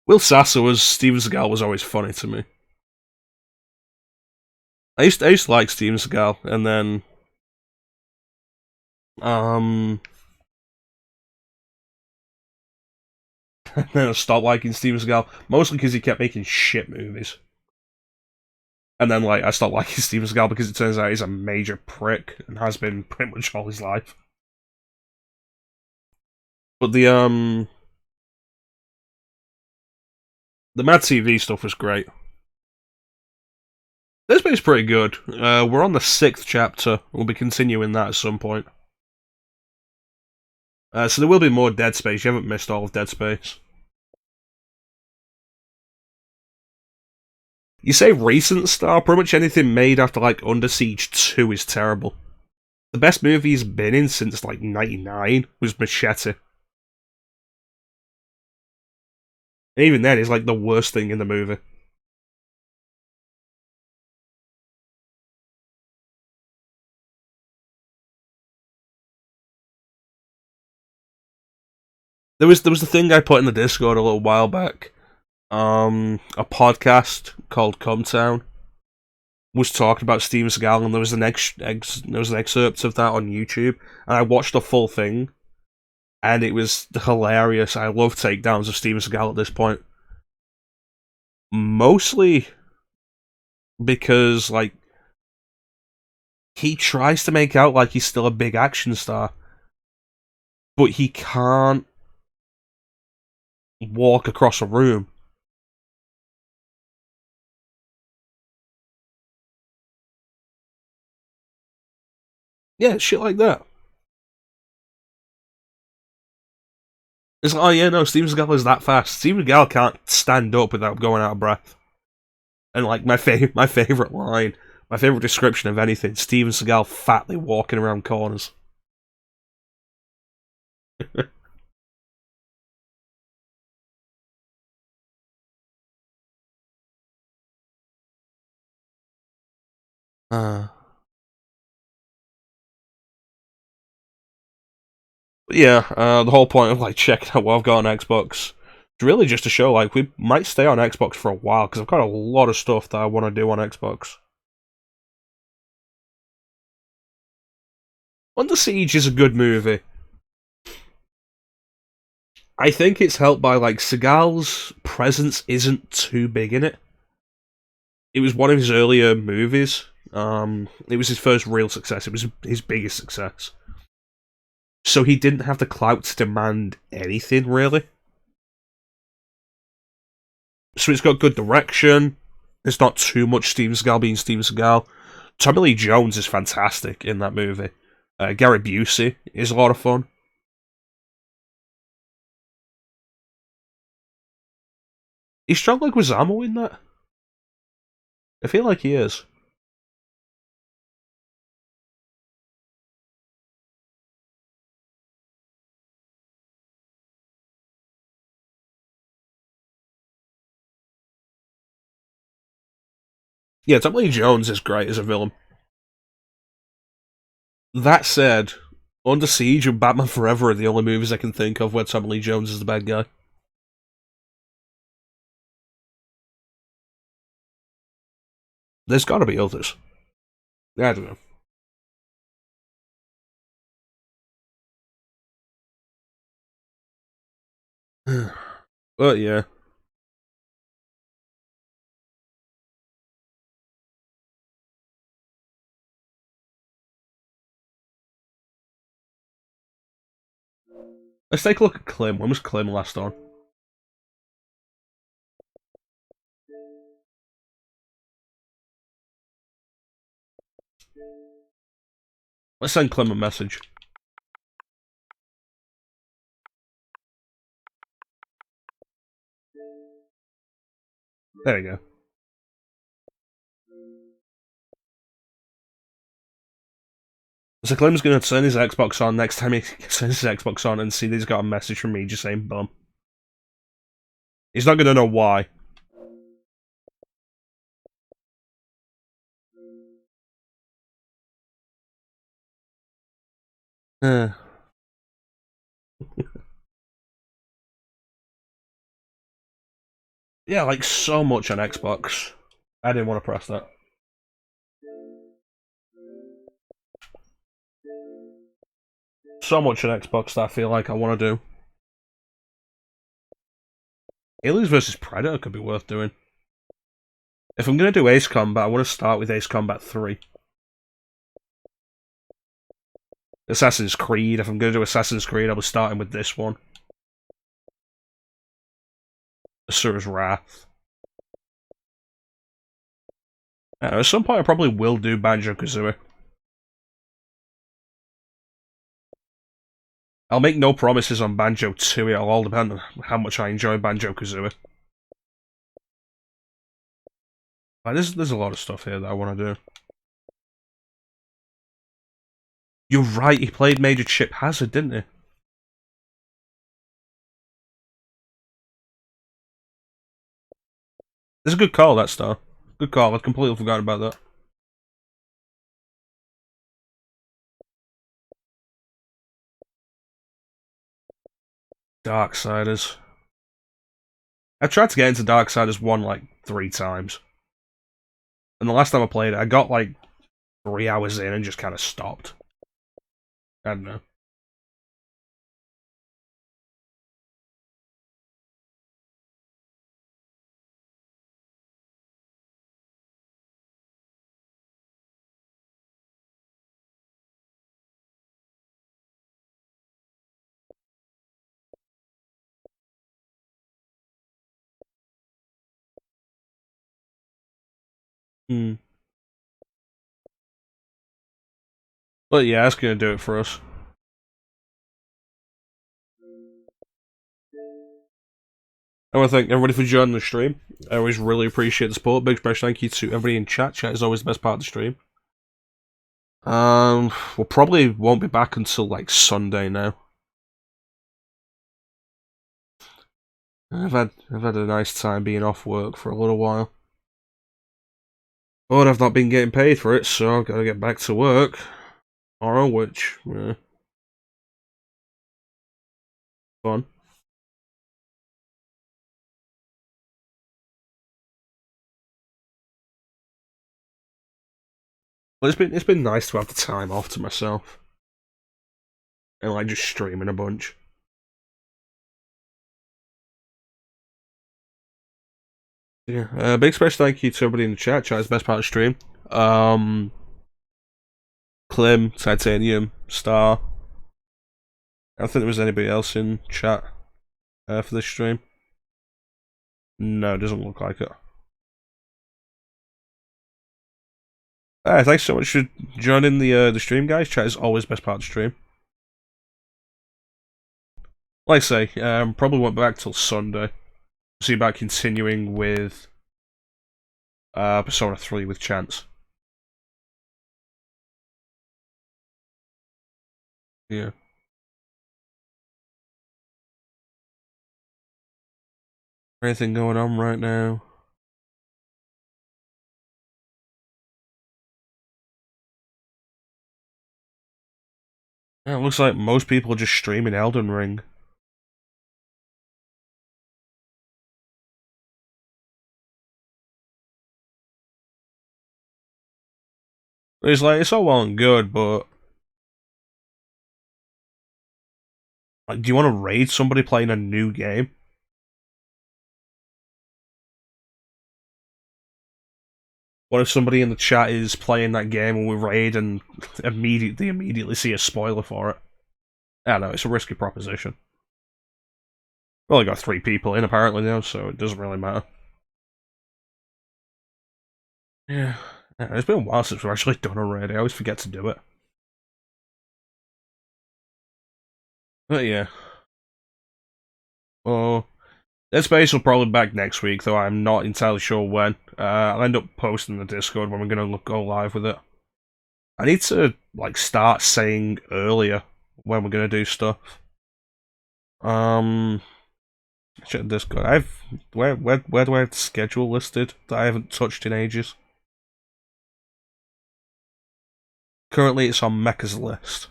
Will Sasso as Steven Seagal was always funny to me. I used to like Steven Seagal, and then and then I stopped liking Steven Seagal, mostly because he kept making shit movies. And then, like, I stopped liking Steven Seagal because it turns out he's a major prick, and has been pretty much all his life. But the Mad TV stuff was great. This bit's pretty good. We're on the 6th chapter. We'll be continuing that at some point. So there will be more Dead Space. You haven't missed all of Dead Space. You say recent, Star? Pretty much anything made after, like, Under Siege 2 is terrible. The best movie he's been in since, like, 99 was Machete. And even then, it's, like, the worst thing in the movie. There was the thing I put in the Discord a little while back. A podcast called Come Town was talking about Steven Seagal, and there was an excerpt of that on YouTube, and I watched the full thing, and it was hilarious. I love takedowns of Steven Seagal at this point, mostly because, like, he tries to make out like he's still a big action star, but he can't walk across a room. Yeah, shit like that. It's like, oh yeah, no, Steven Seagal is that fast. Steven Seagal can't stand up without going out of breath. And like my favorite line, my favorite description of anything, Steven Seagal fatly walking around corners. But yeah, the whole point of like checking out what I've got on Xbox is really just to show like we might stay on Xbox for a while because I've got a lot of stuff that I want to do on Xbox. Under Siege is a good movie. I think it's helped by, like, Seagal's presence isn't too big in it. It was one of his earlier movies. It was his first real success. It was his biggest success. So he didn't have the clout to demand anything, really. So it's got good direction. There's not too much Steven Seagal being Steven Seagal. Tommy Lee Jones is fantastic in that movie. Gary Busey is a lot of fun. Is John Leguizamo in that? I feel like he is. Yeah, Tommy Lee Jones is great as a villain. That said, Under Siege and Batman Forever are the only movies I can think of where Tommy Lee Jones is the bad guy. There's gotta be others. I don't know. But yeah. Let's take a look at Klim. When was Klim last on? Let's send Klim a message. There you go. So Klim's gonna turn his Xbox on next time he turns his Xbox on and see that he's got a message from me just saying bum. He's not gonna know why. Yeah, like so much on Xbox. I didn't want to press that. So much on Xbox that I feel like I want to do. Aliens vs Predator could be worth doing. If I'm going to do Ace Combat, I want to start with Ace Combat 3. Assassin's Creed, if I'm going to do Assassin's Creed, I'll be starting with this one. Asura's Wrath. At some point I probably will do Banjo-Kazooie. I'll make no promises on Banjo-Tooie, it'll all depend on how much I enjoy Banjo-Kazooie. There's a lot of stuff here that I want to do. You're right, he played Major Chip Hazard, didn't he? It's a good call, that star. Good call, I'd completely forgotten about that. Darksiders. I've tried to get into Darksiders 1 like 3 times. And the last time I played it, I got like 3 hours in and just kind of stopped. I don't know. But yeah, that's gonna do it for us. I want to thank everybody for joining the stream. I always really appreciate the support. Big special thank you to everybody in chat. Chat is always the best part of the stream. We'll probably won't be back until like Sunday now. I've had a nice time being off work for a little while. But I've not been getting paid for it, so I've got to get back to work. Tomorrow, which, yeah. Fun. Well, it's been nice to have the time off to myself. and like just streaming a bunch. Yeah, big special thank you to everybody in the chat. Chat's best part of the stream. Clem, Titanium, Star. I don't think there was anybody else in chat for this stream. No, it doesn't look like it. Thanks so much for joining the stream, guys. Chat is always best part of the stream. Like I say, probably won't be back till Sunday. See about continuing with Persona 3 with Chance. Yeah. Anything going on right now? Yeah, it looks like most people are just streaming Elden Ring. It's like, it's all well and good, but like, do you want to raid somebody playing a new game? What if somebody in the chat is playing that game and we raid and immediately see a spoiler for it? I don't know, it's a risky proposition. We've only got 3 people in apparently now, so it doesn't really matter. Yeah, it's been a while since we've actually done a raid. I always forget to do it. But yeah. Well, Dead Space will probably be back next week, though I'm not entirely sure when. I'll end up posting the Discord when we're gonna go live with it. I need to like start saying earlier when we're gonna do stuff. Check Discord. Where do I have the schedule listed that I haven't touched in ages? Currently, it's on Mecha's list.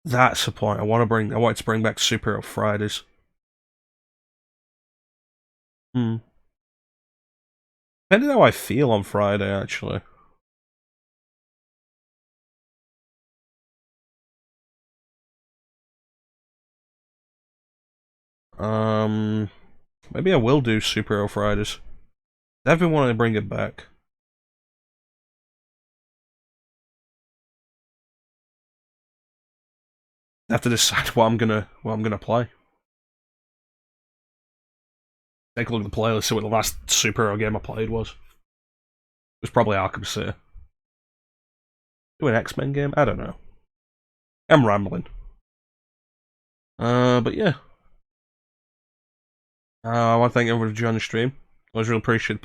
That's the point. I wanted to bring back Superhero Fridays. Depending how I feel on Friday, actually. Maybe I will do Superhero Fridays. I've been wanting to bring it back. I have to decide what I'm gonna play. Take a look at the playlist, see what the last superhero game I played was. It was probably Arkham City. Do an X-Men game? I don't know. I'm rambling. But yeah. I want to thank everyone for joining the stream. I really appreciate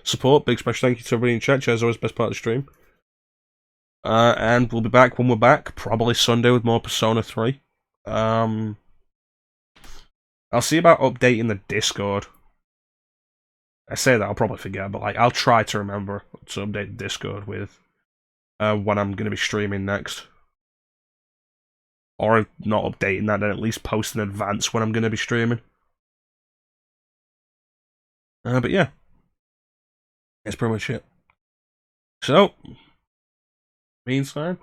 support. Big special thank you to everybody in chat. As always, best part of the stream. And we'll be back when we're back. Probably Sunday with more Persona 3. I'll see about updating the Discord. I say that, I'll probably forget, but like I'll try to remember to update the Discord with when I'm going to be streaming next. Or if not updating that, then at least post in advance when I'm going to be streaming. But yeah. That's pretty much it. So, meantime,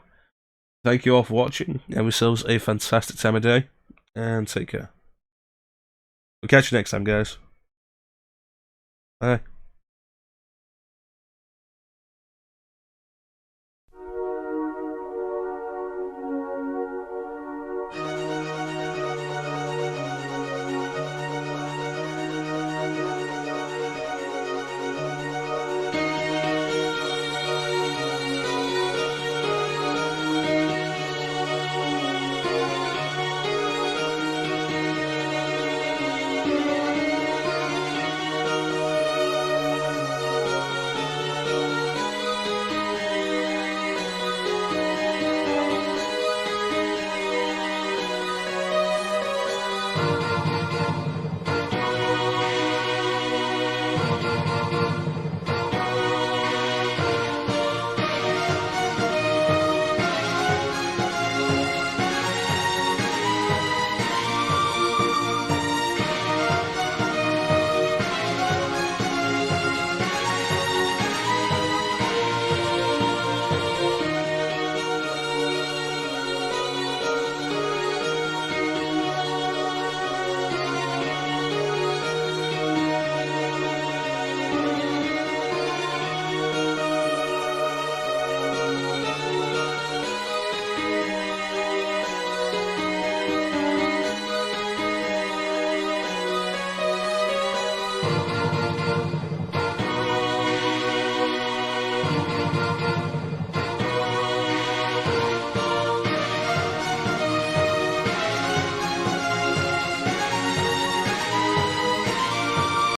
thank you all for watching. Have yourselves a fantastic time of day. And take care. We'll catch you next time, guys. Bye.